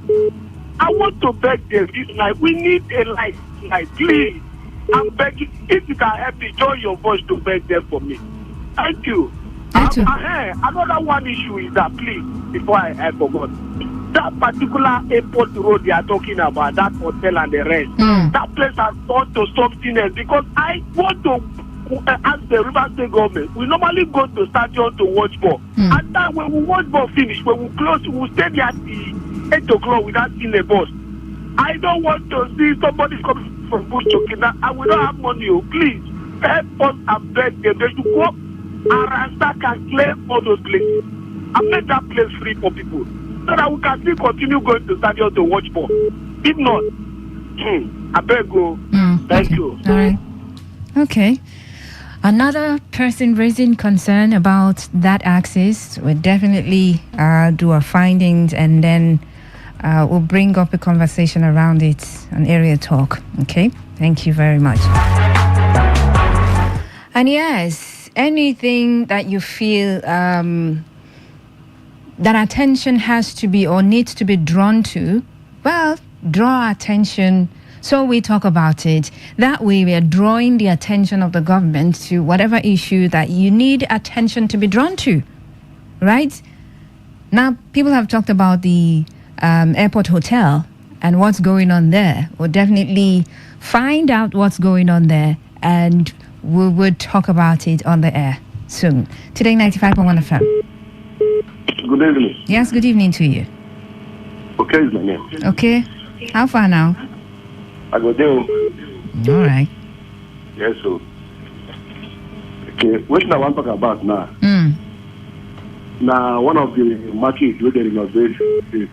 I want to beg them this night. We need a light tonight, please. I'm begging. If you can help me, join your voice to beg them for me. Thank you. Another one issue is that, please, before I forgot, that particular airport road they are talking about, that hotel and the rest, that place has gone to something else because I want to as the River State government, we normally go to stadium to watch ball. And then when we watch ball finish, when we close, we stay there at the 8 o'clock without seeing a bus. I don't want to see somebody coming from Bush to Kina, and we don't have money. Please help us and beg them. They should go and ransack and clear all those places and make that place free for people, so that we can still continue going to stadium to watch ball. If not, I beg you. Thank you. All right. Okay. Another person raising concern about that access, we'll definitely do our findings, and then we'll bring up a conversation around it on Area Talk. Okay? Thank you very much. And yes, anything that you feel that attention has to be or needs to be drawn to, well, draw attention. So we talk about it. That way we are drawing the attention of the government to whatever issue that you need attention to be drawn to. Right? Now, people have talked about the airport hotel and what's going on there. We'll definitely find out what's going on there, and we would talk about it on the air soon. Today, 95.1 FM. Good evening. Yes, good evening to you. Okay, is my name. Okay. How far now? I go there. All right. Yes, so. Okay, what I want to talk about now. Now, one of the markets where they renovate is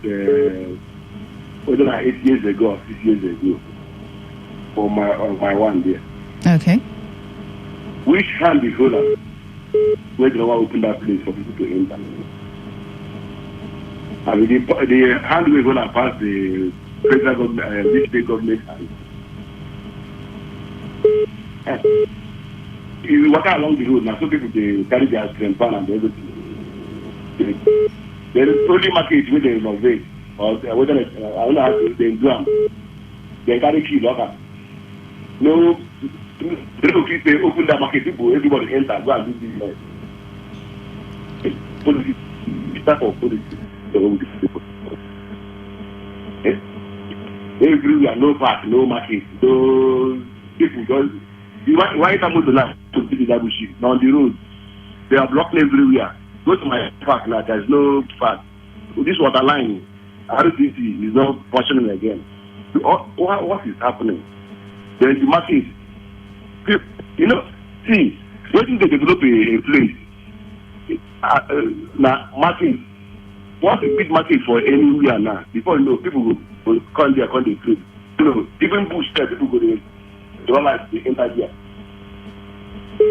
whether 8 years ago or 6 years ago for my one there. Okay. Which hand is holder where they want to open that place for people to enter? I mean, the hand will holder pass the federal government, this state government hand. If you walk along the road, now some people they carry their strength and everything. There is only market where they renovate, or whether I don't know how to they do them. They carry key locker. No, they don't keep they open that market. People, everybody enter, go and do business. Policy, it's type of policy. Everywhere, no park, no market, no people. Just why is that motor now to see the bullshit? Now on the road, they are blocked everywhere. Go to my park now, there's no park. This water line, RCC is not functioning again. What is happening? There is the market. You know, see, when they develop a place, now market, what's a big market for anywhere now? Before you know, people will come there, come to trade. You know, even bush there, people go there, they don't like to enter there.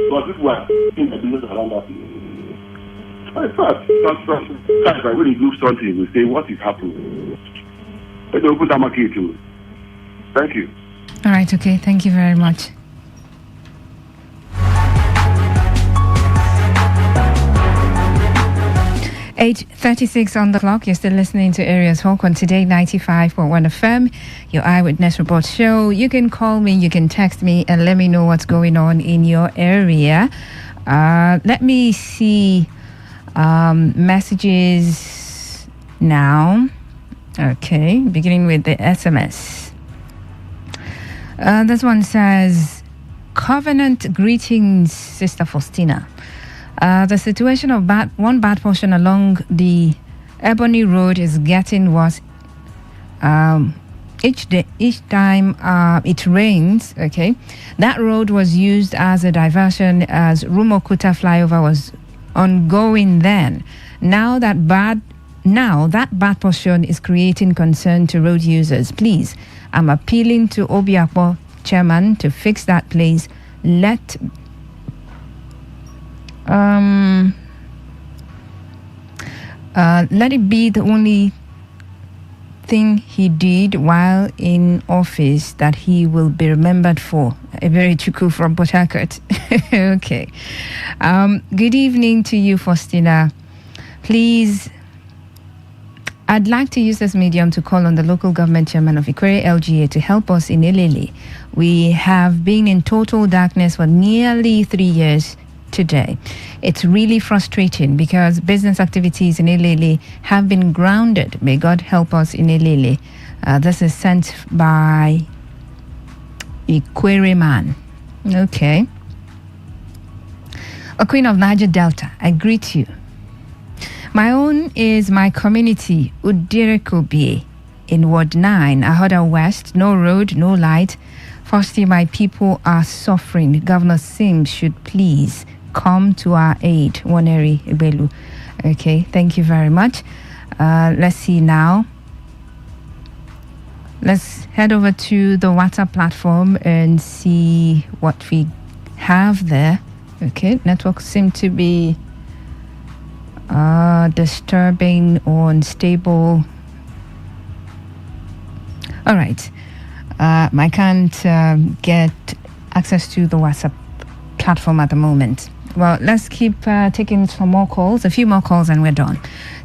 But people are in the business around that place. Sometimes when you do something, we say, what is happening? But they open that market too. Thank you. All right, okay. Thank you very much. "8:36 on the clock. You're still listening to Areas Talk on Today 95.1 FM, your eyewitness report show. You can call me, you can text me, and let me know what's going on in your area. Let me see messages now. Okay, beginning with the SMS. This one says, "Covenant greetings, Sister Faustina. The situation of one bad portion along the Ebony Road is getting worse each time it rains." Okay, that road was used as a diversion as Rumokuta flyover was ongoing then. Now that bad portion is creating concern to road users. Please, I'm appealing to Obiakpo chairman to fix that place. Let it be the only thing he did while in office that he will be remembered for. A very chuku from Port Harcourt. Okay. Good evening to you, Faustina. Please, I'd like to use this medium to call on the local government chairman of Ikwere LGA to help us in Ilele. We have been in total darkness for nearly 3 years today. It's really frustrating because business activities in Ilele have been grounded. May God help us in Ilele. This is sent by Ikwere Man. Okay. A Queen of Niger Delta, I greet you. My own is my community, Udirikobie, in Ward 9, Ahoda West. No road, no light. Firstly, my people are suffering. Governor Sims should please come to our aid. Waneri Ibelu. Okay, thank you very much. Let's see now. Let's head over to the WhatsApp platform and see what we have there. Okay, network seem to be disturbing or unstable. All right. I can't get access to the WhatsApp platform at the moment. Well, let's keep taking some more calls, a few more calls, and we're done.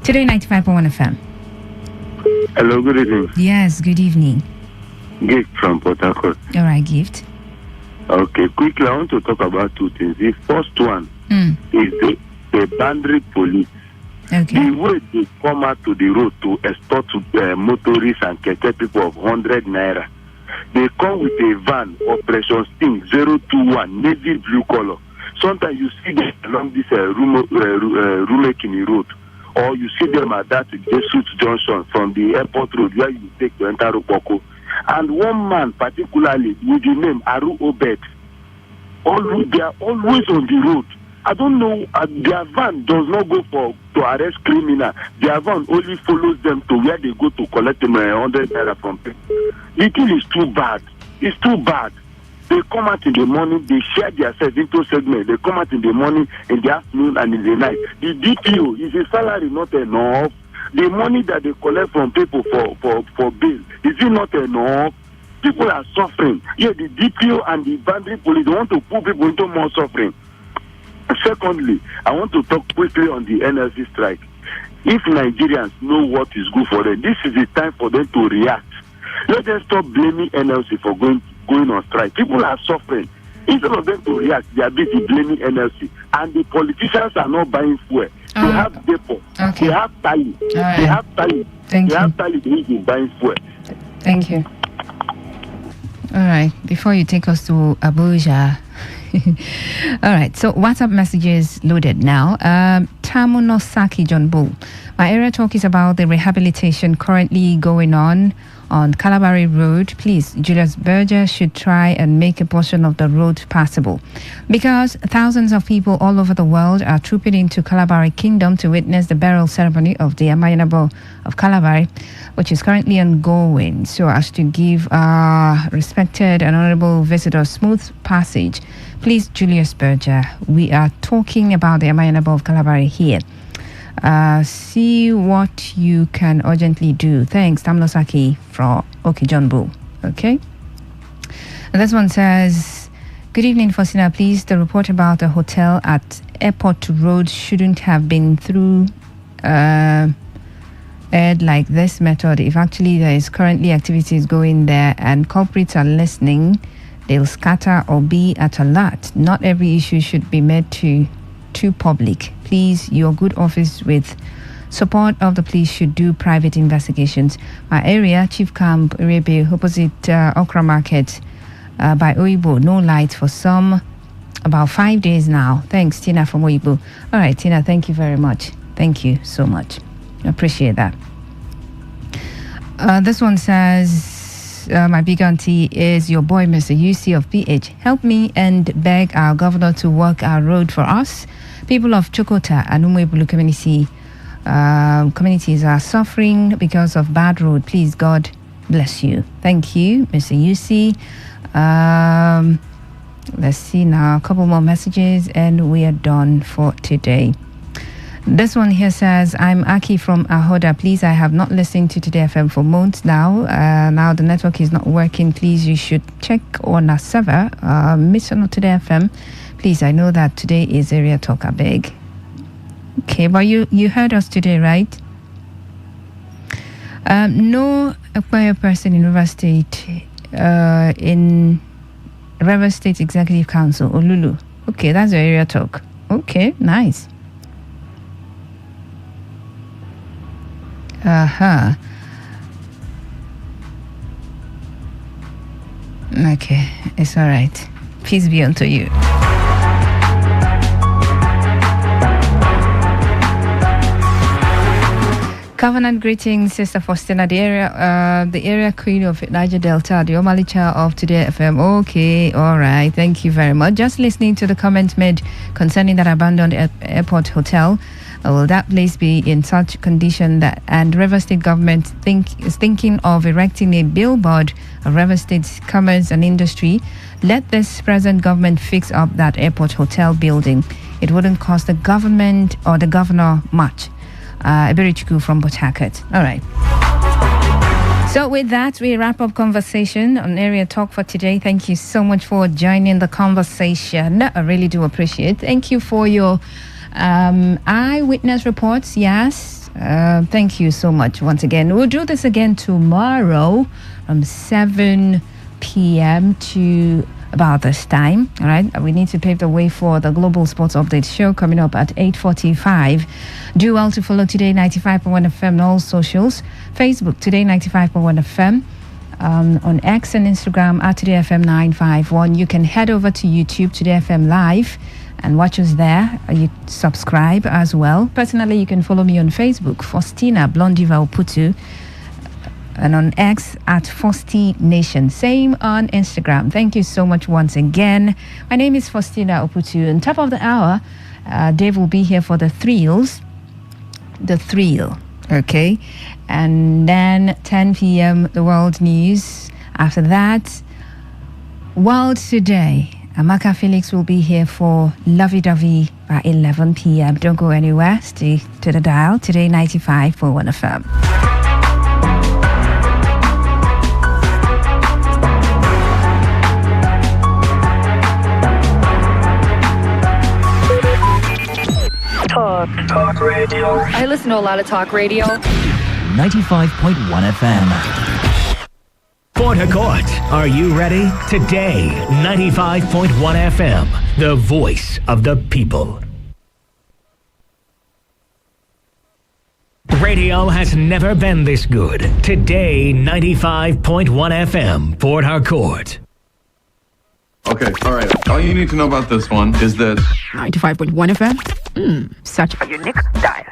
Today, 95.1 FM. Hello, good evening. Yes, good evening. Gift from Port Harcourt. All right, Gift. Okay, quickly, I want to talk about two things. The first one is the boundary police. Okay. The way they come out to the road to extort motorists and keke people of 100 naira. They come with a van, Operation Sting 021, navy blue color. Sometimes you see them along this Rumekini road, or you see them at that Jesus Junction from the airport road where you take to enter Rupoko. And one man particularly with the name Aru Obed, they are always on the road. I don't know, their van does not go to arrest criminal. Their van only follows them to where they go to collect them 100 naira from people. The thing is too bad. It's too bad. They come out in the morning, they share themselves into segments. They come out in the morning, in the afternoon, and in the night. The DPO is a salary not enough. The money that they collect from people for bail, is it not enough? People are suffering. Yeah, the DPO and the boundary police, they want to put people into more suffering. Secondly, I want to talk quickly on the NLC strike. If Nigerians know what is good for them, this is the time for them to react. Let them stop blaming NLC for going on strike. People are suffering. Instead of them to react, they are busy blaming NLC. And the politicians are not buying fuel. They have depot. Okay. They have tally. Right. They have tally. Thank they you. have tally. They need buying fuel. Thank you. All right. Before you take us to Abuja. All right. So WhatsApp messages loaded now. Tamunosaki John Bull. My area talk is about the rehabilitation currently going on Calabari Road. Please, Julius Berger should try and make a portion of the road passable, because thousands of people all over the world are trooping into Calabari Kingdom to witness the burial ceremony of the Amayinabo of Calabari, which is currently ongoing, so as to give our respected and honorable visitors smooth passage. Please, Julius Berger, we are talking about the Amayinabo of Calabari here. See what you can urgently do. Thanks, Tamnosaki from John Bull. Okay. And this one says, good evening, Fosina. Please, the report about the hotel at Airport Road shouldn't have been through aired like this method. If actually there is currently activities going there and culprits are listening, they'll scatter or be at alert. Not every issue should be made too public. Please, your good office with support of the police should do private investigations. My area, Chief Camp, Rebe, opposite Okra Market by Oibo, no lights for some about 5 days now. Thanks, Tina from Oibo. All right, Tina, thank you very much. Thank you so much. Appreciate that. This one says, my big auntie is your boy, Mr. UC of PH. Help me and beg our governor to work our road for us. People of Chokota and Umwebulu communities are suffering because of bad road. Please, God bless you. Thank you, Mr. UC. Let's see now, a couple more messages and we are done for today. This one here says, I'm Aki from Ahoda. Please, I have not listened to Today FM for months now. Now the network is not working. Please, you should check on our server. Mission Today FM. Please, I know that today is area talk, I beg. Okay, but you heard us today, right? No acquired person in River State, in River State Executive Council, Olulu. Okay, that's your area talk. Okay, nice. Okay, it's all right. Peace be unto you. Covenant greetings, Sister Faustina, the area queen of Niger Delta, the Omalicha of Today FM. Okay, all right, thank you very much. Just listening to the comment made concerning that abandoned airport hotel. Will that place be in such condition that, and River State government is thinking of erecting a billboard of River State's commerce and industry? Let this present government fix up that airport hotel building. It wouldn't cost the government or the governor much. Eberichiku from Port Harcourt. All right. So with that, we wrap up conversation on Area Talk for today. Thank you so much for joining the conversation. I really do appreciate it. Thank you for your eyewitness reports. Yes. Thank you so much once again. We'll do this again tomorrow from 7 p.m. to about this time. All right, we need to pave the way for the Global Sports Update show coming up at 8:45. Do well to follow Today 95.1 FM on all socials. Facebook Today 95.1 FM, on X and Instagram at Today FM 951. You can head over to YouTube Today FM Live and watch us there. You subscribe as well. Personally, you can follow me on Facebook, Faustina Blondiva Oputu, and on X at Fosti Nation. Same on Instagram. Thank you so much once again. My name is Faustina Oputu. On top of the hour, Dave will be here for the thrills. The thrill, okay? And then 10 p.m., the world news. After that, World Today. Amaka Felix will be here for Lovey-Dovey by 11 p.m. Don't go anywhere. Stay to the dial. Today 95.1 FM. Talk radio. I listen to a lot of talk radio. 95.1 FM. Port Harcourt, are you ready? Today, 95.1 FM, the voice of the people. Radio has never been this good. Today, 95.1 FM, Port Harcourt. Okay, all right. All you need to know about this one is that 95.1 FM. Such a unique style.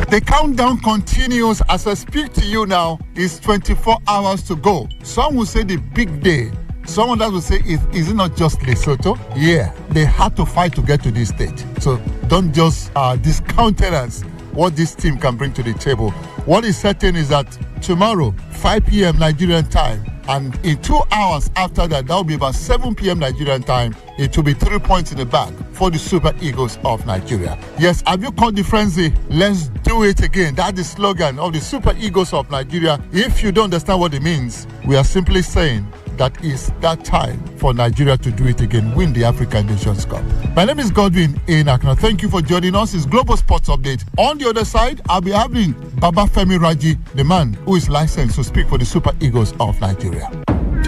The countdown continues as I speak to you now. It's 24 hours to go. Some will say the big day. Someone else will say, is it not just Lesotho? Yeah, they had to fight to get to this stage. So don't just discount us what this team can bring to the table. What is certain is that tomorrow, 5 p.m. Nigerian time, and in 2 hours after that, that will be about 7 p.m. Nigerian time, it will be 3 points in the bag for the Super Eagles of Nigeria. Yes, have you caught the frenzy? Let's do it again. That's the slogan of the Super Eagles of Nigeria. If you don't understand what it means, we are simply saying that is that time for Nigeria to do it again, win the African Nations Cup. My name is Godwin Enakna. Thank you for joining us. It's Global Sports Update. On the other side, I'll be having Baba Femi Raji, the man who is licensed to speak for the Super Eagles of Nigeria.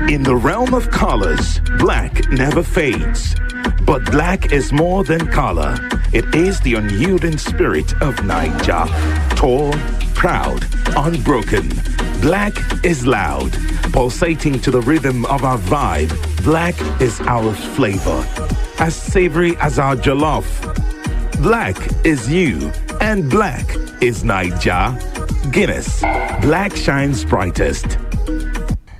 In the realm of colors, black never fades. But black is more than color. It is the unyielding spirit of Niger. Tall, proud, unbroken. Black is loud, pulsating to the rhythm of our vibe. Black is our flavor, as savory as our jollof. Black is you, and black is Niger. Guinness, black shines brightest.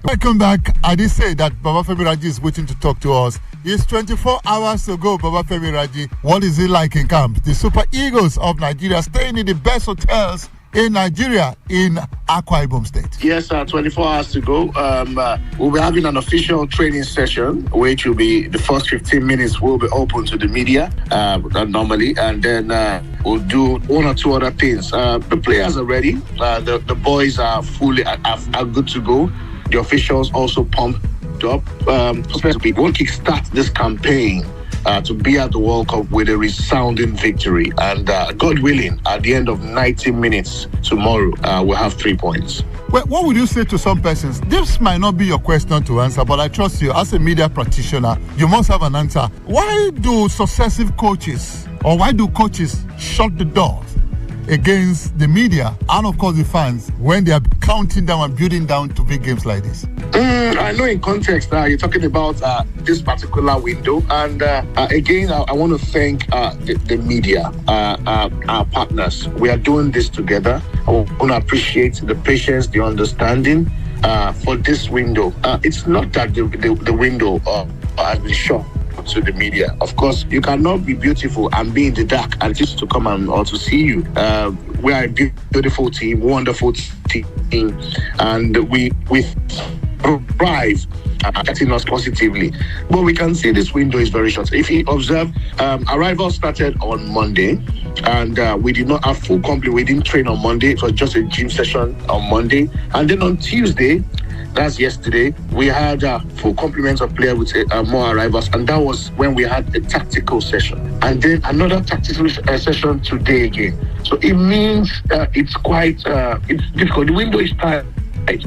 Welcome back. I did say that Baba Femi Raji is waiting to talk to us. It's 24 hours to go, Baba Femi Raji. What is it like in camp? The Super Eagles of Nigeria staying in the best hotels in Nigeria, in Akwa Ibom State. Yes, 24 hours to go. We'll be having an official training session, which will be the first 15 minutes will be open to the media normally, and then we'll do one or two other things. The players are ready. The boys are fully are good to go. The officials also pumped up. We won't kickstart this campaign to be at the World Cup with a resounding victory. And God willing, at the end of 90 minutes tomorrow, we'll have 3 points. Well, what would you say to some persons? This might not be your question to answer, but I trust you. As a media practitioner, you must have an answer. Why do successive coaches, or why do coaches shut the doors against the media and, of course, the fans when they are counting down and building down to big games like this? I know in context you're talking about this particular window, and again, I want to thank the media, our partners. We are doing this together. I want to appreciate the patience, the understanding for this window. It's not that the window has been shot to the media. Of course, you cannot be beautiful and be in the dark and just to come or to see you. We are a beautiful team, wonderful team, and we thrive affecting us positively. But we can see this window is very short. If you observe, arrival started on Monday, and we did not have full complement. We didn't train on Monday. It was just a gym session on Monday. And then on Tuesday, that's yesterday, we had full complement of players with more arrivals, and that was when we had a tactical session. And then another tactical session today again. So it means it's quite it's difficult. The window is tight.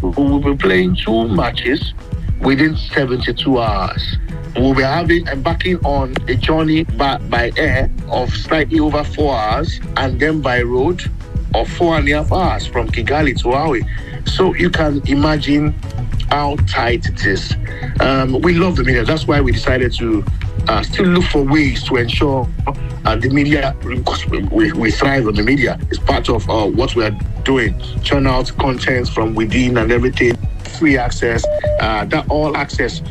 We will be playing 2 matches within 72 hours. We'll be embarking on a journey by air of slightly over 4 hours, and then by road of 4.5 hours from Kigali to Awe. So you can imagine how tight it is. We love the media. That's why we decided to still look for ways to ensure the media, because we thrive on the media. It's part of what we are doing. Churn out content from within and everything. Free access. That all access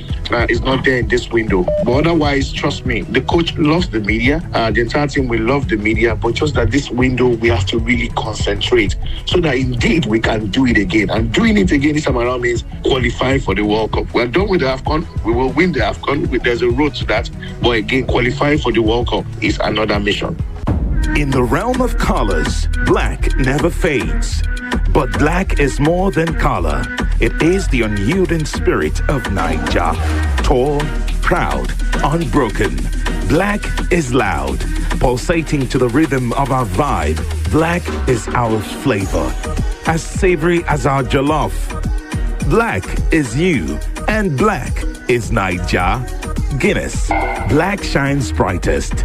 is not there in this window. But otherwise, trust me, the coach loves the media. The entire team will love the media. But just that this window, we have to really concentrate so that indeed we can do it again. And doing it again this time around means qualifying for the World Cup. We're done with the AFCON. We will win the AFCON. There's a road to that. But again, qualifying for the World Cup is another mission. In the realm of colors, black never fades. But black is more than color. It is the unyielding spirit of Niger. Tall, proud, unbroken. Black is loud, pulsating to the rhythm of our vibe. Black is our flavor, as savory as our jollof. Black is you, and black is Niger. Guinness, black shines brightest.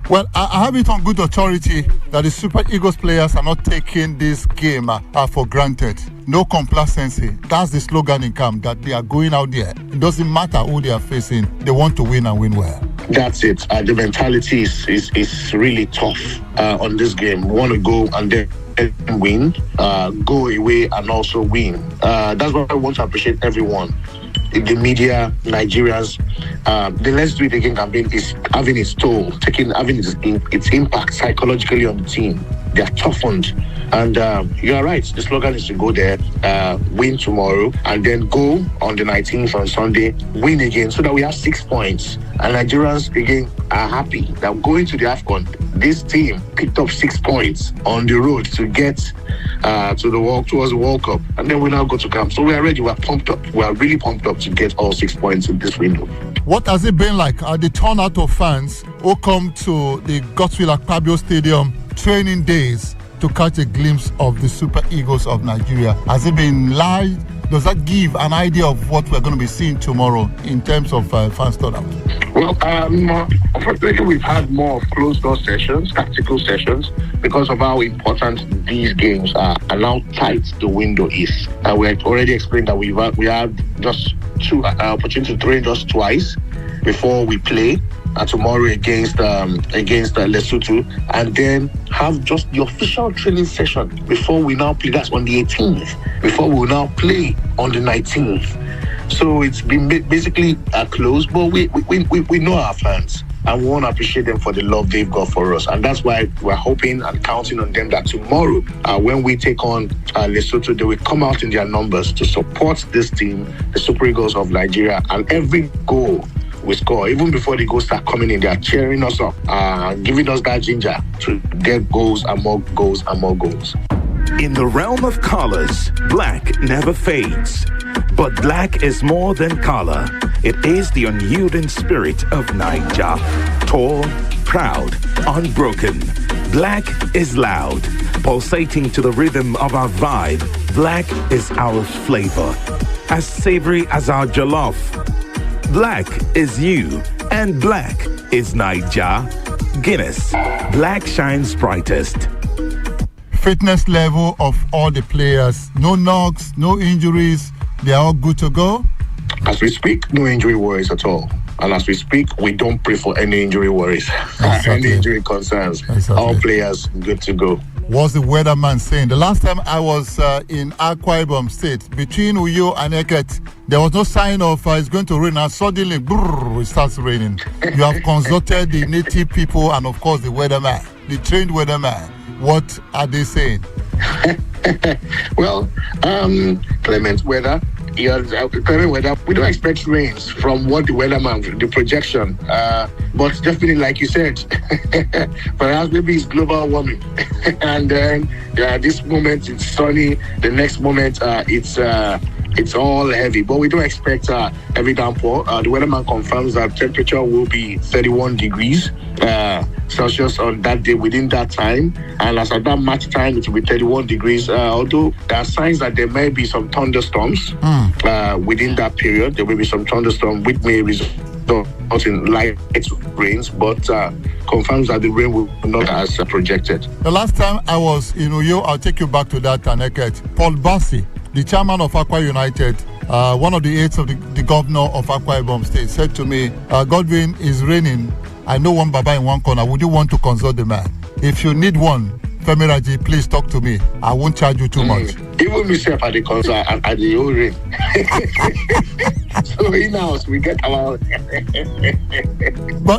Well, I have it on good authority that the Super Eagles players are not taking this game for granted. No complacency. That's the slogan in camp, that they are going out there. It doesn't matter who they are facing. They want to win and win well. That's it. The mentality is really tough on this game. We want to go and then win, go away and also win. That's why I want to appreciate everyone. The media, Nigerians, the Let's Do It Again campaign is having its toll, having its impact psychologically on the team. They are toughened. And you are right, the slogan is to go there, win tomorrow, and then go on the 19th on Sunday, win again, so that we have 6 points. And Nigerians, again, are happy that going to the AFCON, this team picked up 6 points on the road to get towards the World Cup. And then we now go to camp. So we are ready, we are pumped up. We are really pumped up to get all 6 points in this window. What has it been like? The turnout of fans who come to the Godswill Akpabio Stadium training days to catch a glimpse of the Super Eagles of Nigeria? Has it been live? Does that give an idea of what we're going to be seeing tomorrow in terms of fans turnout? Well, unfortunately, we've had more closed-door sessions, tactical sessions, because of how important these games are and how tight the window is. We had already explained that we had just two opportunities to train just twice before we play. Tomorrow against Lesotho, and then have just the official training session before we now play. That's on the 18th, before we will now play on the 19th. So it's been basically close, but we know our fans, and we want to appreciate them for the love they've got for us. And that's why we're hoping and counting on them that tomorrow, when we take on Lesotho, they will come out in their numbers to support this team, the Super Eagles of Nigeria, and every goal we score, even before the goals start coming in, they are cheering us up, giving us that ginger to get goals and more goals and more goals. In the realm of colors, black never fades. But black is more than color. It is the unyielding spirit of Niger. Tall, proud, unbroken. Black is loud, pulsating to the rhythm of our vibe. Black is our flavor, as savory as our jollof. Black is you, and black is Niger. Guinness, black shines brightest. fitness level of all the players? No knocks, no injuries. They are all good to go? As we speak, no injury worries at all. And as we speak, we don't pray for any injury worries, any injury concerns. All players good to go. What's the weatherman saying? The last time I was in Akwa Ibom State, between Uyo and Eket, there was no sign of it's going to rain, and suddenly it starts raining. You have consulted the native people and, of course, the weatherman, the trained weatherman. What are they saying? Well, clement weather. Clement weather. We don't expect rains from what the weatherman, the projection. But definitely, like you said, perhaps maybe it's global warming. And then this moment it's sunny. The next moment it's all heavy. But we don't expect heavy downpour. The weatherman confirms that temperature will be 31 degrees Celsius on that day within that time. And as at that March time, it will be 31 degrees. Although there are signs that there may be some thunderstorms within that period. There will be some thunderstorms which may result in light rains, but confirms that the rain will not as projected. The last time I was in Uyo, I'll take you back to that, Taneket. Paul Bassi, the chairman of Akwa United, one of the aides of the governor of Akwa Ibom State, said to me, Godwin, is raining. I know one Baba in one corner. Would you want to consult the man? If you need one, Femi Raji, please talk to me. I won't charge you too much. Even myself at the concert at the old rain. So in house we get our.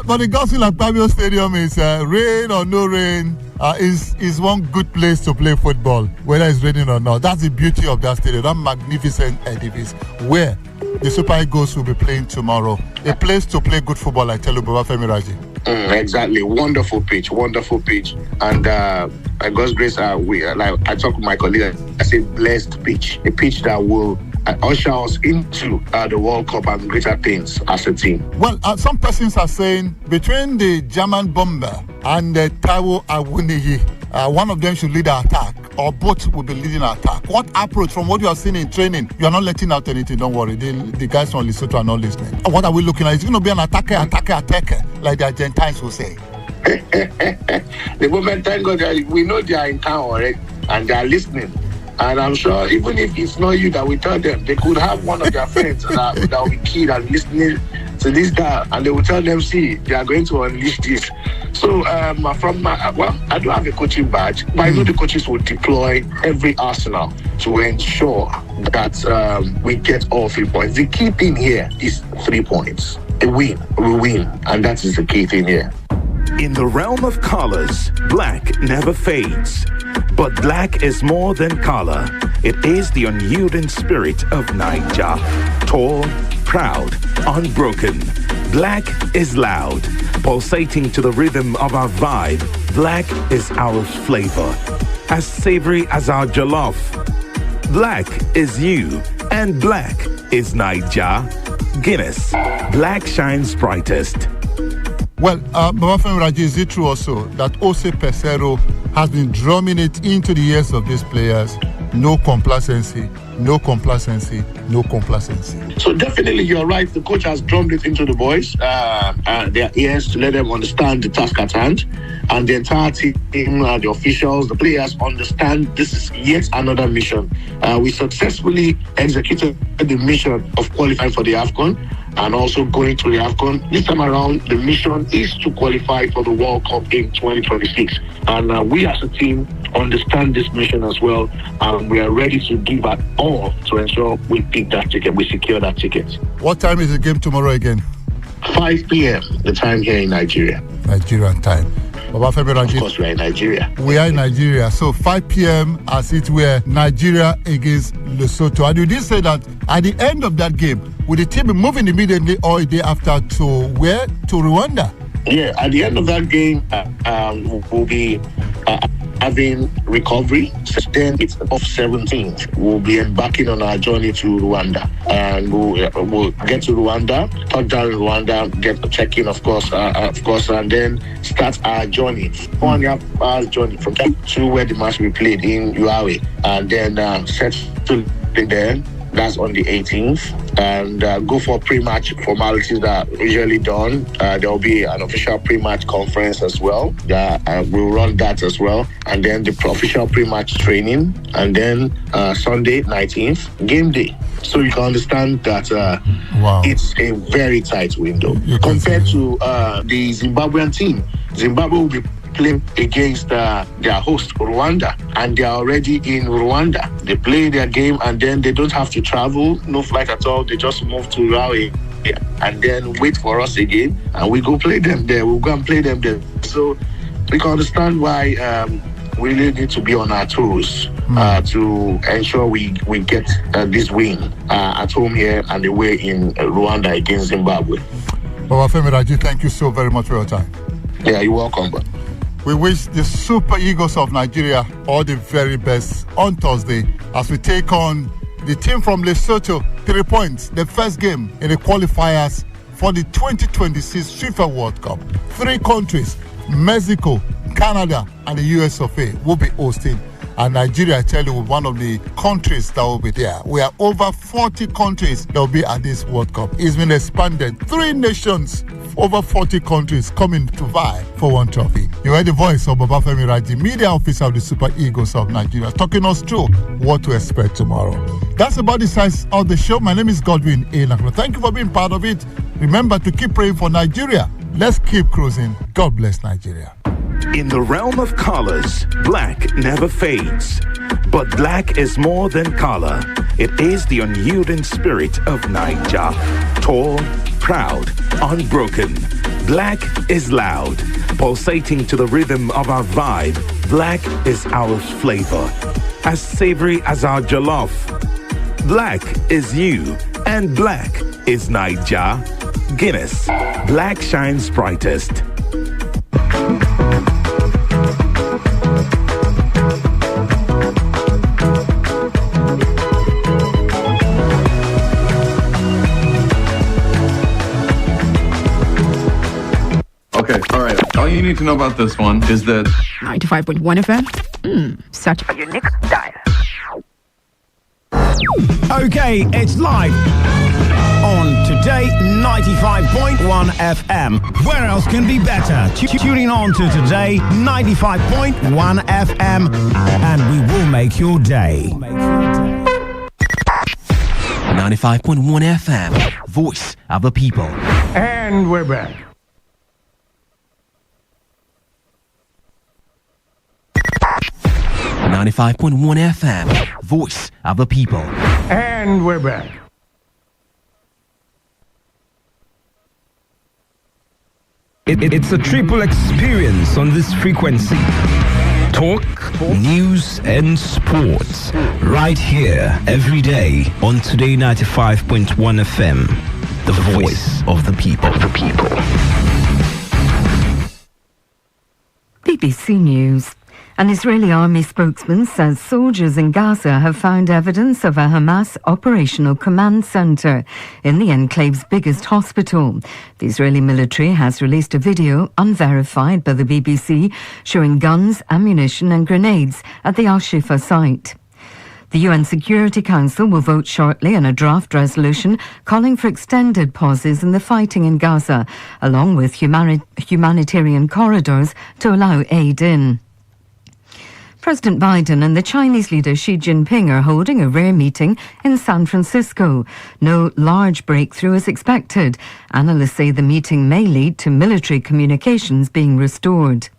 but the Gospel at Pabio Stadium is rain or no rain. Is one good place to play football, whether it's raining or not. That's the beauty of that stadium, that magnificent edifice where the Super Eagles will be playing tomorrow. A place to play good football, I tell you, Baba Femi Raji. Exactly, wonderful pitch, and God's grace. Like I talk with my colleague, I say blessed pitch, a pitch that will usher us into the World Cup and greater things as a team. Well, some persons are saying between the German bomber and the Taiwo Awuniyi, one of them should lead the attack, or both will be leading the attack. What approach, from what you have seen in training? You are not letting out anything, don't worry. The guys from Lesotho are not listening. What are we looking at? It's going to be an attacker, like the Argentines will say. The moment, thank God, we know they are in town already, and they are listening. And I'm sure even if it's not you that we tell them, they could have one of their friends that will be keen and listening to this guy, and they will tell them, see, they are going to unleash this. So I don't have a coaching badge, but I know the coaches will deploy every arsenal to ensure that we get all 3 points. The key thing here is 3 points. A win, we win, and that is the key thing here. In the realm of colors, black never fades. But black is more than color. It is the unyielding spirit of Naija. Tall, proud, unbroken. Black is loud, pulsating to the rhythm of our vibe. Black is our flavor, as savory as our jollof. Black is you, and black is Naija. Guinness, black shines brightest. Well, Baba Femi Raji, is it true also that Ose Pesero has been drumming it into the ears of these players? No complacency, no complacency, no complacency. So definitely you're right. The coach has drummed it into the boys, their ears, to let them understand the task at hand. And the entire team, the officials, the players understand this is yet another mission. We successfully executed the mission of qualifying for the AFCON and also going to the AFCON. This time around, the mission is to qualify for the World Cup in 2026. And we as a team understand this mission as well. And we are ready to give our all to ensure we pick that ticket, we secure that ticket. What time is the game tomorrow again? 5 p.m. the time here in Nigeria. Nigerian time. Baba Femi Raji. Of course, we are in Nigeria. We are in Nigeria. So 5 p.m. as it were, Nigeria against Lesotho. And you did say that at the end of that game, will the team be moving immediately or a day after to where? To Rwanda? Yeah, at the end of that game, we'll be having recovery. So then it's off 17th. We'll be embarking on our journey to Rwanda. And we'll get to Rwanda, touch down in Rwanda, get a check-in, of course, and then start our journey. 4.5 hours journey from to where the match will be played in Uawe. And then set to there. That's on the 18th. and go for pre-match formalities that are usually done. There will be an official pre-match conference as well. We'll run that as well. And then the official pre-match training. And then Sunday, 19th, game day. So you can understand that it's a very tight window. Compared to the Zimbabwean team. Zimbabwe will be playing against their host, Rwanda, and they are already in Rwanda. They play their game and then they don't have to travel, no flight at all. They just move to Raleigh and then wait for us again, and we go play them there. We'll go and play them there. So we can understand why we really need to be on our toes to ensure we get this win at home here and away in Rwanda against Zimbabwe. Babafemi Raji, thank you so very much for your time. Yeah, you're welcome, bro. We wish the Super Eagles of Nigeria all the very best on Thursday as we take on the team from Lesotho. 3 points, the first game in the qualifiers for the 2026 FIFA World Cup. 3 countries, Mexico, Canada, and the US of A, will be hosting. And Nigeria, I tell you, one of the countries that will be there. We are over 40 countries that will be at this World Cup. It's been expanded. 3 nations, over 40 countries coming to vie for one trophy. You heard the voice of Babafemi Raji, media officer of the Super Eagles of Nigeria, talking us through what to expect tomorrow. That's about the size of the show. My name is Godwin Enakro. Thank you for being part of it. Remember to keep praying for Nigeria. Let's keep cruising. God bless Nigeria. In the realm of colors, black never fades. But black is more than color. It is the unyielding spirit of Naija. Tall, proud, unbroken. Black is loud, pulsating to the rhythm of our vibe. Black is our flavor, as savory as our jollof. Black is you, and black is Naija. Guinness, black shines brightest. Okay, all right. All you need to know about this one is that 95.1 FM. Such a unique style. Okay, it's live on Today 95.1 FM. Where else can be better? Tuning on to Today 95.1 FM, and we will make your day. 95.1 FM, voice of the people. And we're back. .1 FM, voice of the people. And we're back. It's a triple experience on this frequency. Talk, news, and sports. Right here, every day on Today 95.1 FM. The voice of the people. BBC News. An Israeli army spokesman says soldiers in Gaza have found evidence of a Hamas operational command center in the enclave's biggest hospital. The Israeli military has released a video, unverified by the BBC, showing guns, ammunition and grenades at the Al-Shifa site. The UN Security Council will vote shortly on a draft resolution calling for extended pauses in the fighting in Gaza, along with humanitarian corridors to allow aid in. President Biden and the Chinese leader Xi Jinping are holding a rare meeting in San Francisco. No large breakthrough is expected. Analysts say the meeting may lead to military communications being restored.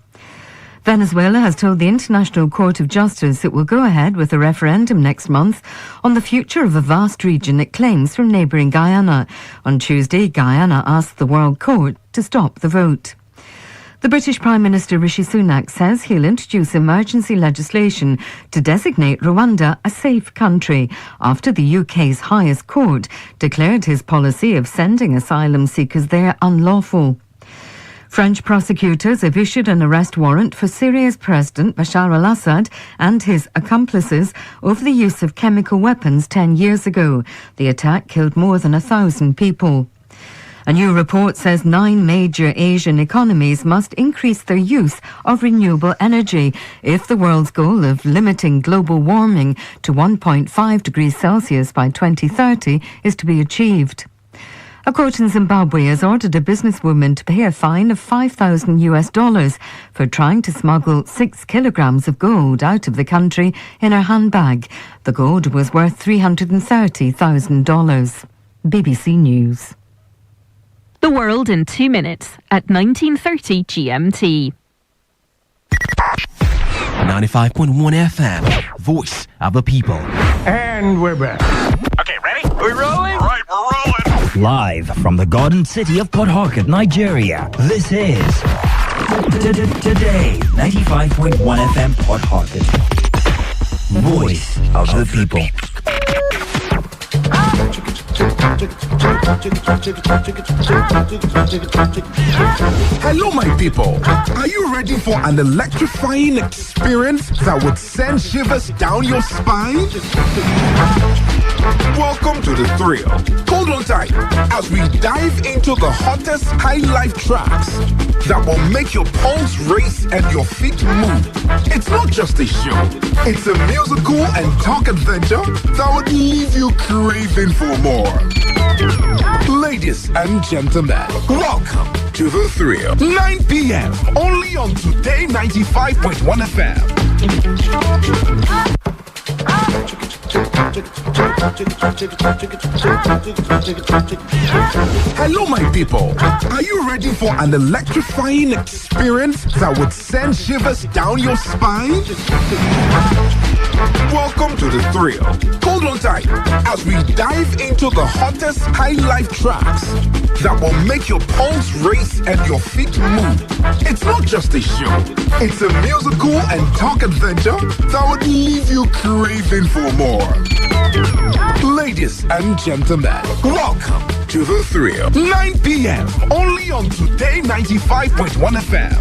Venezuela has told the International Court of Justice it will go ahead with a referendum next month on the future of a vast region it claims from neighbouring Guyana. On Tuesday, Guyana asked the World Court to stop the vote. The British Prime Minister Rishi Sunak says he'll introduce emergency legislation to designate Rwanda a safe country after the UK's highest court declared his policy of sending asylum seekers there unlawful. French prosecutors have issued an arrest warrant for Syria's President Bashar al-Assad and his accomplices over the use of chemical weapons 10 years ago. The attack killed more than 1,000 people. A new report says 9 major Asian economies must increase their use of renewable energy if the world's goal of limiting global warming to 1.5 degrees Celsius by 2030 is to be achieved. A court in Zimbabwe has ordered a businesswoman to pay a fine of $5,000 for trying to smuggle 6 kilograms of gold out of the country in her handbag. The gold was worth $330,000. BBC News. The world in 2 minutes at 19:30 GMT. 95.1 FM, Voice of the People. And we're back. Okay, ready? We're rolling? All right, we're rolling. Live from the Garden City of Port Harcourt, Nigeria. This is Today 95.1 FM Port Harcourt. Voice of the People. Hello, my people. Are you ready for an electrifying experience that would send shivers down your spine? Welcome to the thrill. Hold on tight as we dive into the hottest high life tracks that will make your pulse race and your feet move. It's not just a show. It's a musical and talk adventure that would leave you craving for more. Ladies and gentlemen, welcome to the thrill. 9 p.m. only on Today 95.1 FM. Hello, my people. Are you ready for an electrifying experience that would send shivers down your spine? Welcome to the thrill. Hold on tight as we dive into the hottest high life tracks that will make your pulse race and your feet move. It's not just a show. It's a musical and talk adventure that would leave you craving for more. Ladies and gentlemen, welcome to the thrill. 9 p.m. only on Today 95.1 FM.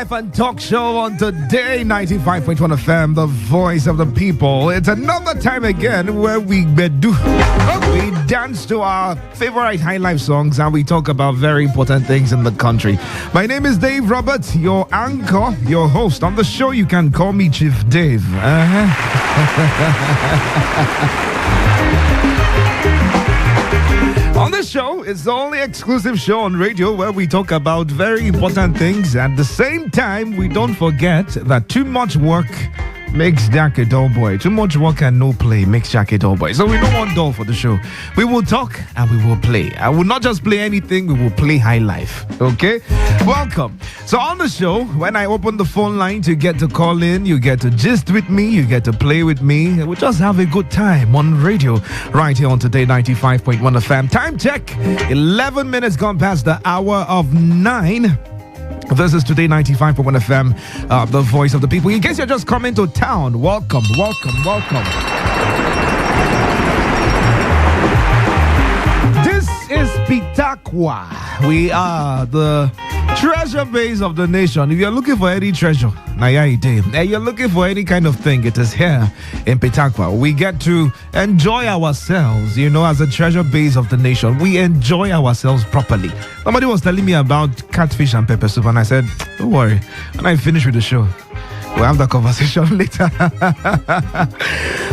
And talk show on Today 95.1 FM, the voice of the people. It's another time again where we dance to our favorite high life songs and we talk about very important things in the country. My name is Dave Roberts, your anchor, your host on the show. You can call me Chief Dave. On this show, it's the only exclusive show on radio where we talk about very important things. At the same time, we don't forget that too much work makes Jack a dull boy. Too much work and no play makes Jack a dull boy. So we don't want dull for the show. We will talk and we will play. I will not just play anything, we will play high life. Okay? Welcome. So on the show, when I open the phone lines, you get to call in, you get to gist with me, you get to play with me. We'll just have a good time on radio right here on Today 95.1 FM. Time check, 11 minutes gone past the hour of 9. This is Today 95.1 FM, the voice of the people. In case you're just coming to town, welcome. This is Pitakwa. We are the Treasure base of the nation. If you're looking for any treasure, you're looking for any kind of thing, it is here in Petakwa. We get to enjoy ourselves, as a treasure base of the nation. We enjoy ourselves properly. Somebody was telling me about catfish and pepper soup, and I said, don't worry, when I finish with the show, we'll have that conversation later.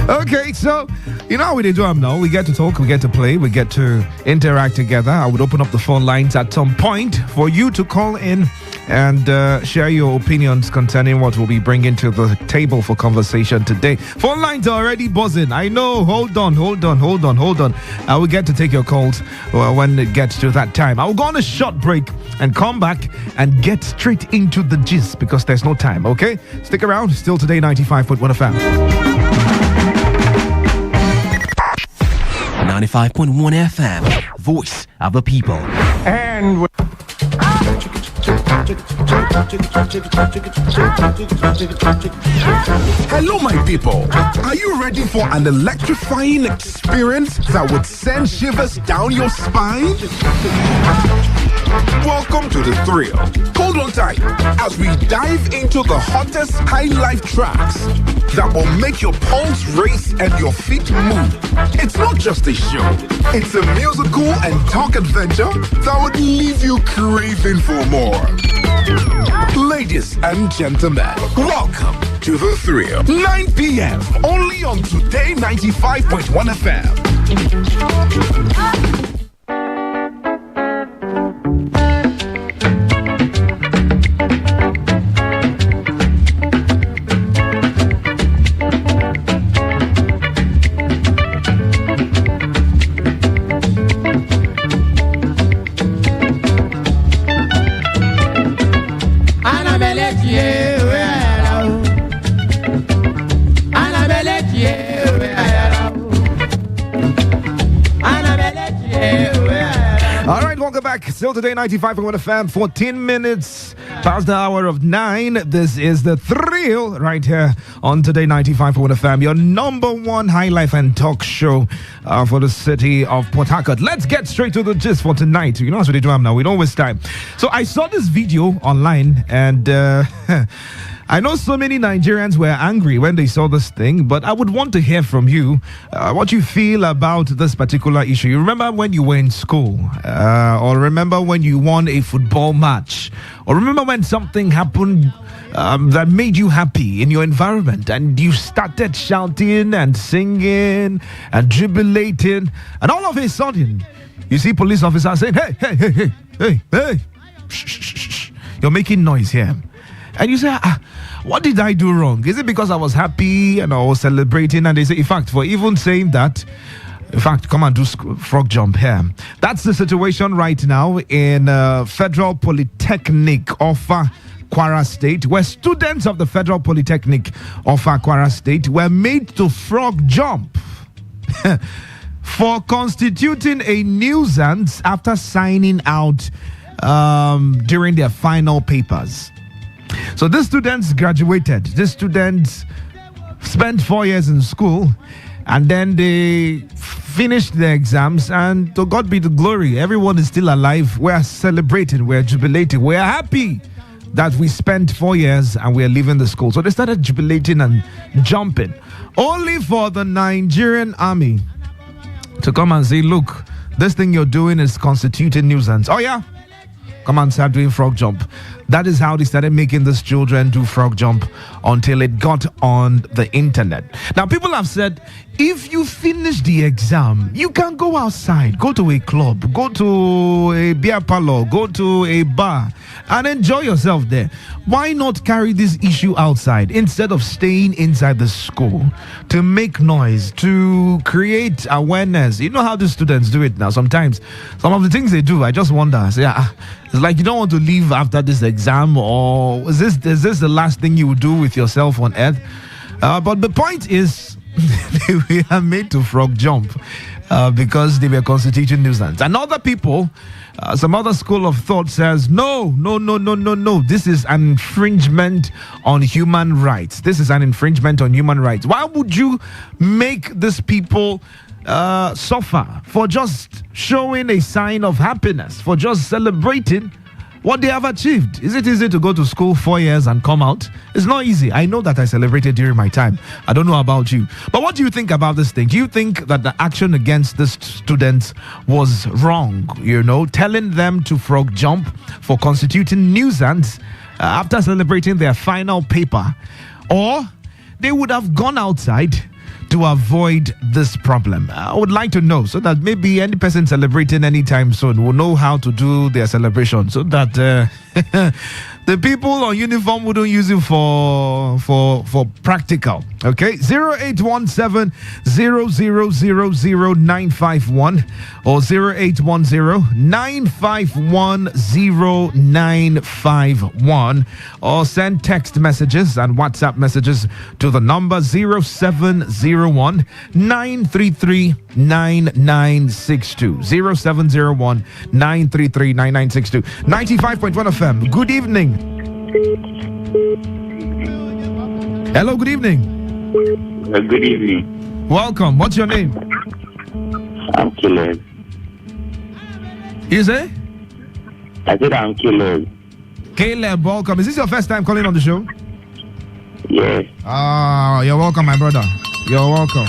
Okay, so how we do them now. We get to talk, we get to play, we get to interact together. I would open up the phone lines at some point for you to call in and share your opinions concerning what we'll be bringing to the table for conversation today. Phone lines are already buzzing. I know. Hold on. I will get to take your calls when it gets to that time. I will go on a short break and come back and get straight into the gist because there's no time, okay? Stick around. Still Today 95.1 FM. 95.1 FM, voice of the people. And hello, my people. Are you ready for an electrifying experience that would send shivers down your spine? Welcome to the thrill. Hold on tight as we dive into the hottest high life tracks that will make your pulse race and your feet move. It's not just a show, it's a musical and talk adventure that would leave you craving for more. Ladies and gentlemen, welcome to the thrill. 9 p.m. only on Today 95.1 FM. Still Today 95.1 FM, 14 minutes past the hour of 9. This is the thrill right here on Today 95.1 FM, your number one high life and talk show for the city of Port Harcourt. Let's get straight to the gist for tonight. As we do now, we don't waste time. So I saw this video online and I know so many Nigerians were angry when they saw this thing, but I would want to hear from you what you feel about this particular issue. You remember when you were in school, or remember when you won a football match, or remember when something happened that made you happy in your environment and you started shouting and singing and jubilating, and all of a sudden you see police officers saying, hey, shh, you're making noise here. And you say, what did I do wrong? Is it because I was happy and I was celebrating? And they say, in fact, for even saying that, in fact, come and do frog jump here. That's the situation right now in Federal Polytechnic of Kwara State, where students of the Federal Polytechnic of Kwara State were made to frog jump for constituting a nuisance after signing out during their final papers. So these students graduated. These students spent 4 years in school and then they finished their exams, and to God be the glory, everyone is still alive. We're celebrating, we're jubilating, we're happy that we spent 4 years and we're leaving the school. So they started jubilating and jumping, only for the Nigerian army to come and say, look, this thing you're doing is constituting nuisance. Oh yeah? Come and start doing frog jump. That is how they started making these children do frog jump until it got on the internet. Now, people have said, if you finish the exam, you can go outside, go to a club, go to a beer parlor, go to a bar, and enjoy yourself there. Why not carry this issue outside instead of staying inside the school to make noise, to create awareness? You know how the students do it now. Sometimes, some of the things they do, I just wonder. I say, it's like you don't want to leave after this exam, or is this the last thing you would do with yourself on earth? But the point is, they were made to frog jump because they were constituting nuisance. And other people, some other school of thought says, no. This is an infringement on human rights. This is an infringement on human rights. Why would you make these people suffer for just showing a sign of happiness, for just celebrating what they have achieved. Is it easy to go to school 4 years and come out? It's not easy. I know that I celebrated during my time. I don't know about you. But what do you think about this thing? Do you think that the action against the students was wrong? Telling them to frog jump for constituting nuisance after celebrating their final paper? Or they would have gone outside to avoid this problem? I would like to know, so that maybe any person celebrating anytime soon will know how to do their celebration, so that the people on uniform wouldn't use it for practical. Okay, 0817 0000951 or 0810 951 0951, or send text messages and WhatsApp messages to the number 0701 933 9962. 0701 933 9962. 95.1 FM. Good evening. Hello, good evening. Good evening. Welcome. What's your name? I'm Caleb. You say? I said I'm Caleb. Caleb, welcome. Is this your first time calling on the show? Yes. You're welcome, my brother. You're welcome.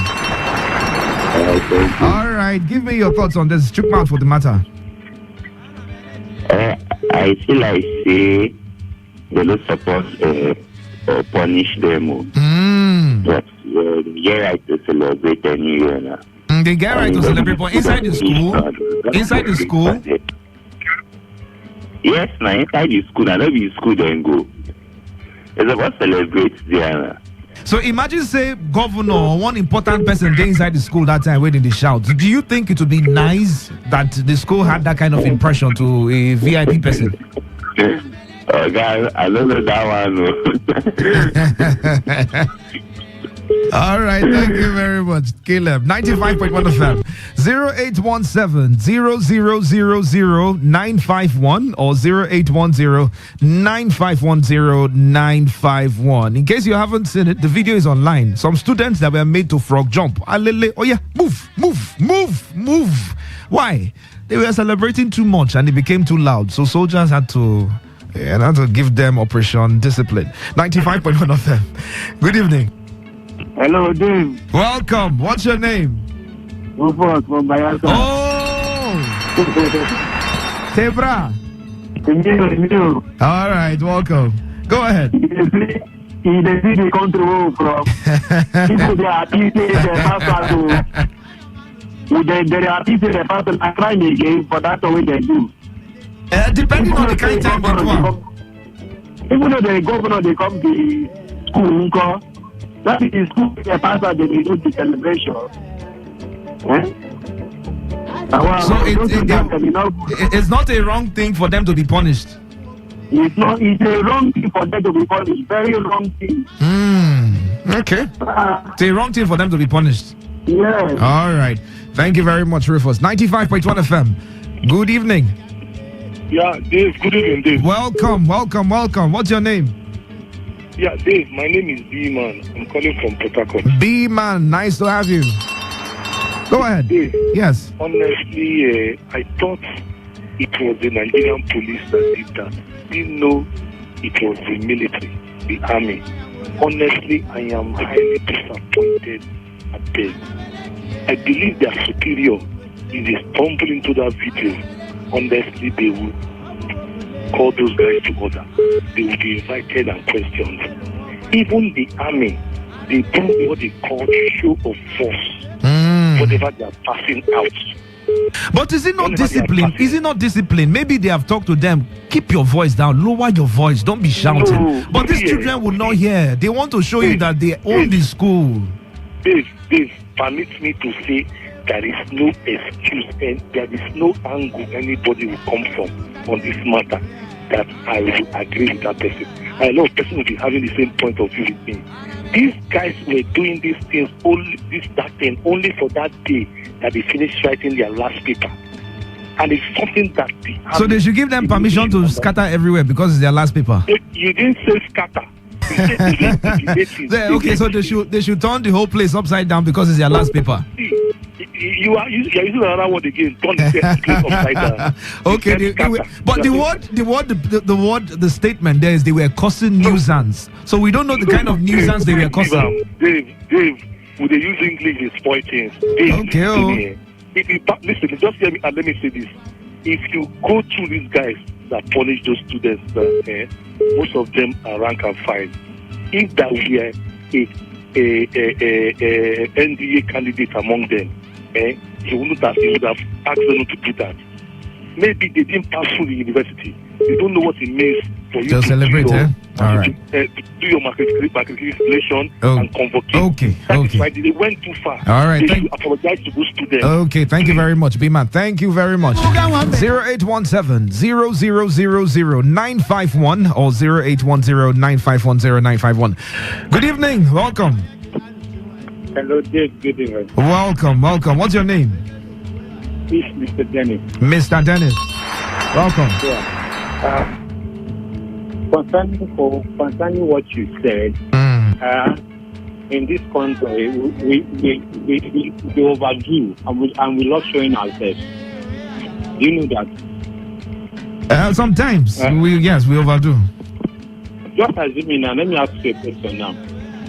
All right, give me your thoughts on this. Chook mouth for the matter. I feel like say they don't support or punish them. But they get right to celebrate a new year now. They get right to celebrate, but inside the school? Inside the school? Yes, now inside the school. I don't be in school then go. It's about celebrate there. So imagine, say, governor or one important person there inside the school that time waiting the shout. Do you think it would be nice that the school had that kind of impression to a VIP person? Oh, guys, I don't know that one. All right, thank you very much, Caleb. 95.1 FM. 0817 0000951 or 0810 951 951. In case you haven't seen it, the video is online. Some students that were made to frog jump. Oh yeah, move. Why? They were celebrating too much and it became too loud. So soldiers had to give them Operation Discipline. 95.1 FM. Good evening. Hello, Dave. Welcome. What's your name? Rufus from Bayelsa. Oh! Tebra. All right, welcome. Go ahead. He the control from people they are teaching the pastor to are trying again, but that's the way they do. Depending on the kind of time they come. Even though the governor they come to school, that is school the pastor they do the celebration. So it's not a wrong thing for them to be punished. It's a wrong thing for them to be punished. Very wrong thing. Okay. It's a wrong thing for them to be punished. Yes. All right. Thank you very much, Rufus. 95.1 FM. Good evening. Yeah, Dave. Good evening, Dave. Welcome. What's your name? Yeah, Dave. My name is B-Man. I'm calling from Port Harcourt. B-Man. Nice to have you. Go ahead. Dave, yes. Honestly, I thought it was the Nigerian police that did that. Didn't know it was the military, the army. Honestly, I am highly disappointed at them. I believe their superior, if they stumble into that video, honestly, they will call those guys to order. They will be invited and questioned. Even the army, they do what they call show of force. Whatever they are passing out. But is it not discipline? Is it not discipline? Maybe they have talked to them. Keep your voice down. Lower your voice. Don't be shouting. No, but these children will not hear. They want to show you that they own the school. Dave, permit me to say there is no excuse and there is no angle anybody will come from on this matter that I will agree with that person. I know a person will be having the same point of view with me. These guys were doing these things only for that day that they finished writing their last paper. And it's something that so they should give them permission to scatter everywhere because it's their last paper. You didn't say scatter. Okay, so they should turn the whole place upside down because it's their last paper. See, You are using another word again. Turn the place upside down. Okay, but the statement there is they were causing nuisance. So we don't know the kind of nuisance they were causing. Dave, would they use English in spoil things? Okay. Listen, just hear me and let me say this. If you go through these guys that punish those students, most of them are rank and file. If that were a NDA candidate among them, he would have asked them to do that. Maybe they didn't pass through the university. They don't know what it means for you to celebrate, All right. To do your matriculation and convocate. Okay. Right. They went too far. All right. They should apologize to those students. Okay, thank you very much, B-Man. Thank you very much. 0817-0000-951 or 0810-951-0951. Good evening. Welcome. Hello, Dave. Good evening. Welcome. What's your name? It's Mr. Dennis. Mr. Dennis. Welcome. Yeah. Concerning what you said, in this country, we overdo and we love showing ourselves. Do you know that? Sometimes we overdo. Just assuming now, let me ask you a question now.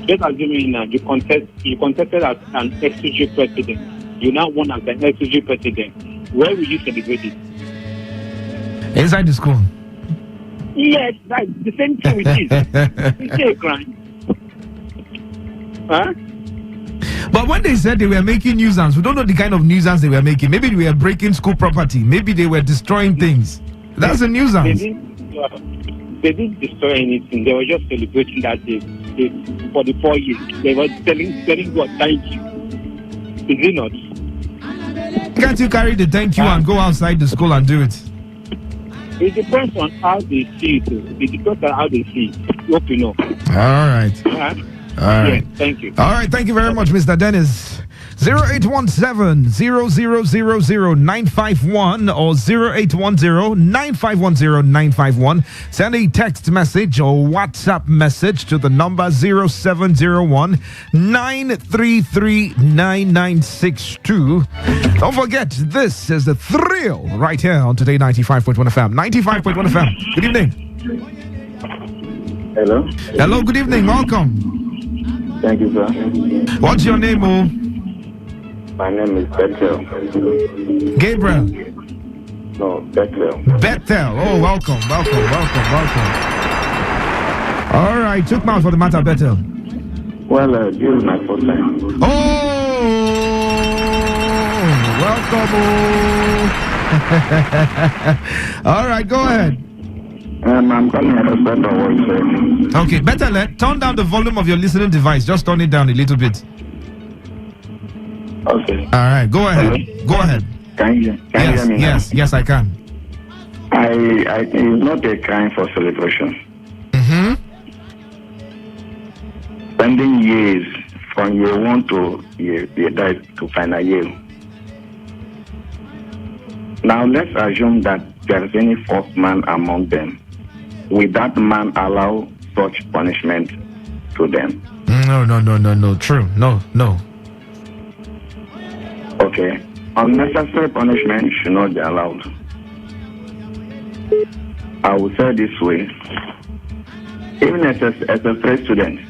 Just assuming now, you contested as an SCG president. You now won as an SCG president. Where will you celebrate it? Inside the school. Yes, that's the same thing with this. It's a crime. Huh? But when they said they were making nuisance, we don't know the kind of nuisance they were making. Maybe they were breaking school property. Maybe they were destroying things. That's a nuisance. They didn't destroy anything. They were just celebrating that day. For the 4 years. They were telling God, thank you. Is it not? Can't you carry the thank you and go outside the school and do it? It depends on how they see it. It depends on how they see it. You hope you know. All right. All right. Yeah, thank you. All right. Thank you very much, Mr. Dennis. 0817-0000-951 or 0810-951-0951. Send a text message or WhatsApp message to the number 0701-933-9962. Don't forget, this is the thrill right here on Today 95.1 FM. 95.1 FM. Good evening. Hello, good evening. Welcome. Thank you, sir. What's your name, Mo? My name is Bethel. Gabriel. No, Bethel. Bethel. Oh, welcome. All right, took mouth for the matter, Bethel. Well, this is my first time. Oh, welcome. All right, go ahead. I'm calling at a better voice. Okay, better turn down the volume of your listening device. Just turn it down a little bit. Okay. All right, go ahead. Go ahead. Can you hear me? Yes, I can. I think it's not a crime for celebration. Spending years from year 1 to year to final year. Now let's assume that there is any fourth man among them. Will that man allow such punishment to them? No. True. No. Okay. Unnecessary punishment should not be allowed. I will say this way. Even as a first student,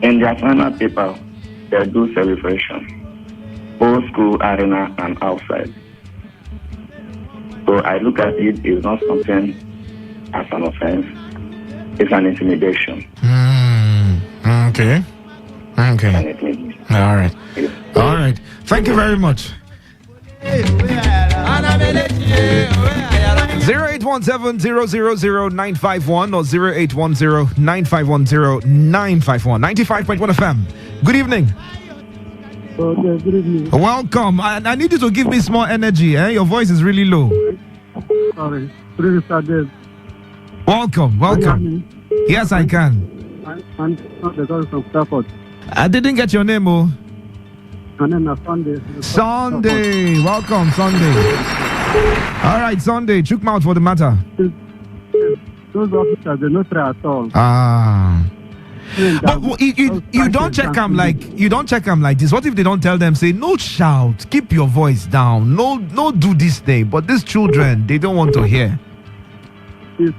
in their final paper, they do celebration. Both school, arena, and outside. So I look at it, it's not something as an offense. It's an intimidation. Okay. All right. All right. Thank you very much. 0817-000-951 or 0810-951-0951. 95.1 FM. Good evening. Okay, good evening. Welcome. I need you to give me small energy. Your voice is really low. Sorry. Good evening, Mr. Dave. Welcome. Yes, I can. I'm the guy from Stafford. I didn't get your name, oh. My name is Sunday. Sunday. Welcome, Sunday. All right, Sunday. Chook mouth for the matter. Those officers, they not try at all. But you don't check them like this. What if they don't tell them, say, no shout, keep your voice down, no do this thing. But these children, they don't want to hear. They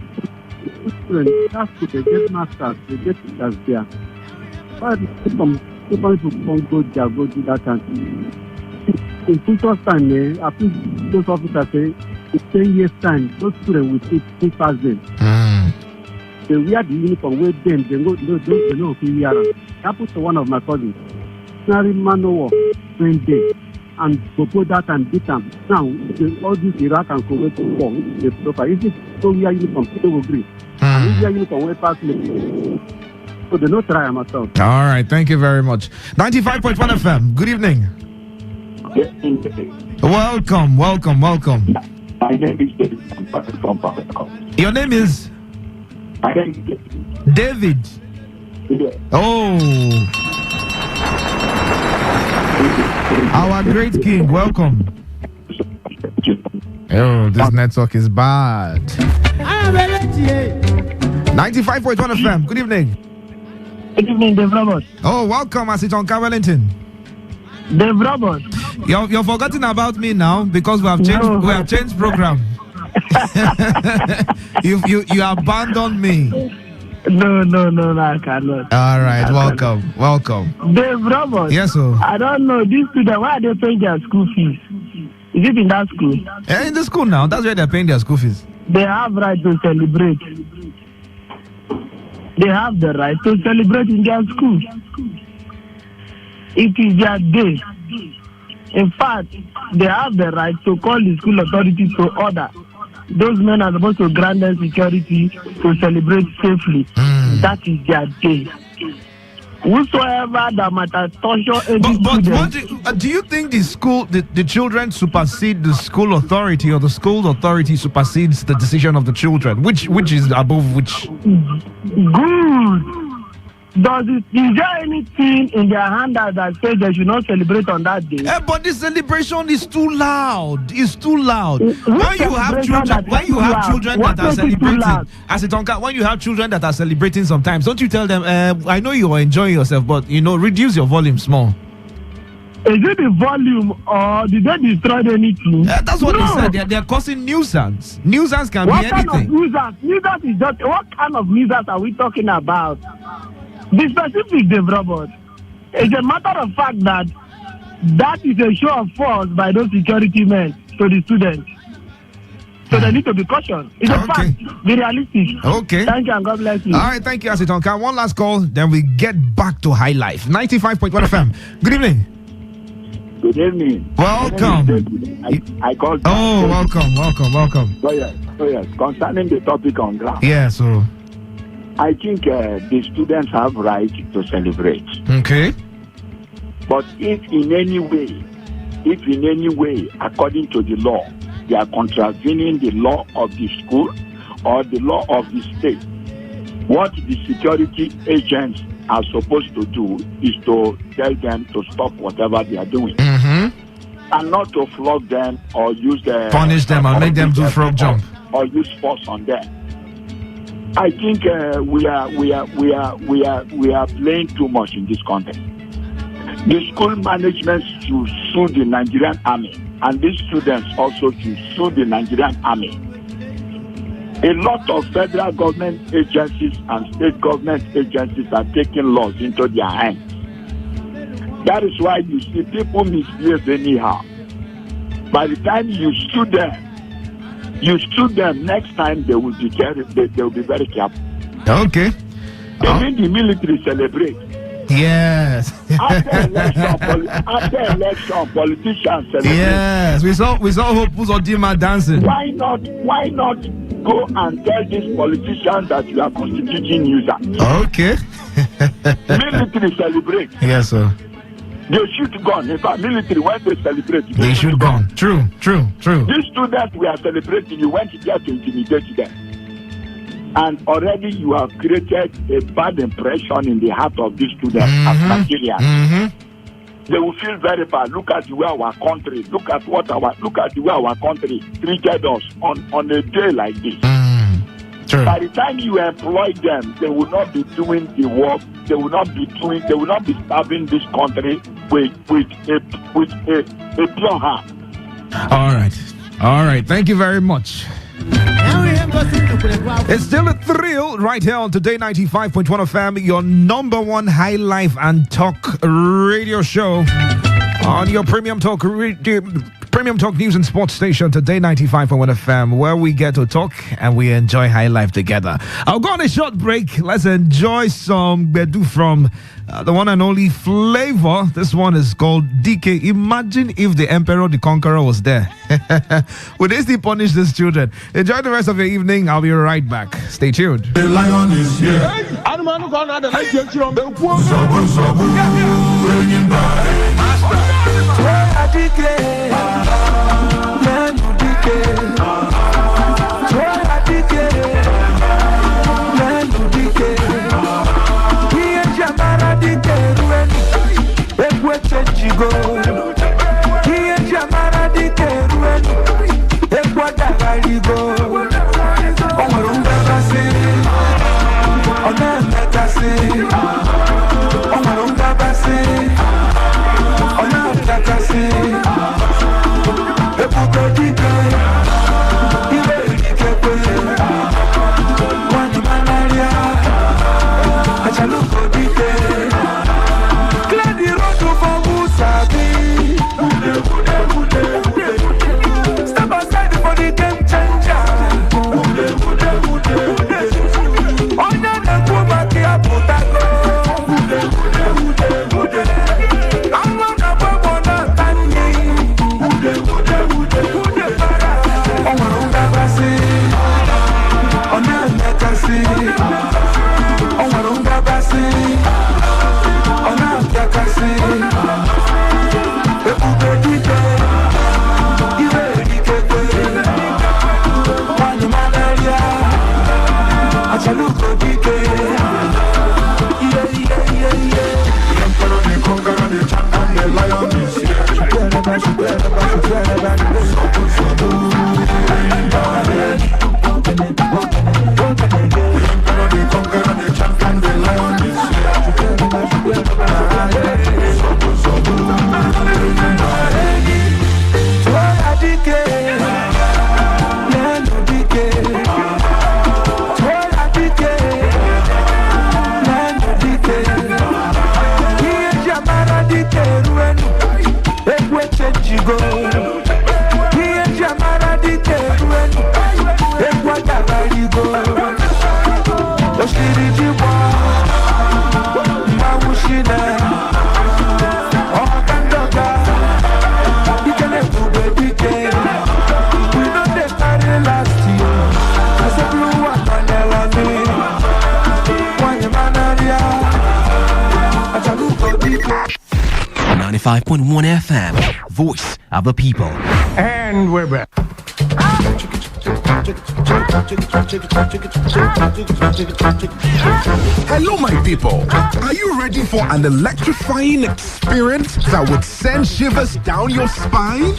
get masters, they get teachers there. But some people go there, go do that and in future time, I think those officers say in 10 years time, those students will take pass them. They wear the uniform, wear them, they know who we are. Happened to one of my cousins. Married man over 20 days and propose that and beat them. Now, all this Iraq and Kuwait to fall, they profile. If it's so wear uniform, people will agree. And if wear uniform, we pass me. So they don't try myself. All right, thank you very much. 95.1 FM, good evening. Welcome. My name is David. Your name is? My name is David. Oh. Our great king, welcome. Oh, this network is bad. 95.1 FM, good evening. Good evening, Dave Robert. Oh, welcome, Asitonka Wellington. Dave Robert. You're forgetting about me now because we have changed program. you abandoned me. No, I cannot. All right, welcome. Dave Robert. Yes, sir. I don't know, these students, why are they paying their school fees? Is it in that school? Yeah, in the school now. That's where they're paying their school fees. They have right to celebrate. They have the right to celebrate in their school. It is their day. In fact, they have the right to call the school authorities to order. Those men are supposed to grant them security to celebrate safely. That is their day. Whosoever that might torture any But do you think the children supersede the school authority, or the school authority supersedes the decision of the children? Which is above which? Good. Is there anything in their hand that says they should not celebrate on that day? But the celebration is too loud. It's too loud. When you have children that are celebrating, when you have children that are celebrating sometimes, don't you tell them, I know you are enjoying yourself, but reduce your volume small. Is it the volume, or did they destroy anything? That's what they said. They're causing nuisance. Nuisance can be anything. What kind of nuisance? Nuisance is just, what kind of nuisance are we talking about? The specific, Dave Robert, it's a matter of fact that is a show of force by those security men to the students. So they need to be cautious. It's a fact. Be realistic. Okay. Thank you and God bless you. All right, thank you, Asitonka. One last call, then we get back to High Life. 95.1 FM. Good evening. Good evening. Welcome. I called. Oh, welcome. Oh yes. Concerning the topic on ground. Yeah, so I think the students have right to celebrate. Okay. But if in any way, according to the law, they are contravening the law of the school or the law of the state, what the security agents are supposed to do is to tell them to stop whatever they are doing. And not to flog them or punish them and make them do frog jump or use force on them. I think we are playing too much in this context. The school management should sue the Nigerian army, and these students also should sue the Nigerian army. A lot of federal government agencies and state government agencies are taking laws into their hands. That is why you see people misbehave anyhow. By the time you sue them, next time they will be very careful. Okay. Even the military celebrate. Yes. After election, politicians celebrate. Yes. We saw Hope Uzodinma dancing. Why not go and tell these politicians that you are constituting nuisance? Okay. Military celebrate. Yes, sir. They shoot gun. In fact, military, when they celebrate, they shoot gun. True. These students we are celebrating, you went there to intimidate them. And already you have created a bad impression in the heart of these students as Nigerians. They will feel very bad. Look at the way our country, look at the way our country treated us on a day like this. True. By the time you employ them, they will not be doing the work they will not be serving this country with a pure heart. All right. Thank you very much. It's still a thrill right here on Today 95.1 FM, your number one high life and talk radio show on your premium talk news and sports station, Today 95.1 FM, where we get to talk and we enjoy high life together. I'll go on a short break. Let's enjoy some Bedu from the one and only Flavor. This one is called DK. Imagine if the Emperor, the Conqueror was there. Would they still punish these children? Enjoy the rest of your evening. I'll be right back. Stay tuned. The lion is here. FM, voice of the people. And we're back. Hello, my people. Are you ready for an electrifying experience that would send shivers down your spine?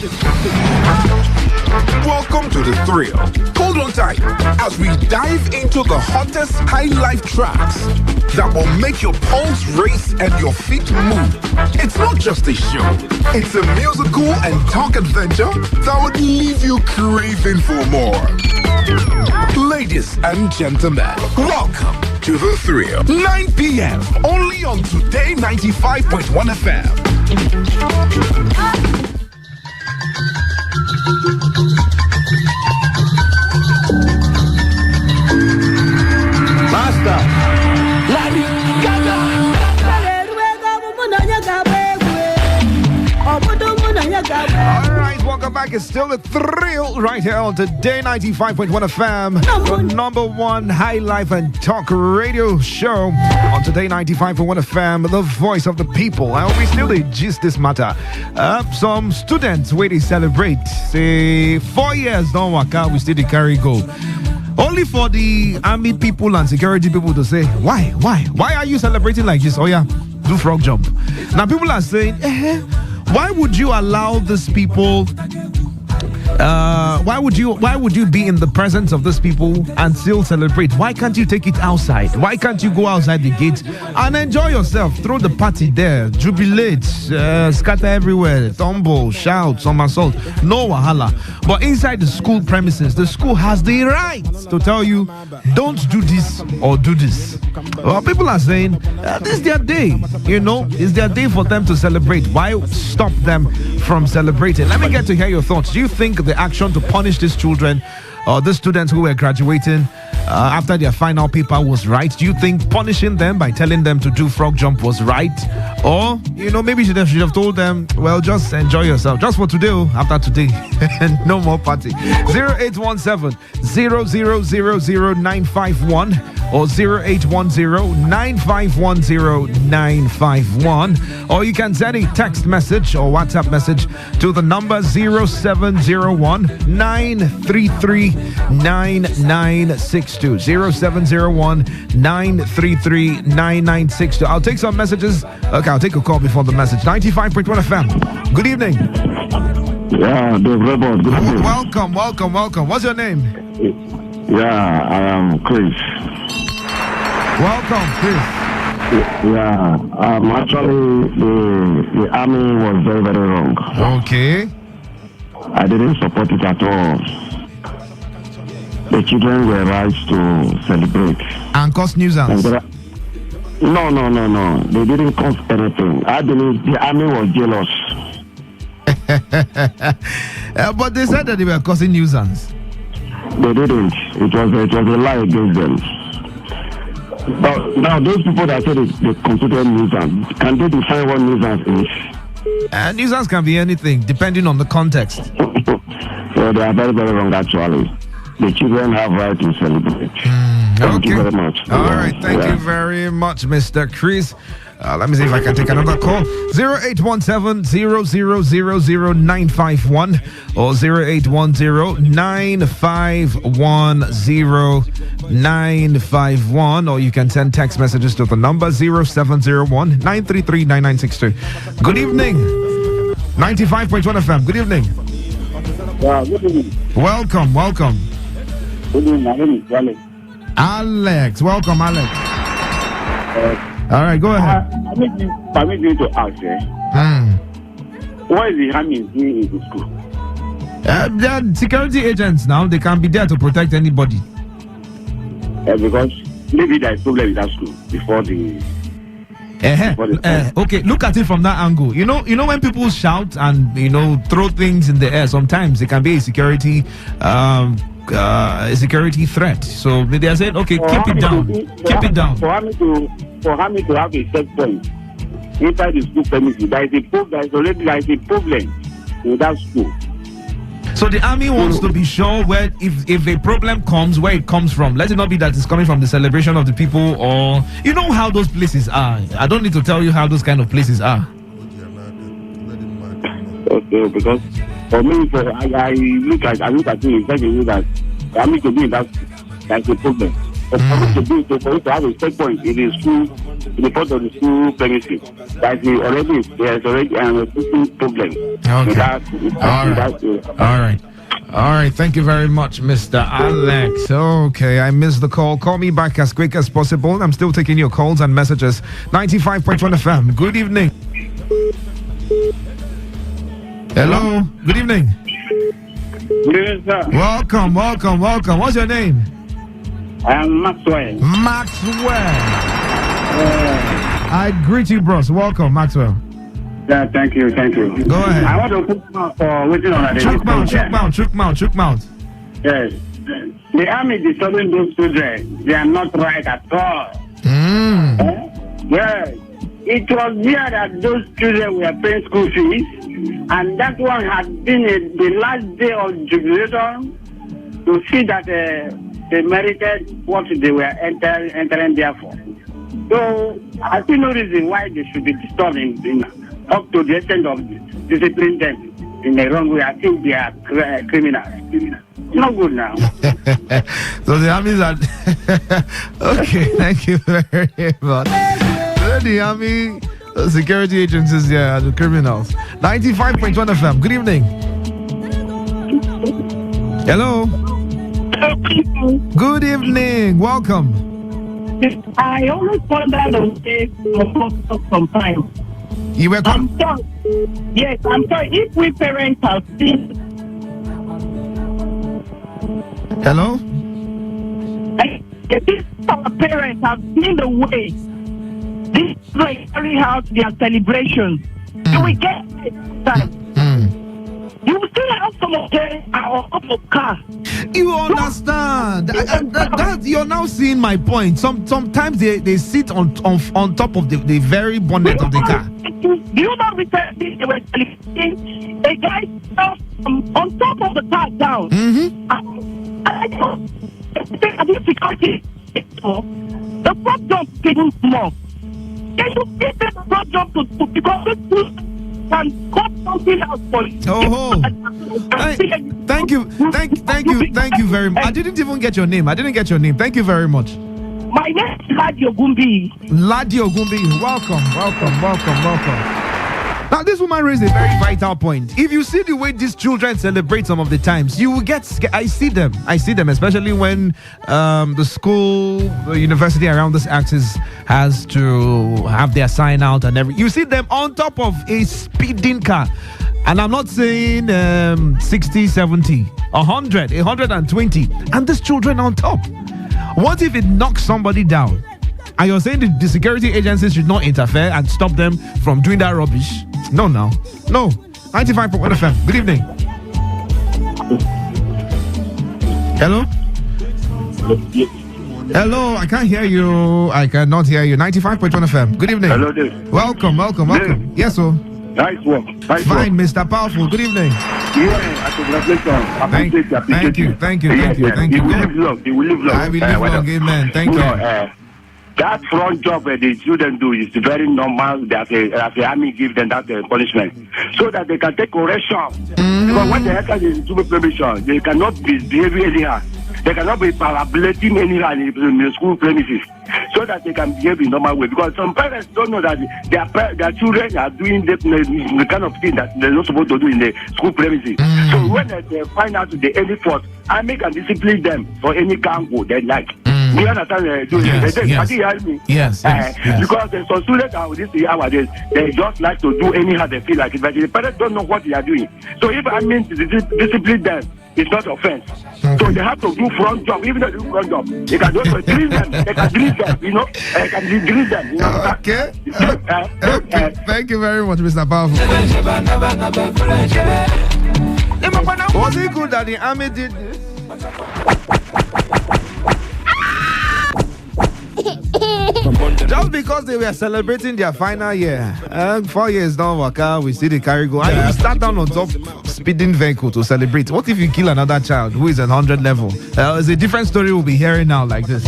Welcome to the thrill. Hold on tight as we dive into the hottest high life tracks that will make your pulse race and your feet move. It's not just a show. It's a musical and talk adventure that would leave you craving for more. Ladies and gentlemen, welcome to the thrill. 9 p.m. only on Today 95.1 FM. Master, Lady Gaga. All right, welcome back. It's still a thrill right here on Today 95.1 FM, your number one high life and talk radio show on Today 95.1 FM, the voice of the people. And we still gist this matter. Some students where they celebrate, say 4 years don't work out, we still the carry go. Only for the army people and security people to say, why are you celebrating like this? Oh yeah, do frog jump. Now people are saying, why would you allow these people Why would you be in the presence of these people and still celebrate? Why can't you take it outside? Why can't you go outside the gate and enjoy yourself? Throw the party there, jubilate, scatter everywhere, tumble, shout, somersault, no wahala. But inside the school premises, the school has the right to tell you, don't do this or do this. Well, people are saying, this is their day, it's their day for them to celebrate. Why stop them from celebrating? Let me get to hear your thoughts. Do you think the action to punish these children or the students who were graduating after their final paper was right? Do you think punishing them by telling them to do frog jump was right? Or, maybe you should have told them, well, just enjoy yourself. Just for today, after today. No more party. 0817 0000951 or 0810-951-0951. Or you can send a text message or WhatsApp message to the number 0701-933-9962. 0701-933-9962. I'll take some messages. Okay, I'll take a call before the message. 95.1 FM. Good evening. Yeah, the robot. Good evening. Welcome. What's your name? Yeah, I am Chris. Welcome, Chris. Yeah, actually, the army was very, very wrong. Okay. I didn't support it at all. The children were right to celebrate. And cause nuisance? No. They didn't cause anything. I believe the army was jealous. But they said that they were causing nuisance. They didn't. It was a lie against them. But now those people that said they consider nuisance, can they define what nuisance is? Nuisance can be anything, depending on the context. So they are very, very wrong, actually. The children have right to celebrate. Thank you very much. All right, thank you very much, Mr. Chris. Let me see if I can take another call. 0817-0000951 or 0810-951-0951, or you can send text messages to the number 0701-933-9962. Good evening. 95.1 FM. Good evening. Yeah, good evening. Welcome. Good evening. My name is Alex. Welcome, Alex. All right, go ahead. Permit me to ask, what is the army doing in the school? They're security agents now. They can be there to protect anybody. Because maybe there is problem in that school before the... Okay, look at it from that angle. You know when people shout and throw things in the air, sometimes it can be a security threat. So they are saying, okay, keep it down. For me to have a set point inside the school premises, there is a problem in that school. So the army wants to be sure where, if a problem comes, where it comes from. Let it not be that it's coming from the celebration of the people, or how those places are. I don't need to tell you how those kind of places are. Okay, because for me, I look at it in such a way that the army to be in that's a problem. For you to have a set point in the school, in the front of the school premises, there's already an existing problem. Okay. All right. Thank you very much, Mr. Alex. Okay, I missed the call. Call me back as quick as possible. I'm still taking your calls and messages. 95.1 FM. Good evening. Hello. Good evening. Good evening, sir. Welcome. What's your name? I am Maxwell. I greet you, bros. Welcome, Maxwell. Yeah, thank you. Go ahead. I want to put for waiting on that. Chook mouth. Yes. The army disturbing those children, they are not right at all. Yes. It was here that those children were paying school fees, and that one had been the last day of jubilation to see that they merited what they were entering there for. So I see no reason why they should be disturbed up to the extent of disciplining them in the wrong way. I think they are criminals. It's not good now. So the armies are... Okay, thank you very much. The army security agencies, the criminals. 95.1 FM. Good evening. Hello. Good evening. Welcome. I always wonder the way sometimes. You were I'm sorry. Yes, I'm sorry. If we parents have seen. Hello? If our parents have seen the way these children carry out their celebrations, you will get it time. You will still have some of them are up of car. You understand? That you're now seeing my point. Sometimes they sit on top of the very bonnet of the car. Do you know recently they were celebrating a guy on top of the car down? I think security the front jump even small. Can you get the front jump to because this can cut something out for you? Thank you very much. I didn't even get your name. Thank you very much. My name is Ladi Ogumbi. Welcome. Now, this woman raised a very vital point. If you see the way these children celebrate some of the times, you will get scared. I see them, especially when the school, the university around this axis has to have their sign out and everything. You see them on top of a speeding car. And I'm not saying 60, 70, 100, 120. And these children on top. What if it knocks somebody down? And you're saying the security agencies should not interfere and stop them from doing that rubbish? No. 95.1 FM. Good evening. Hello? Hello, I can't hear you. I cannot hear you. 95.1 FM. Good evening. Hello, Dave. Welcome. Yes, sir. Nice work. Fine, Mr. Powerful. Good evening. Thank you. He will live long. I will live long. Amen. Thank you. That front job the students do is very normal. That the army give them that punishment so that they can take correction. Because when they enter the school permission, they cannot be behaving anyhow. They cannot be parabolating anyhow in the school premises, so that they can behave in normal way. Because some parents don't know that their children are doing the kind of thing that they're not supposed to do in the school premises. So when they find out the any fault, army can discipline them for any kango they like. You understand? Yes. Because some students are this nowadays, they just like to do anyhow they feel like it, but the parents don't know what they are doing. So if I mean to discipline them, it's not offense. So they have to do front job. Even though they do front job, they can also grease them. They can grease them, They can grease them, Okay. Thank you very much, Mr. Powerful. Was it good that the army did this? Just because they were celebrating their final year, 4 years down waka, we see the carry go. And you start down on top speeding vehicle to celebrate. What if you kill another child who is at 100 level? It's a different story we'll be hearing now like this.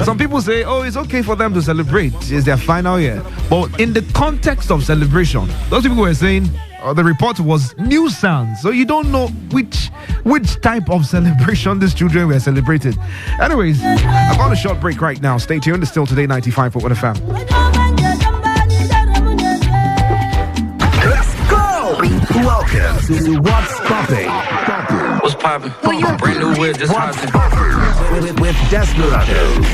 Some people say, it's okay for them to celebrate. It's their final year. But in the context of celebration, those people were saying, the report was nuisance. So you don't know which type of celebration these children were celebrated. Anyways, I'm on a short break right now. Stay tuned. It's still Today 95.1 FM. Let's go! Welcome to What's Popping. What's popping? Brand new whip, just hopping. With Desperados.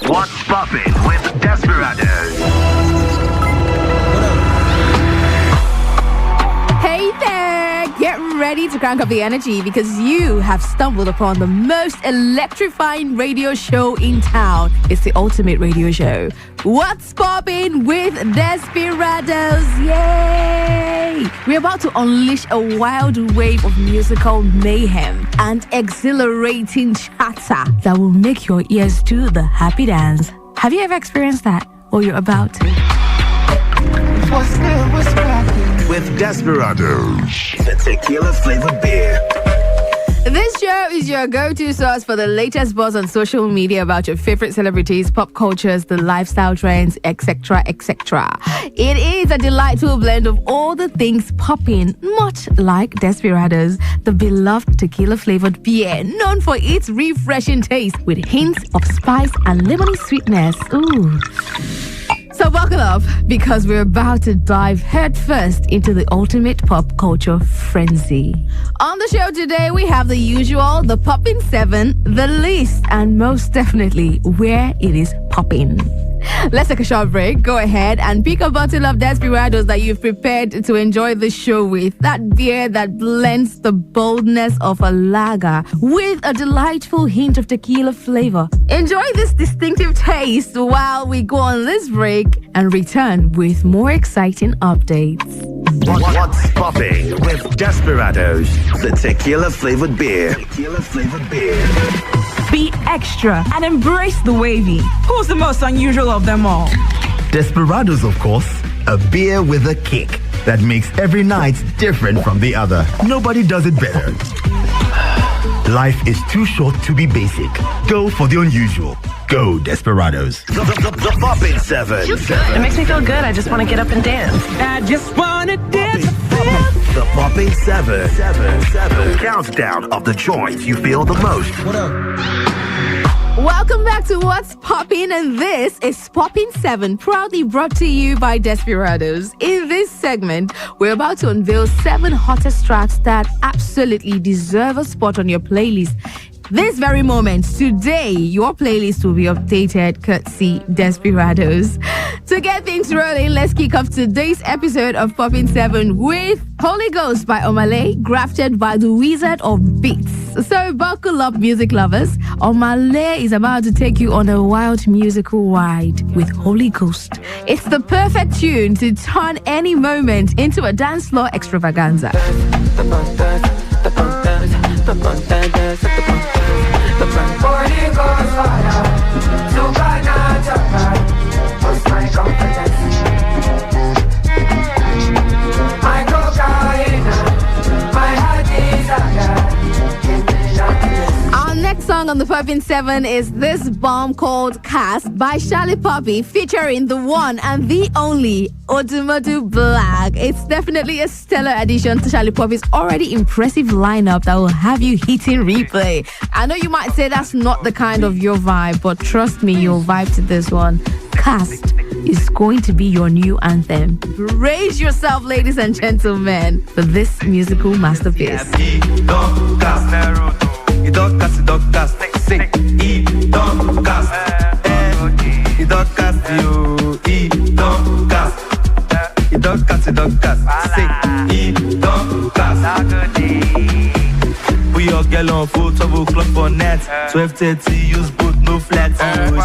What's Popping with Desperados. Hey there! Get ready to crank up the energy because you have stumbled upon the most electrifying radio show in town. It's the ultimate radio show. What's Poppin' with Desperados? Yay! We're about to unleash a wild wave of musical mayhem and exhilarating chatter that will make your ears do the happy dance. Have you ever experienced that? Or you're about to? What's good? What's cracking? With Desperados, the tequila flavored beer. This show is your go-to source for the latest buzz on social media about your favorite celebrities, pop cultures, the lifestyle trends, etc., etc. It is a delightful blend of all the things popping, much like Desperados, the beloved tequila-flavored beer known for its refreshing taste with hints of spice and lemony sweetness. Ooh. So buckle up, because we're about to dive headfirst into the ultimate pop culture frenzy. On the show today, we have the usual, the Poppin' 7, the least, and most definitely where it is popping. Let's take a short break. Go ahead and pick a bottle of Desperados that you've prepared to enjoy the show with. That beer that blends the boldness of a lager with a delightful hint of tequila flavor. Enjoy this distinctive taste while we go on this break and return with more exciting updates. What's popping with Desperados, the tequila-flavored beer. Tequila-flavored beer. Be extra and embrace the wavy. Who's the most unusual of them all? Desperados, of course. A beer with a kick that makes every night different from the other. Nobody does it better. Life is too short to be basic. Go for the unusual. Go Desperados. The Poppin' 7. It makes me feel good. I just want to get up and dance. I just want to dance. The Poppin' 7. Countdown of the joints you feel the most. What up? Welcome back to What's Poppin', and this is Poppin' 7, proudly brought to you by Desperados. In this segment, we're about to unveil 7 hottest tracks that absolutely deserve a spot on your playlist. This very moment, today, your playlist will be updated courtesy Desperados. To get things rolling, let's kick off today's episode of Poppin' 7 with Holy Ghost by Omale, grafted by the Wizard of Beats. So buckle up, music lovers. Omale is about to take you on a wild musical ride with Holy Ghost. It's the perfect tune to turn any moment into a dance floor extravaganza. Holy Ghost fire, supernatural, what's my confidence? My cocaine, my heart desire. Our next song on the Poppin' 7 is this bomb called Cast by Charlie Poppy, featuring the one and the only Odumodu Black. It's definitely a stellar addition to Charlie Poppy's already impressive lineup that will have you hitting replay. I know you might say that's not the kind of your vibe, but trust me, you'll vibe to this one. Cast is going to be your new anthem. Brace yourself, ladies and gentlemen, for this musical masterpiece. We all get on 4 o'clock for net. 12:30, use both, no flats.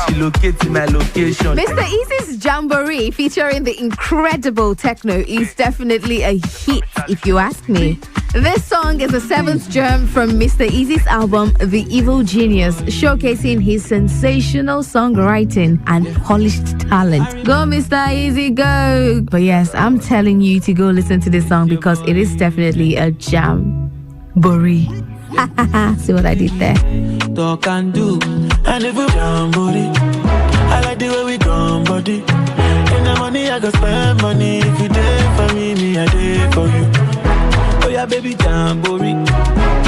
She located my location. Mr. Easy's Jamboree featuring the incredible techno is definitely a hit, if you ask me. This song is the 7th gem from Mr. Easy's album, The Evil Genius, showcasing his sensational songwriting and polished talent. Go, Mr. Easy, go! But yes, I'm telling you to go listen to this song because it is definitely a jamboree. See what I did there? Talk and do, and if we jam body, I like the way we come body. In the money, I go spend money. If you dare for me, I dare for you. Oh yeah, baby, jamboree.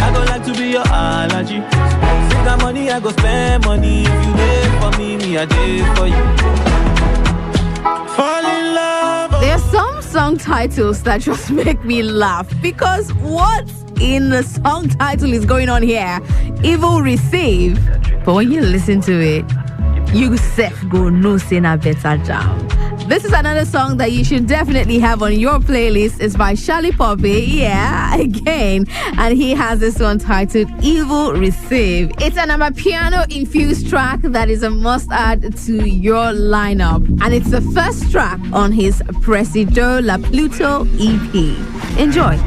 I go like to be your allergy. Sing that money, I go spend money. If you dare for me, I dare for you. Fall in love. There are some song titles that just make me laugh because what's in the song title is going on here? Evil Receive. But when you listen to it, you self go no sin a better jam. This is another song that you should definitely have on your playlist. It's by Charlie Poppy, yeah, again. And he has this one titled Evil Receive. It's an piano-infused track that is a must-add to your lineup. And it's the first track on his Presido La Pluto EP. Enjoy.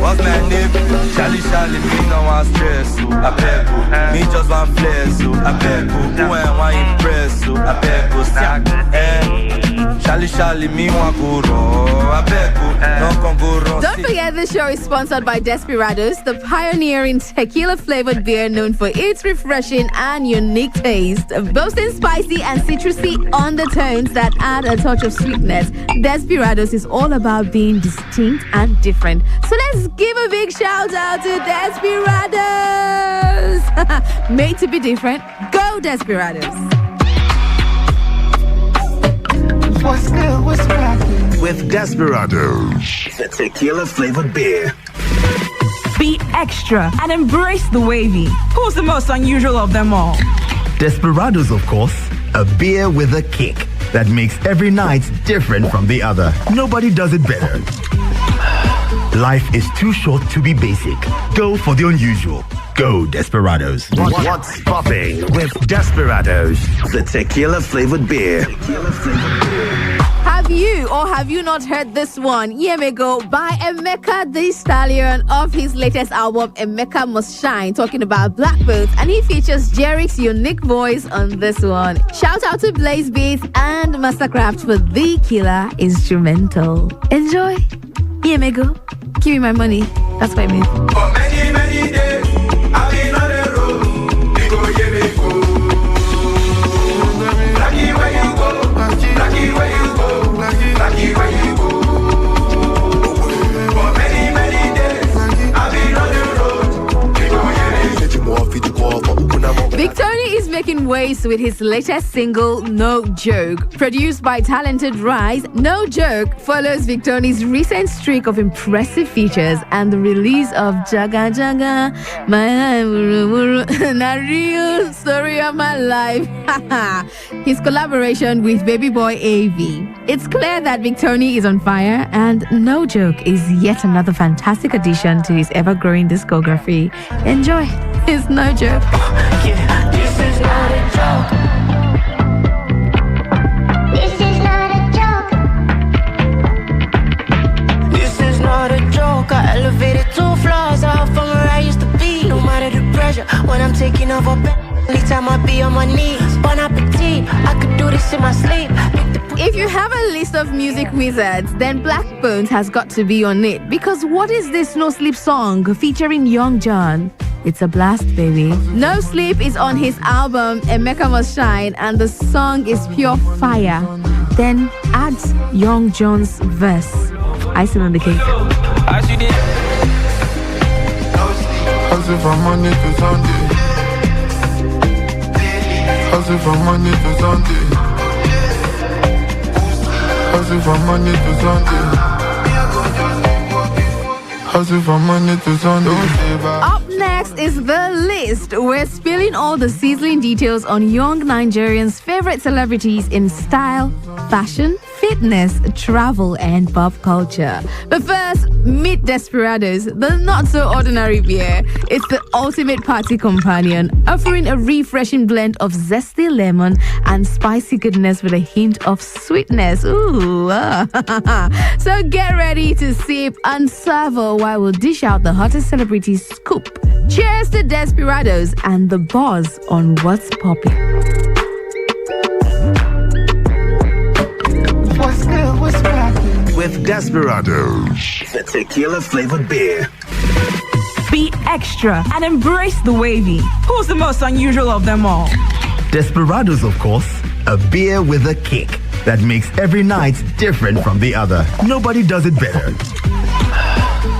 What's my name? Charlie, me no want stress, so I beg you. Me just want flex, so I beg you. Who ain't want impress, so I beg you. Charlie, me want go raw, I beg you. No can go wrong. Don't forget this show is sponsored by Desperados, the pioneering tequila-flavored beer known for its refreshing and unique taste. Boasting spicy and citrusy undertones that add a touch of sweetness, Desperados is all about being distinct and different. So let's give a big shout out to Desperados! Made to be different. Go Desperados! What's good? What's cracking? With Desperados, the tequila flavored beer. Be extra and embrace the wavy. Who's the most unusual of them all? Desperados, of course, a beer with a kick that makes every night different from the other. Nobody does it better. Life is too short to be basic. Go for the unusual. Go Desperados. What's popping with Desperados, the tequila flavored beer. Have you not heard this one? Year ago by Emeka the Stallion of his latest album Emeka Must Shine, talking about Blackbirds, and he features Jerry's unique voice on this one. Shout out to Blaze Beats and Mastercraft for the killer instrumental. Enjoy. Year ago, give me my money. That's what I mean. For many, many days, I've been on the road. We go, yeah, we go. Lucky where you go, lucky where you go, lucky where you go. For many, many days, I've been on the road. We go, yeah, we go. Victony is making waves with his latest single, No Joke. Produced by talented Rise, No Joke follows Victony's recent streak of impressive features and the release of Jaga Jaga, My Life, The Real Story of My Life. His collaboration with Baby Boy AV. It's clear that Victony is on fire, and No Joke is yet another fantastic addition to his ever-growing discography. Enjoy. It's No Joke. Yeah, this is not a joke. This is not a joke. This is not a joke. I elevated 2 floors out from where I used to be. No matter the pressure, when I'm taking over, anytime I be on my knees. Bon appetit, I could do this in my sleep. If you have a list of music wizards, then Blackbones has got to be on it. Because what is this No Sleep song featuring Young John? It's a blast, baby. No Sleep is on his album Emeka Must Shine, and the song is pure fire. Then add Young John's verse. Icing on the cake. Hustle from Monday to Sunday. Hustle from Monday to Sunday. Hustle from Monday to Sunday. Hustle from Monday to Sunday. Up next is The List. We're spilling all the sizzling details on young Nigerians' favorite celebrities in style, fashion, fitness, travel, and pop culture. But first, meet Desperados, the not-so-ordinary beer. It's the ultimate party companion, offering a refreshing blend of zesty lemon and spicy goodness with a hint of sweetness. Ooh. So get ready to sip and savor while we'll dish out the hottest celebrity scoop. Cheers to Desperados and the buzz on What's Popping. What's good? What's cracking? With Desperados, the tequila flavored beer. Be extra and embrace the wavy. Who's the most unusual of them all? Desperados, of course, a beer with a kick that makes every night different from the other. Nobody does it better.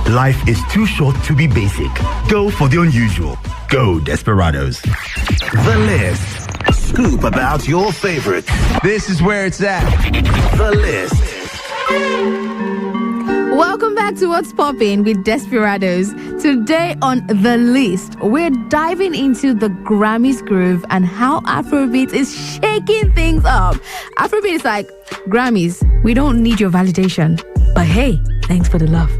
Life is too short to be basic. Go for the unusual. Go Desperados. The List. Scoop about your favorites. This is where it's at. The List. Welcome back to What's Poppin' with Desperados. Today on The List, we're diving into the Grammys groove and how Afrobeat is shaking things up. Afrobeat is like, Grammys, we don't need your validation. But hey, thanks for the love.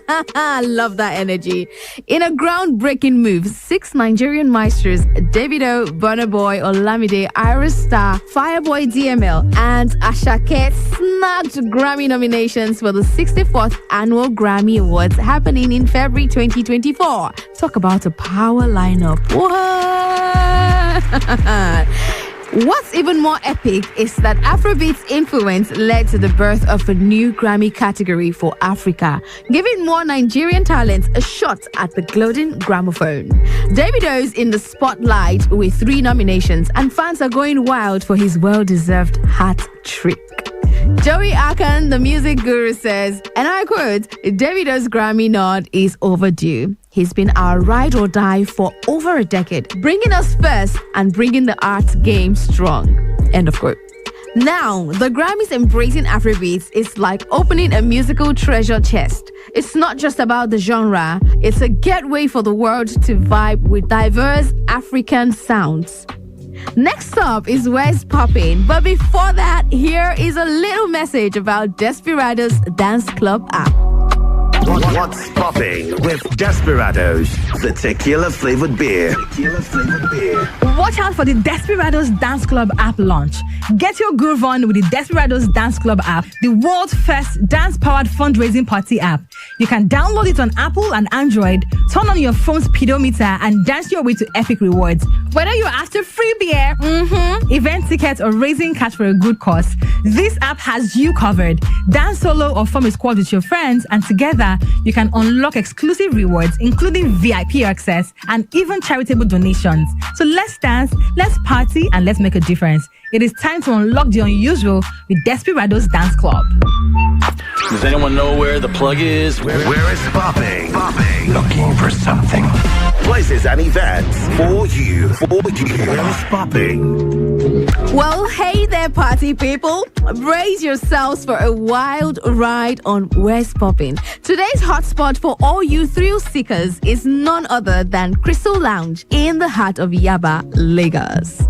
I love that energy. In a groundbreaking move, 6 Nigerian maestros, Davido, Burna Boy, Olamide, Iris Star, Fireboy DML, and Ashake snagged Grammy nominations for the 64th Annual Grammy Awards happening in February 2024. Talk about a power lineup. What? What's even more epic is that Afrobeat's influence led to the birth of a new Grammy category for Africa, giving more Nigerian talents a shot at the Golden Gramophone. Davido's in the spotlight with 3 nominations, and fans are going wild for his well-deserved hat trick. Joey Akan, the music guru, says, and I quote, Davido's Grammy nod is overdue. He's been our ride or die for over a decade, bringing us first and bringing the art game strong. End of quote. Now, the Grammys embracing Afrobeats is like opening a musical treasure chest. It's not just about the genre, it's a gateway for the world to vibe with diverse African sounds. Next up is Where's Poppin', but before that, here is a little message about Desperado's Dance Club app. What's popping with Desperados, the tequila-flavored beer. Tequila-flavored beer. Watch out for the Desperados Dance Club app launch. Get your groove on with the Desperados Dance Club app, the world's first dance-powered fundraising party app. You can download it on Apple and Android, turn on your phone's pedometer, and dance your way to epic rewards. Whether you're after free beer, event tickets, or raising cash for a good cause, this app has you covered. Dance solo or form a squad with your friends, and together you can unlock exclusive rewards, including VIP access and even charitable donations. So let's dance, let's party, and let's make a difference. It is time to unlock the unusual with Desperados Dance Club. Does anyone know where the plug is? Where is popping? Looking for something. Places and events for you. Where is popping? Well, hey there, party people. Brace yourselves for a wild ride on Where's Poppin'. Today's hotspot for all you thrill seekers is none other than Crystal Lounge in the heart of Yaba, Lagos.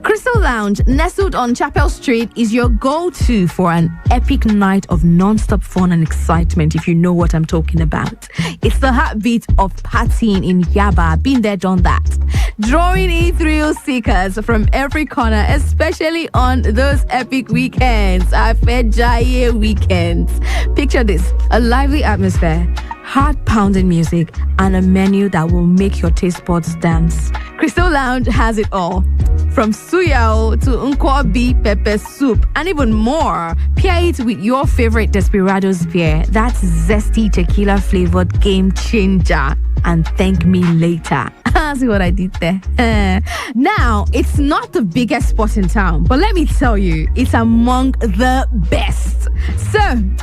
Crystal Lounge, nestled on Chapel Street, is your go-to for an epic night of non-stop fun and excitement, if you know what I'm talking about. It's the heartbeat of partying in Yaba. Been there, done that. Drawing in thrill seekers from every corner, especially on those epic weekends, Afejaye weekends. Picture this, a lively atmosphere, heart-pounding music, and a menu that will make your taste buds dance. Crystal Lounge has it all. From suyao to nkwobi pepper soup and even more. Pair it with your favorite Desperados beer. That's zesty tequila flavored game changer. And thank me later. See what I did there? Now, it's not the biggest spot in town, but let me tell you, it's among the best. So,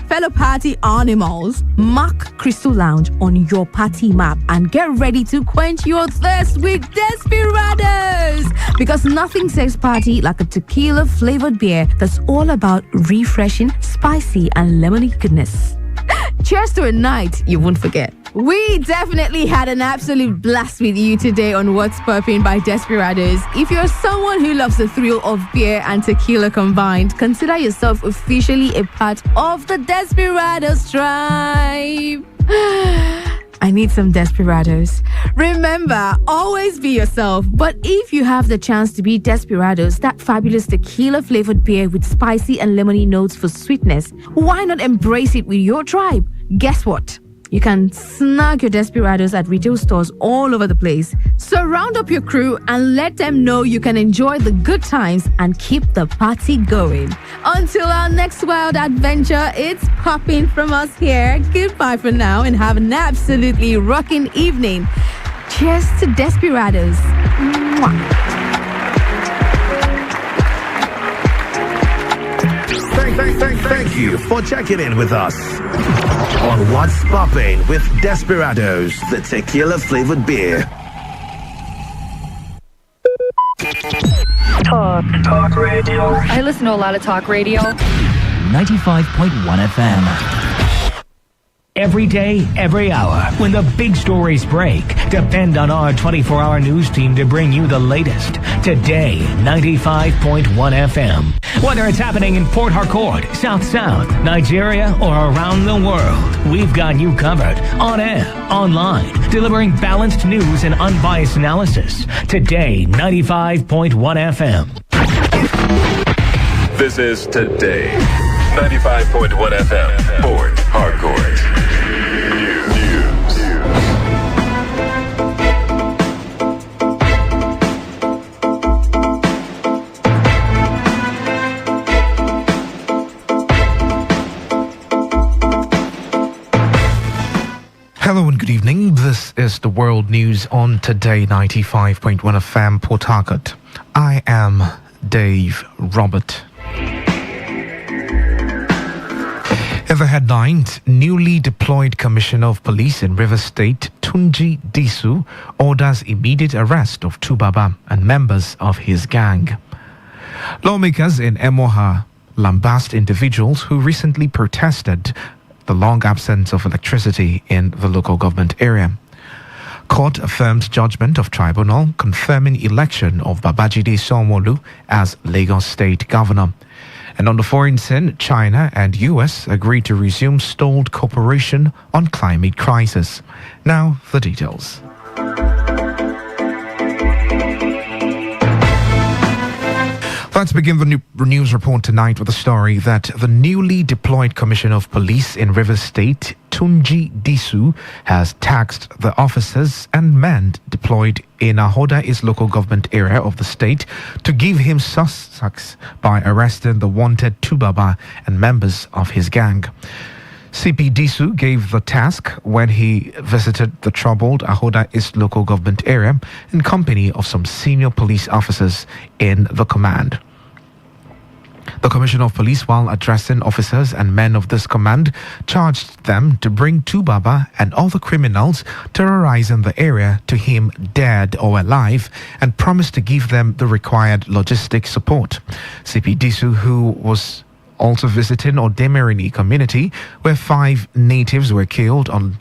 fellow party animals, mark Crystal Lounge on your party map and get ready to quench your thirst with Desperados. Because nothing says party like a tequila flavored beer that's all about refreshing, spicy, and lemony goodness. Cheers to a night you won't forget. We definitely had an absolute blast with you today on What's Poppin' by Desperados. If you're someone who loves the thrill of beer and tequila combined, consider yourself officially a part of the Desperados tribe. I need some Desperados. Remember, always be yourself. But if you have the chance to be Desperados, that fabulous tequila-flavored beer with spicy and lemony notes for sweetness, why not embrace it with your tribe? Guess what? You can snag your Desperados at retail stores all over the place. So round up your crew and let them know you can enjoy the good times and keep the party going. Until our next wild adventure, it's popping from us here. Goodbye for now and have an absolutely rocking evening. Cheers to Desperados. Mwah. Thank you for checking in with us on What's Poppin' with Desperados, the tequila-flavored beer. Talk radio. I listen to a lot of talk radio. 95.1 FM. Every day, every hour, when the big stories break, depend on our 24-hour news team to bring you the latest. Today, 95.1 FM. Whether it's happening in Port Harcourt, South South, Nigeria, or around the world, we've got you covered. On air, online, delivering balanced news and unbiased analysis. Today, 95.1 FM. This is Today. 95.1 FM, Port Harcourt. Hello and good evening. This is the World News on Today 95.1 FM, Port Harcourt. I am Dave Robert. In the headlines, newly deployed Commissioner of Police in Rivers State, Tunji Disu, orders immediate arrest of Tubaba and members of his gang. Lawmakers in Emoha lambast individuals who recently protested the long absence of electricity in the local government area. Court affirmed judgment of tribunal confirming election of Babajide Sanwo-Olu as Lagos State Governor. And on the foreign scene, China and US agreed to resume stalled cooperation on climate crisis. Now, the details. Let's begin the news report tonight with a story that the newly deployed Commissioner of Police in Rivers State, Tunji Disu, has taxed the officers and men deployed in Ahoda East local government area of the state to give him suspects by arresting the wanted Tubaba and members of his gang. CP Disu gave the task when he visited the troubled Ahoda East local government area in company of some senior police officers in the command. The Commissioner of Police, while addressing officers and men of this command, charged them to bring Tubaba and other criminals terrorizing the area to him dead or alive and promised to give them the required logistic support. CP Disu, who was also visiting Odemerini community, where 5 natives were killed on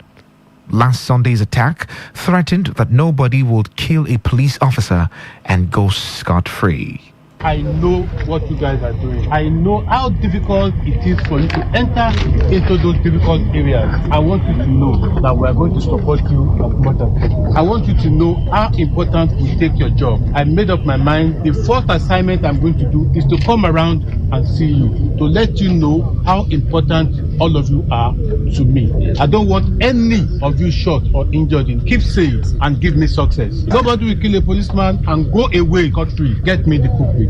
last Sunday's attack, threatened that nobody would kill a police officer and go scot-free. I know what you guys are doing. I know how difficult it is for you to enter into those difficult areas. I want you to know that we are going to support you as much as possible. I want you to know how important you take your job. I made up my mind. The first assignment I'm going to do is to come around and see you, to let you know how important all of you are to me. I don't want any of you shot or injured. Keep safe and give me success. Nobody will kill a policeman and go away scot-free. Get me the culprit.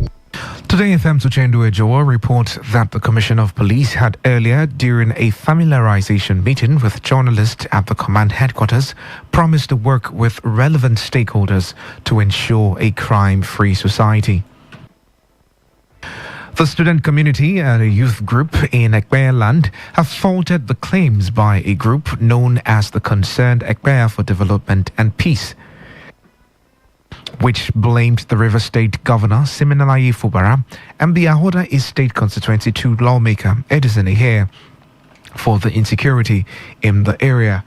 Today FM's Uchendu Ejoa reports that the Commissioner of Police had earlier, during a familiarization meeting with journalists at the command headquarters, promised to work with relevant stakeholders to ensure a crime-free society. The student community and a youth group in Ekpeye land have faulted the claims by a group known as the Concerned Ekpeye for Development and Peace, which blamed the River State Governor Siminalayi Fubara and the Ahoda East State Constituency 2 lawmaker Edison Ehe for the insecurity in the area.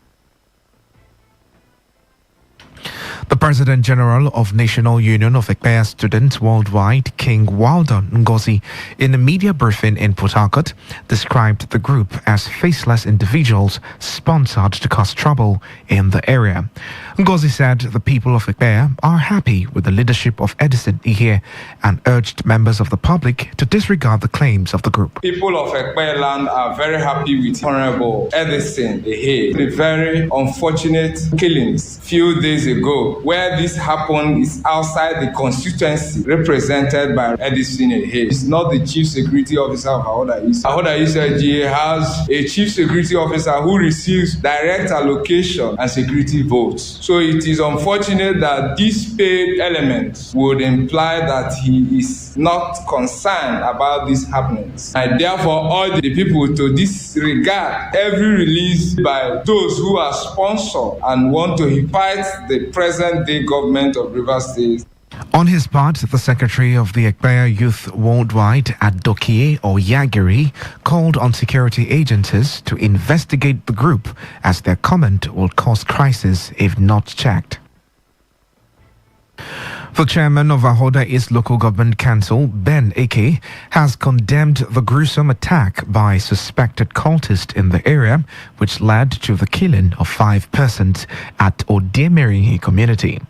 The President General of National Union of Ekpeye Students Worldwide, King Wilder Ngozi, in a media briefing in Port Harcourt, described the group as faceless individuals sponsored to cause trouble in the area. Ngozi said the people of Ekpeye are happy with the leadership of Edison Ehe and urged members of the public to disregard the claims of the group. People of Ekpeye land are very happy with Honorable Edison Ehe. The very unfortunate killings few days ago, where this happened, is outside the constituency represented by Edison Ehe. It's not the Chief Security Officer of Ahoda East. Ahoda East LGA has a Chief Security Officer who receives direct allocation and security votes. So it is unfortunate that this paid element would imply that he is not concerned about these happenings. I therefore urge the people to disregard every release by those who are sponsored and want to fight the present-day government of Rivers State. On his part, the secretary of the Ekpeye Youth Worldwide, Adokie Oyagiri, called on security agencies to investigate the group as their comment will cause crisis if not checked. The chairman of Ahoda East Local Government Council, Ben Eke, has condemned the gruesome attack by suspected cultists in the area, which led to the killing of 5 persons at Odemeri community.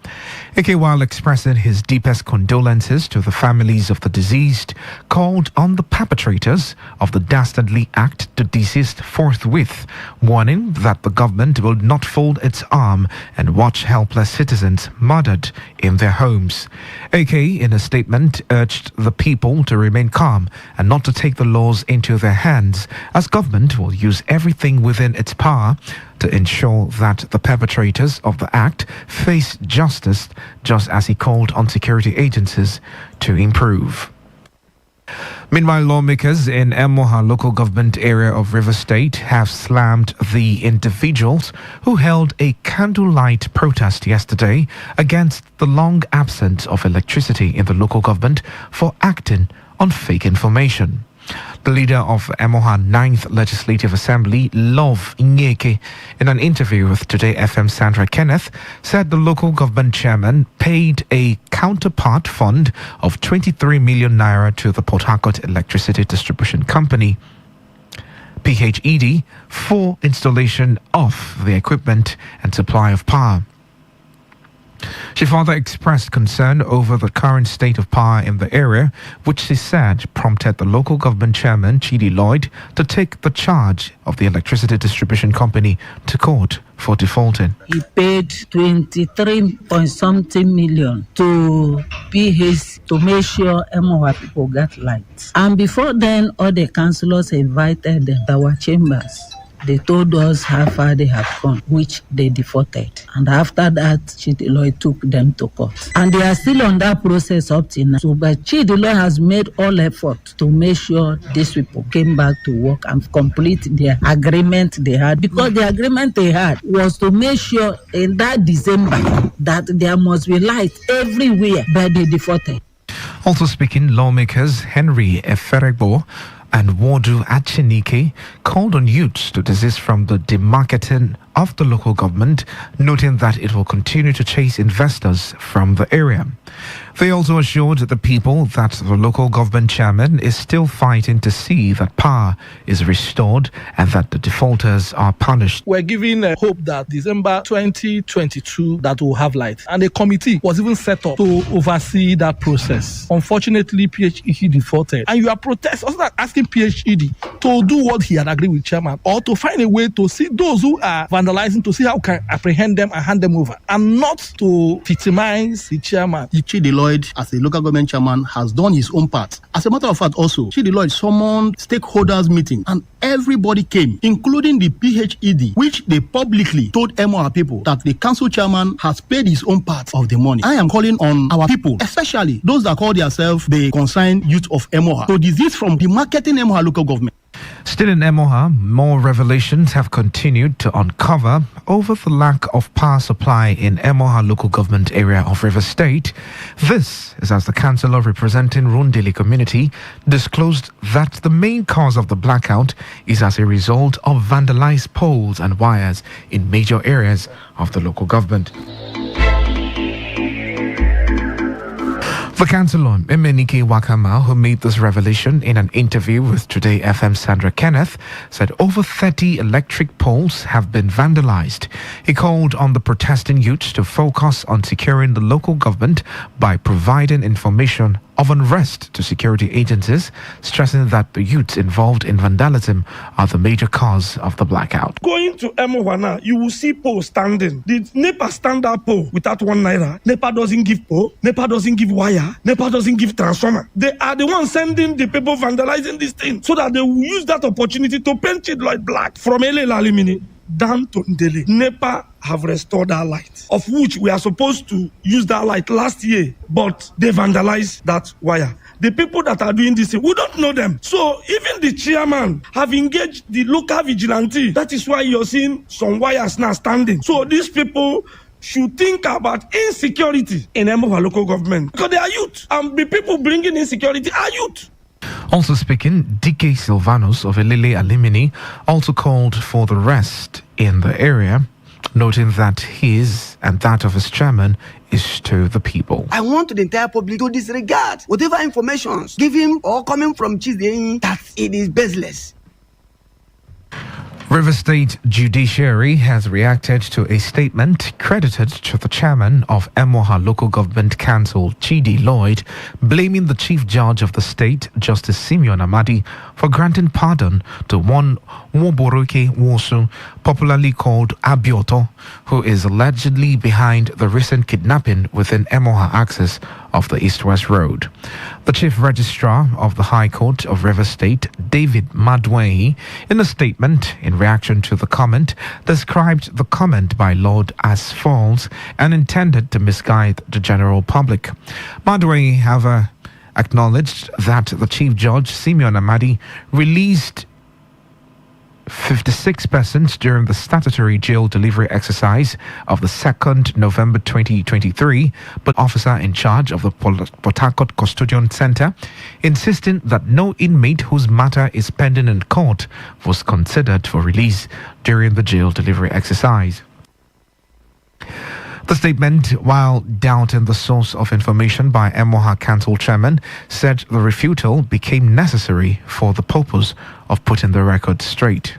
Eke, while expressing his deepest condolences to the families of the deceased, called on the perpetrators of the dastardly act to desist forthwith, warning that the government will not fold its arm and watch helpless citizens murdered in their homes. AK, in a statement, urged the people to remain calm and not to take the laws into their hands, as government will use everything within its power to ensure that the perpetrators of the act face justice, just as he called on security agencies to improve. Meanwhile, lawmakers in Emoha local government area of River State have slammed the individuals who held a candlelight protest yesterday against the long absence of electricity in the local government for acting on fake information. The leader of Emoha 9th Legislative Assembly, Love Nyeke, in an interview with Today FM Sandra Kenneth, said the local government chairman paid a counterpart fund of 23 million naira to the Port Harcourt Electricity Distribution Company, PHED, for installation of the equipment and supply of power. She further expressed concern over the current state of power in the area, which she said prompted the local government chairman, Chidi Lloyd, to take the charge of the electricity distribution company to court for defaulting. He paid 23 point something million to PH to make sure Emoha people got lights. And before then, all the councillors invited them to our chambers. They told us how far they have gone, which they defaulted. And after that, Chidiloy took them to court. And they are still on that process up till now. So, but Chidiloy has made all effort to make sure these people came back to work and complete their agreement they had. Because the agreement they had was to make sure in that December that there must be light everywhere, but they defaulted. Also speaking, lawmakers Henry Eferegbo and Wadu Achinike called on youths to desist from the demarketing of the local government, noting that it will continue to chase investors from the area. They also assured the people that the local government chairman is still fighting to see that power is restored and that the defaulters are punished. We're giving hope that December 2022 that will have light. And a committee was even set up to oversee that process. Unfortunately, PHED defaulted. And you are asking PHED to do what he had agreed with chairman, or to find a way to see those who are vandalizing, to see how can apprehend them and hand them over, and not to victimize the chairman. Chidi Lloyd, as a local government chairman, has done his own part. As a matter of fact, also, Chidi Lloyd summoned stakeholders meeting, and everybody came, including the PHED, which they publicly told MOR people that the council chairman has paid his own part of the money. I am calling on our people, especially those that call themselves the concerned youth of MOR, to desist from the marketing MOR local government. Still in Emoha, more revelations have continued to uncover over the lack of power supply in Emoha local government area of Rivers State. This is as the councillor representing Rundili community disclosed that the main cause of the blackout is as a result of vandalized poles and wires in major areas of the local government. The councillor, Emenike Wakama, who made this revelation in an interview with Today FM Sandra Kenneth, said over 30 electric poles have been vandalized. He called on the protesting youths to focus on securing the local government by providing information of unrest to security agencies, stressing that the youths involved in vandalism are the major cause of the blackout. Going to Emowana, you will see poles standing. The NEPA standard pole without 1 naira. NEPA doesn't give pole, NEPA doesn't give wire, NEPA doesn't give transformer. They are the ones sending the people vandalizing this thing so that they will use that opportunity to paint it like black. From Ele Lalimini down to Ndele, NEPA have restored our light, of which we are supposed to use that light last year, but they vandalized that wire. The people that are doing this thing, we don't know them. So even the chairman have engaged the local vigilante. That is why you're seeing some wires now standing. So these people should think about insecurity in Emoha local government, because they are youth, and the people bringing insecurity are youth. Also speaking, DK Silvanus of Elele Alimini also called for the rest in the area, noting that his and that of his chairman is to the people. I want the entire public to disregard whatever information given or coming from Chizdein, that it is baseless. River State Judiciary has reacted to a statement credited to the chairman of Emoha Local Government Council, Chidi Lloyd, blaming the Chief Judge of the state, Justice Simeon Amadi, for granting pardon to one Nwoboroke Wosu, popularly called Abioto, who is allegedly behind the recent kidnapping within Emoha axis of the East-West Road. The Chief Registrar of the High Court of River State, David Madway, in a statement in reaction to the comment, described the comment by Lord as false and intended to misguide the general public. Madway, however, acknowledged that the Chief Judge, Simeon Amadi, released 56 persons during the statutory jail delivery exercise of the 2nd November 2023, but officer in charge of the Port Harcourt Custodian Center insisting that no inmate whose matter is pending in court was considered for release during the jail delivery exercise. The statement, while doubting the source of information by Emoha Council Chairman, said the refutal became necessary for the purpose of putting the record straight.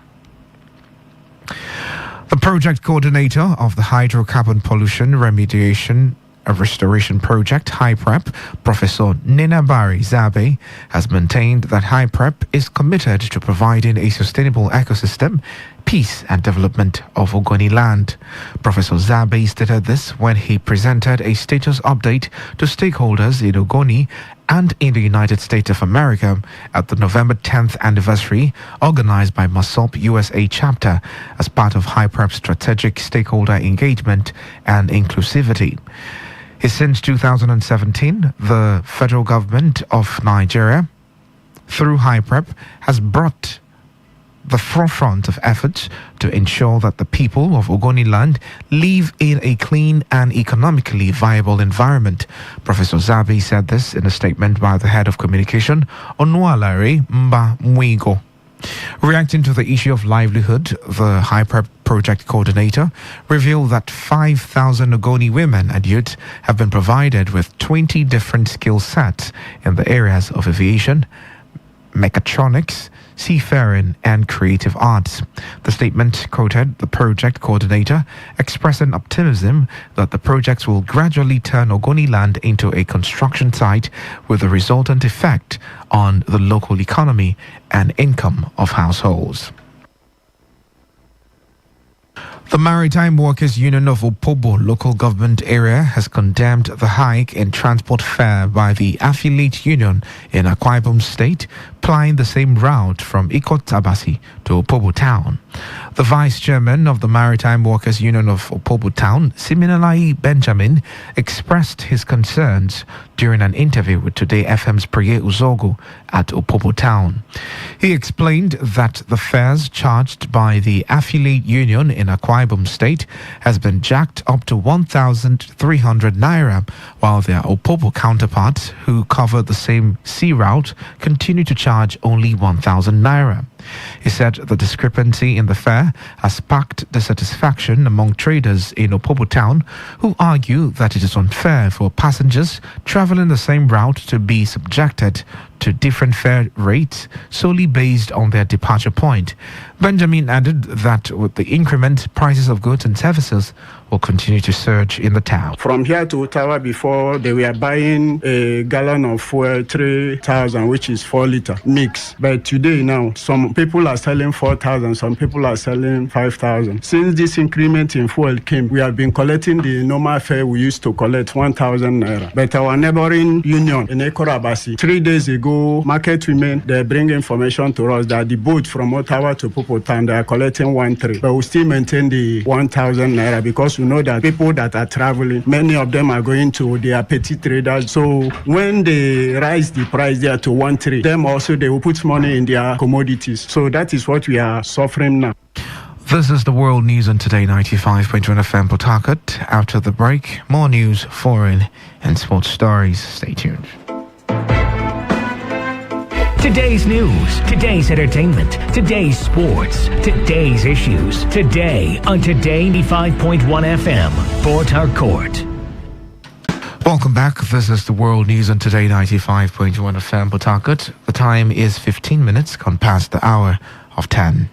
The project coordinator of the Hydrocarbon Pollution Remediation Restoration Project, HYPREP, Professor Nina Barry Zabe, has maintained that HYPREP is committed to providing a sustainable ecosystem, peace and development of Ogoni land. Professor Zabe stated this when he presented a status update to stakeholders in Ogoni and in the United States of America at the November 10th anniversary organized by MASOP USA chapter as part of HYPREP's strategic stakeholder engagement and inclusivity. Since 2017, the federal government of Nigeria, through HYPREP, has brought the forefront of efforts to ensure that the people of Ogoni land live in a clean and economically viable environment. Professor Zabi said this in a statement by the head of communication, Onwalare Mba-Mwigo. Reacting to the issue of livelihood, the HYPREP project coordinator revealed that 5,000 Ogoni women and youth have been provided with 20 different skill sets in the areas of aviation, mechatronics, seafaring and creative arts. The statement quoted the project coordinator expressing optimism that the projects will gradually turn Ogoni land into a construction site with the resultant effect on the local economy and income of households. The Maritime Workers Union of Opobo local government area has condemned the hike in transport fare by the affiliate union in Akwa Ibom State, plying the same route from Ikot Abasi to Opobo Town. The vice chairman of the Maritime Workers Union of Opobo Town, Siminalayi Benjamin, expressed his concerns during an interview with Today FM's Priye Uzogo at Opobo Town. He explained that the fares charged by the affiliate union in Akwa Ibom State has been jacked up to 1,300 naira, while their Opobo counterparts, who cover the same sea route, continue to charge only 1,000 naira. He said the discrepancy in the fare has sparked dissatisfaction among traders in Opobo Town, who argue that it is unfair for passengers traveling the same route to be subjected to different fare rates solely based on their departure point. Benjamin added that with the increment, prices of goods and services will continue to surge in the town. From here to Ottawa, before they were buying a gallon of fuel 3,000, which is 4 liter mix. But today now, some people are selling 4,000, some people are selling 5,000. Since this increment in fuel came, we have been collecting the normal fare we used to collect, 1,000 naira. But our neighboring union in Ekorabasi, 3 days ago, market women, they bring information to us that the boat from Ottawa to Popo Town, they are collecting 1,300. But we still maintain the 1,000 naira because we know that people that are traveling, many of them are going to their petty traders. So when they rise the price there to 1,300, them also they will put money in their commodities. So that is what we are suffering now. This is the World News on Today 95.1 FM Port Harcourt. After the break, more news, foreign and sports stories. Stay tuned. Today's news, today's entertainment, today's sports, today's issues. Today on Today 95.1 FM, Port Harcourt. Welcome back. This is the World News on Today 95.1 FM Port Harcourt. The time is 15 minutes gone past the hour of 10.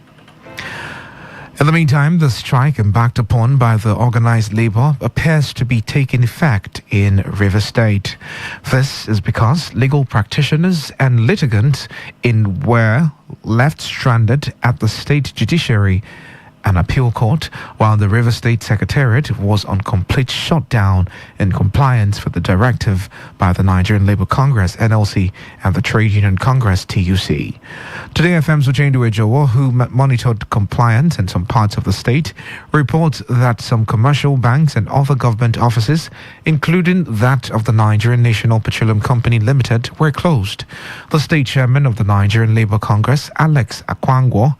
In the meantime, the strike embarked upon by the organized labor appears to be taking effect in River State. This is because legal practitioners and litigants were left stranded at the state judiciary and appeal court, while the River State Secretariat was on complete shutdown in compliance with the directive by the Nigerian Labour Congress (NLC) and the Trade Union Congress (TUC). Today FM's Uchendu Ejowo, who monitored compliance in some parts of the state, reports that some commercial banks and other government offices, including that of the Nigerian National Petroleum Company Limited, were closed. The state chairman of the Nigerian Labour Congress, Alex Akwangwo,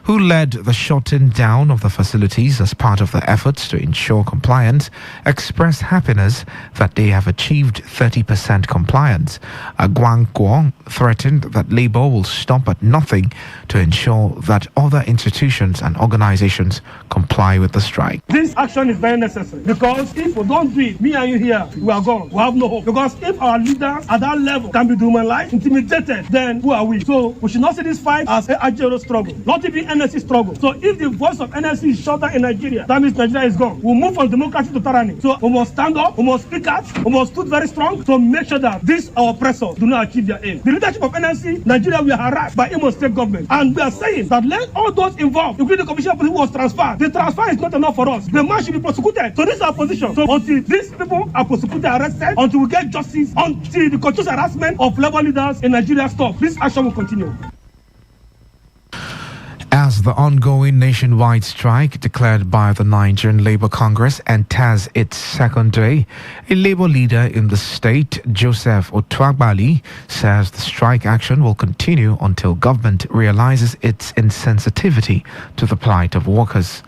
who led the shutting down of the facilities as part of the efforts to ensure compliance, expressed happiness that they have achieved 30% compliance. Guang Guo threatened that Labour will stop at nothing to ensure that other institutions and organizations comply with the strike. This action is very necessary because if we don't do it, me and you here, we are gone. We have no hope. Because if our leaders at that level can be dehumanized, intimidated, then who are we? So we should not see this fight as an Ajero struggle, not even NSC struggle. So if the voice of NSC is shut down in Nigeria, that means Nigeria is gone. We'll move from democracy to tyranny. So we must stand up, we must speak out, we must stood very strong to make sure that these our oppressors do not achieve their aim. The leadership of NSC, Nigeria, we are harassed by Imo State government. And we are saying that let all those involved, including the commissioner who was transferred, the transfer is not enough for us. The man should be prosecuted. So this is our position. So until these people are prosecuted, arrested, until we get justice, until the continuous harassment of labor leaders in Nigeria stop, this action will continue. As the ongoing nationwide strike declared by the Nigerian Labour Congress enters its second day, a Labour leader in the state, Joseph Otwagbali, says the strike action will continue until government realizes its insensitivity to the plight of workers.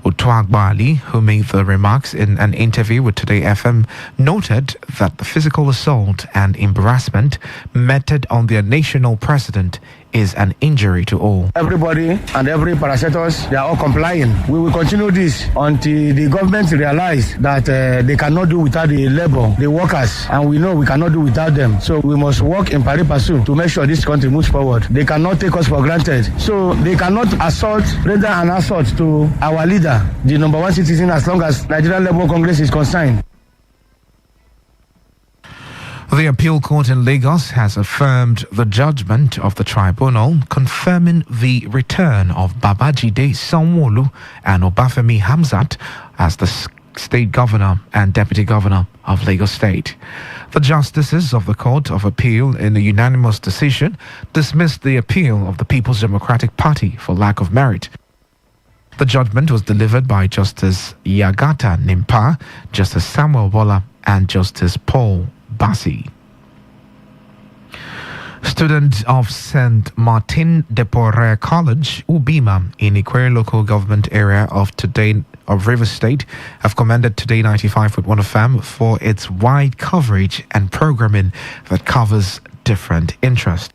Otwagbali, who made the remarks in an interview with Today FM, noted that the physical assault and embarrassment meted on their national president is an injury to all. Everybody and every parastatals, they are all complying. We will continue this until the government realize that they cannot do without the labor, the workers, and we know we cannot do without them. So we must work in pari passu to make sure this country moves forward. They cannot take us for granted. So they cannot render an assault to our leader, the number one citizen, as long as Nigerian Labour Congress is concerned. The appeal court in Lagos has affirmed the judgment of the tribunal, confirming the return of Babajide Sanwo-Olu and Obafemi Hamzat as the state governor and deputy governor of Lagos State. The justices of the Court of Appeal, in a unanimous decision, dismissed the appeal of the People's Democratic Party for lack of merit. The judgment was delivered by Justice Yagata Nimpa, Justice Samuel Bola, and Justice Paul Bassi. Students of St. Martin de Porres College, Ubima, in Ikwere local government area of Rivers State, have commended Today 95.1 FM for its wide coverage and programming that covers different interests.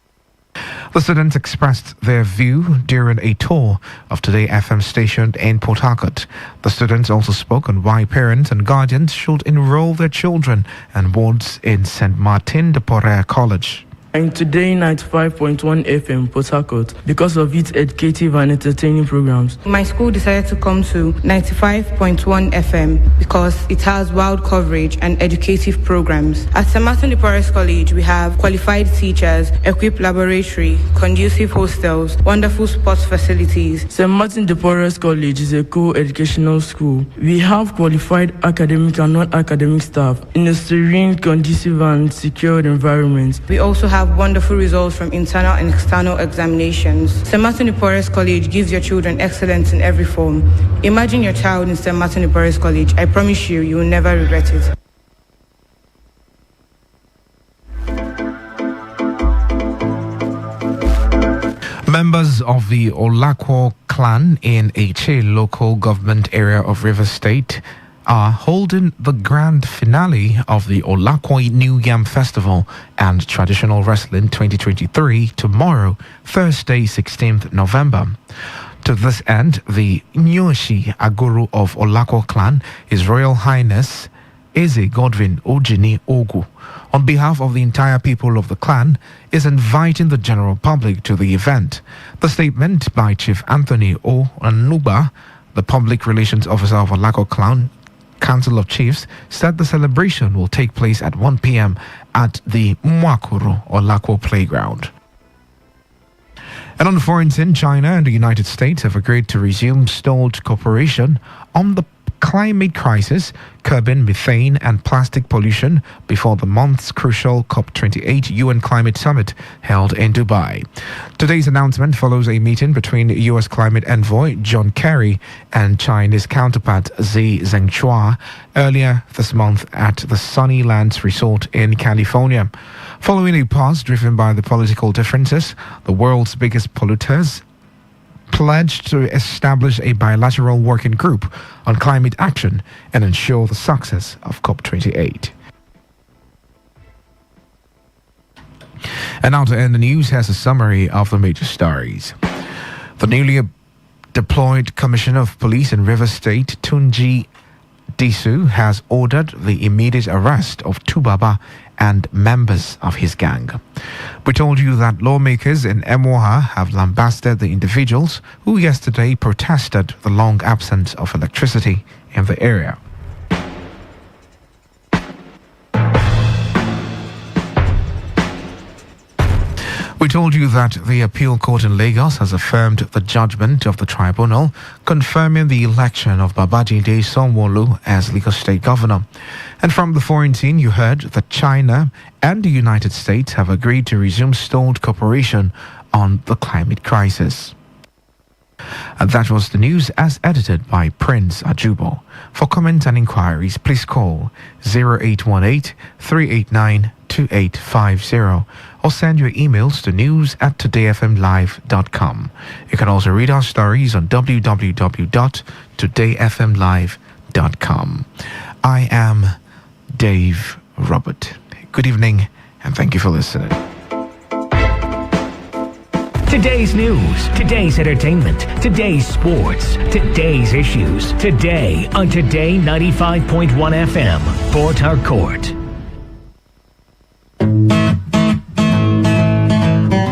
The students expressed their view during a tour of Today FM station in Port Harcourt. The students also spoke on why parents and guardians should enroll their children and wards in St. Martin de Porres College. And Today 95.1 FM Port Harcourt because of its educative and entertaining programs. My school decided to come to 95.1 FM because it has wide coverage and educative programs. At St. Martin de Porres College, we have qualified teachers, equipped laboratory, conducive hostels, wonderful sports facilities. St. Martin de Porres College is a co-educational school. We have qualified academic and non-academic staff in a serene, conducive and secured environment. We also have wonderful results from internal and external examinations. St. Martin de Porres College gives your children excellence in every form. Imagine your child in St. Martin de Porres College. I promise you, you will never regret it. Members of the Olakwo clan in Eche local government area of Rivers State are holding the grand finale of the Olakwo New Yam Festival and Traditional Wrestling 2023 tomorrow, Thursday, 16th November. To this end, the Nyoshi Aguru of Olakwo clan, His Royal Highness Eze Godwin Ojini Ogu, on behalf of the entire people of the clan, is inviting the general public to the event. The statement by Chief Anthony O. Anuba, the Public Relations Officer of Olakwo clan Council of Chiefs, said the celebration will take place at 1 p.m. at the Mwakuru Olakwo Playground. And on the foreign scene, China and the United States have agreed to resume stalled cooperation on the climate crisis, curbing methane and plastic pollution before the month's crucial COP28 UN Climate Summit held in Dubai. Today's announcement follows a meeting between U.S. climate envoy John Kerry and Chinese counterpart Xi Zhengchua earlier this month at the Sunnylands Resort in California. Following a pause driven by the political differences, the world's biggest polluters pledged to establish a bilateral working group on climate action and ensure the success of COP28. And now to end the news, has a summary of the major stories. The newly deployed Commissioner of Police in Rivers State, Tunji Disu, has ordered the immediate arrest of Tubaba and members of his gang. We told you that lawmakers in Emoha have lambasted the individuals who yesterday protested the long absence of electricity in the area. We told you that the appeal court in Lagos has affirmed the judgment of the tribunal confirming the election of Babajide Sanwo-Olu as Lagos State Governor. And from the foreign scene, you heard that China and the United States have agreed to resume stalled cooperation on the climate crisis. And that was the news as edited by Prince Ajubo. For comments and inquiries, please call 0818-389-2850 or send your emails to news@todayfmlive.com. You can also read our stories on www.todayfmlive.com. I am Dave Robert. Good evening and thank you for listening. Today's news, today's entertainment, today's sports, today's issues. Today on Today 95.1 FM, Port Harcourt.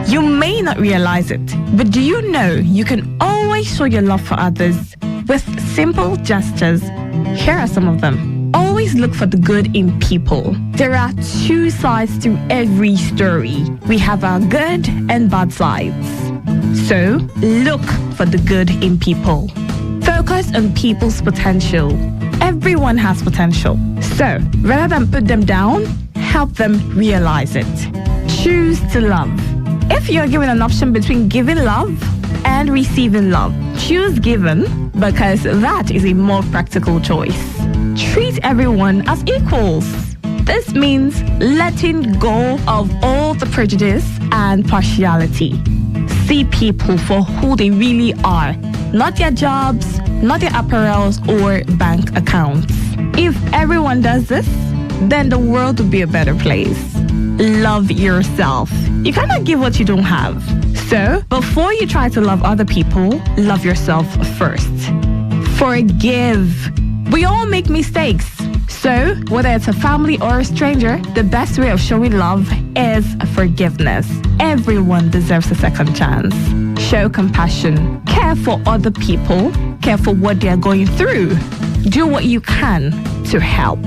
You may not realize it, but do you know you can always show your love for others with simple gestures? Here are some of them. Always look for the good in people. There are two sides to every story. We have our good and bad sides. So, look for the good in people. Focus on people's potential. Everyone has potential. So, rather than put them down, help them realize it. Choose to love. If you're given an option between giving love and receiving love, choose giving because that is a more practical choice. Treat everyone as equals. This means letting go of all the prejudice and partiality. See people for who they really are, not their jobs, not their apparels or bank accounts. If everyone does this, then the world will be a better place. Love yourself. You cannot give what you don't have. So, before you try to love other people, love yourself first. Forgive. We all make mistakes. So, whether it's a family or a stranger, the best way of showing love is forgiveness. Everyone deserves a second chance. Show compassion. Care for other people. Care for what they are going through. Do what you can to help.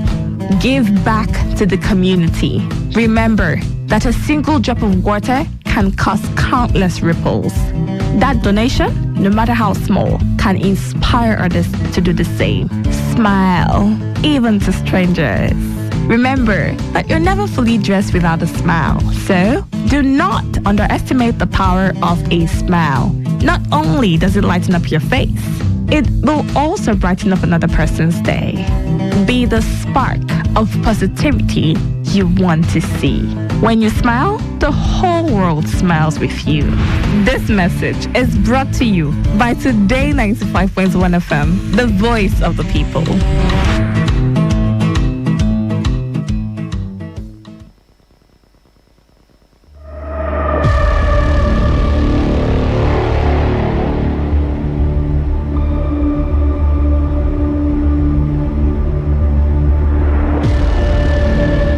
Give back to the community. Remember that a single drop of water can cause countless ripples. That donation, no matter how small, can inspire others to do the same. Smile, even to strangers. Remember that you're never fully dressed without a smile. So, do not underestimate the power of a smile. Not only does it lighten up your face, it will also brighten up another person's day. Be the spark of positivity you want to see. When you smile, the whole world smiles with you. This message is brought to you by Today 95.1 FM, the voice of the people.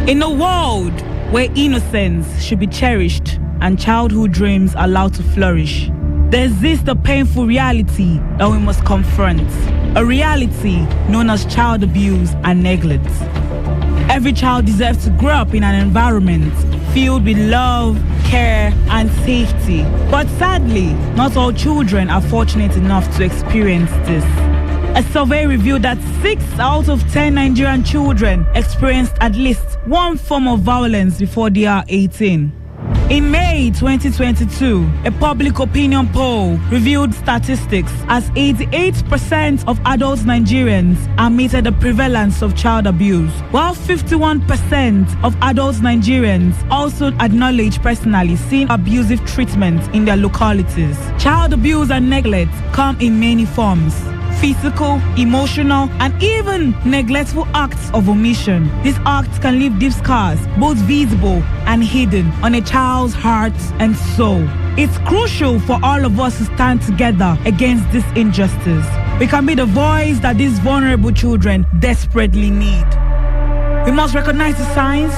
In a world where innocence should be cherished and childhood dreams allowed to flourish, there exists a painful reality that we must confront, a reality known as child abuse and neglect. Every child deserves to grow up in an environment filled with love, care, and safety. But sadly, not all children are fortunate enough to experience this. A survey revealed that 6 out of 10 Nigerian children experienced at least one form of violence before they are 18. In May 2022, a public opinion poll revealed statistics as 88% of adult Nigerians admitted the prevalence of child abuse, while 51% of adult Nigerians also acknowledge personally seeing abusive treatment in their localities. Child abuse and neglect come in many forms: physical, emotional, and even neglectful acts of omission. These acts can leave deep scars, both visible and hidden, on a child's heart and soul. It's crucial for all of us to stand together against this injustice. We can be the voice that these vulnerable children desperately need. We must recognize the signs,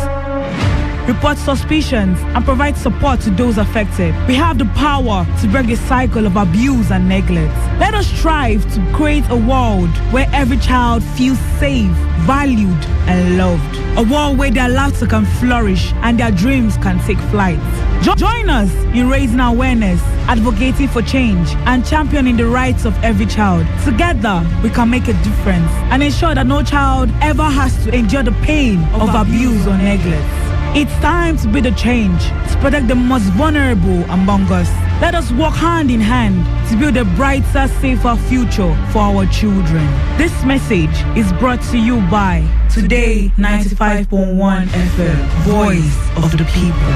report suspicions, and provide support to those affected. We have the power to break a cycle of abuse and neglect. Let us strive to create a world where every child feels safe, valued, and loved. A world where their laughter can flourish and their dreams can take flight. Join us in raising awareness, advocating for change, and championing the rights of every child. Together, we can make a difference and ensure that no child ever has to endure the pain of abuse or neglect. It's time to be the change, to protect the most vulnerable among us. Let us work hand in hand to build a brighter, safer future for our children. This message is brought to you by Today95.1 FM, Voice of the People.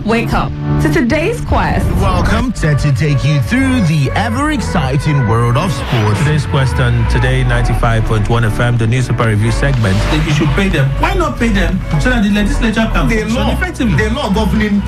Wake up to today's quest. Welcome to take you through the ever exciting world of sports. Today's question, Today 95.1 FM, the newspaper review segment. You should pay them. Why not pay them so that the legislature can function effectively? The law governing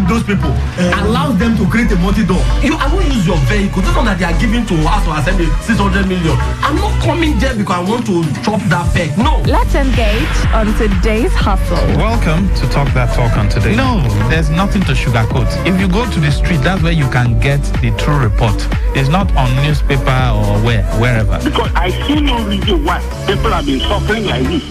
those people allows them to create a multi-door. I won't use your vehicle. This one that they are giving to us to assembly 600 million. I'm not coming there because I want to chop that peck. No. Let's engage on today's hustle. Welcome to Talk That Talk on Today. No, there's nothing to sugarcoat. If you go to the street, that's where you can get the true report. It's not on newspaper or wherever. Because I see no reason why people have been suffering like this.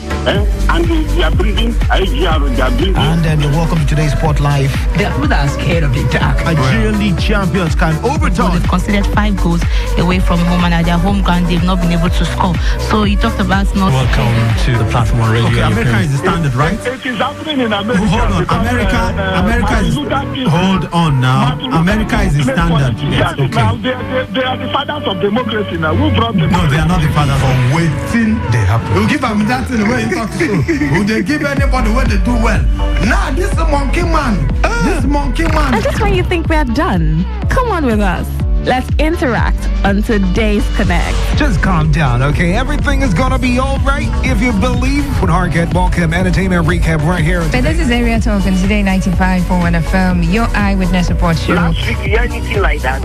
And they are breathing, IGR, they are breathing. And then welcome to today's Sport Live. There are people that are scared of the dark. Nigerian League champions can overturn. They've conceded 5 goals away from home, and at their home ground, they've not been able to score. So he talked about not. Welcome to the platform on radio. Okay, America is the standard, right? It is happening in America. Hold on, America is. Hold on now. America is the standard. Yes, okay. Now they are the fathers of democracy now. Who brought them? No, they are not the fathers of waiting. They happen. You give them that in the way you talk to. Will they give anybody when they do well? Nah, this is a monkey man. This monkey man. And just when you think we are done, come on with us. Let's interact on today's Connect. Just calm down, okay? Everything is gonna be all right if you believe. With Harket, welcome, entertainment recap right here. But this is Area Talk on Today 95.1 FM, your eyewitness report show. Last week, you hear anything like that?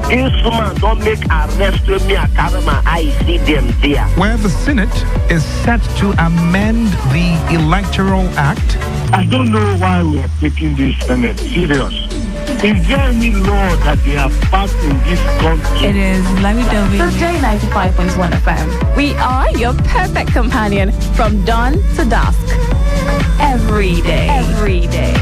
This woman don't make arrest with me. I carry my eyes, see them there. Where the Senate is set to amend the Electoral Act. I don't know why we are taking this Senate serious. Is there any law that they have passed in this country? It is. Let me tell you. Today 95.1 FM. We are your perfect companion from dawn to dusk. Every day. Every day.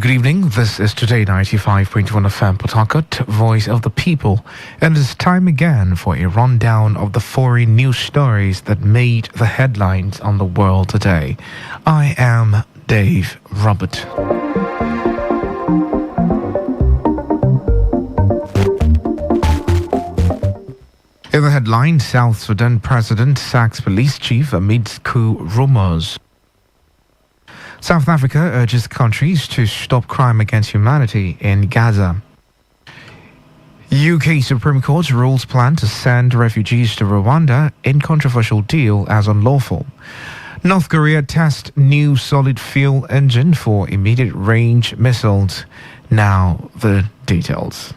Good evening, this is Today 95.1 FM Port Harcourt, Voice of the People, and it's time again for a rundown of the foreign news stories that made the headlines on the world today. I am Dave Robert. In the headline, South Sudan President sacks police chief amidst coup rumors. South Africa urges countries to stop crime against humanity in Gaza. UK Supreme Court rules plan to send refugees to Rwanda in controversial deal as unlawful. North Korea tests new solid fuel engine for immediate range missiles. Now the details.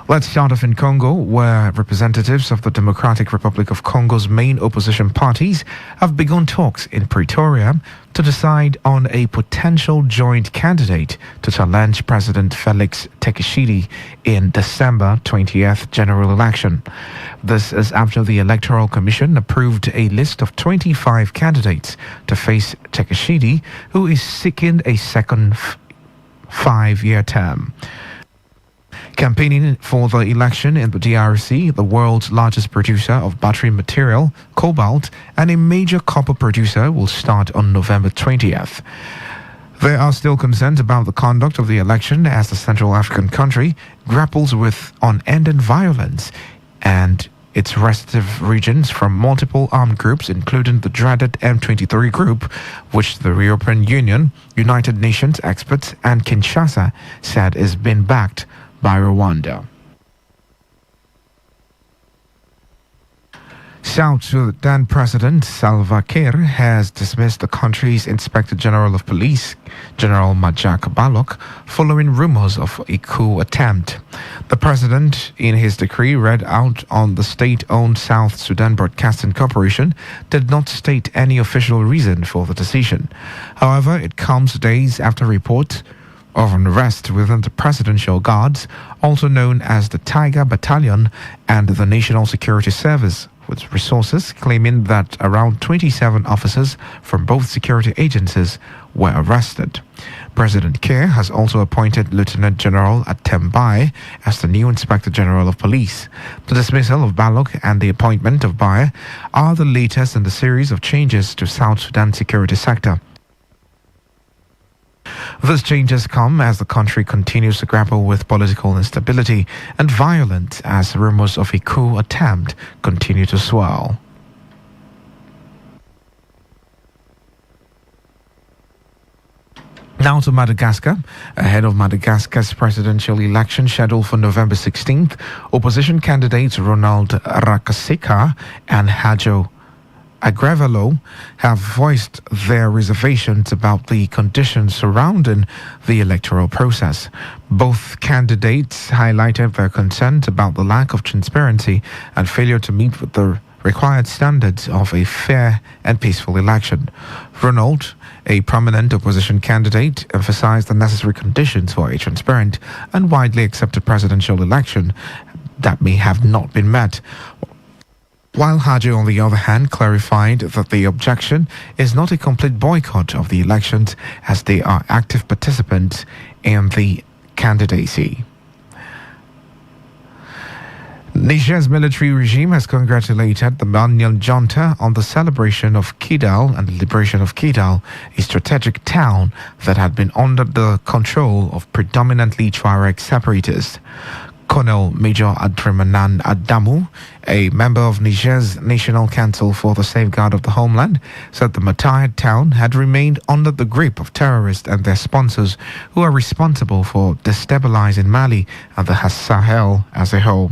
Let's start off in Congo, where representatives of the Democratic Republic of Congo's main opposition parties have begun talks in Pretoria to decide on a potential joint candidate to challenge President Felix Tshisekedi in December 20th general election. This is after the Electoral Commission approved a list of 25 candidates to face Tshisekedi, who is seeking a second five-year term. Campaigning for the election in the DRC, the world's largest producer of battery material, cobalt, and a major copper producer, will start on November 20th. There are still concerns about the conduct of the election as the Central African country grapples with unending violence and its respective regions from multiple armed groups, including the dreaded M23 group, which the European Union, United Nations experts, and Kinshasa said is being backed by Rwanda. South Sudan President Salva Kiir has dismissed the country's Inspector General of Police, General Majak Balok, following rumors of a coup attempt. The president, in his decree read out on the state-owned South Sudan Broadcasting Corporation, did not state any official reason for the decision. However, it comes days after reports of unrest within the Presidential Guards, also known as the Tiger Battalion, and the National Security Service, with resources claiming that around 27 officers from both security agencies were arrested. President Kiir has also appointed Lieutenant General Atembai as the new Inspector General of Police. The dismissal of Balok and the appointment of Bai are the latest in the series of changes to South Sudan's security sector. These changes come as the country continues to grapple with political instability and violence as rumors of a coup attempt continue to swell. Now to Madagascar. Ahead of Madagascar's presidential election scheduled for November 16th, opposition candidates Ronald Rakaseka and Hajo Agrevalo have voiced their reservations about the conditions surrounding the electoral process. Both candidates highlighted their concerns about the lack of transparency and failure to meet with the required standards of a fair and peaceful election. Ronald, a prominent opposition candidate, emphasized the necessary conditions for a transparent and widely accepted presidential election that may have not been met. While Haji, on the other hand, clarified that the objection is not a complete boycott of the elections as they are active participants in the candidacy. Niger's military regime has congratulated the Malian junta on the celebration of Kidal and the liberation of Kidal, a strategic town that had been under the control of predominantly Tuareg separatists. Colonel Major Adremanan Adamu, a member of Niger's National Council for the Safeguard of the Homeland, said the martyred town had remained under the grip of terrorists and their sponsors, who are responsible for destabilizing Mali and the Sahel as a whole.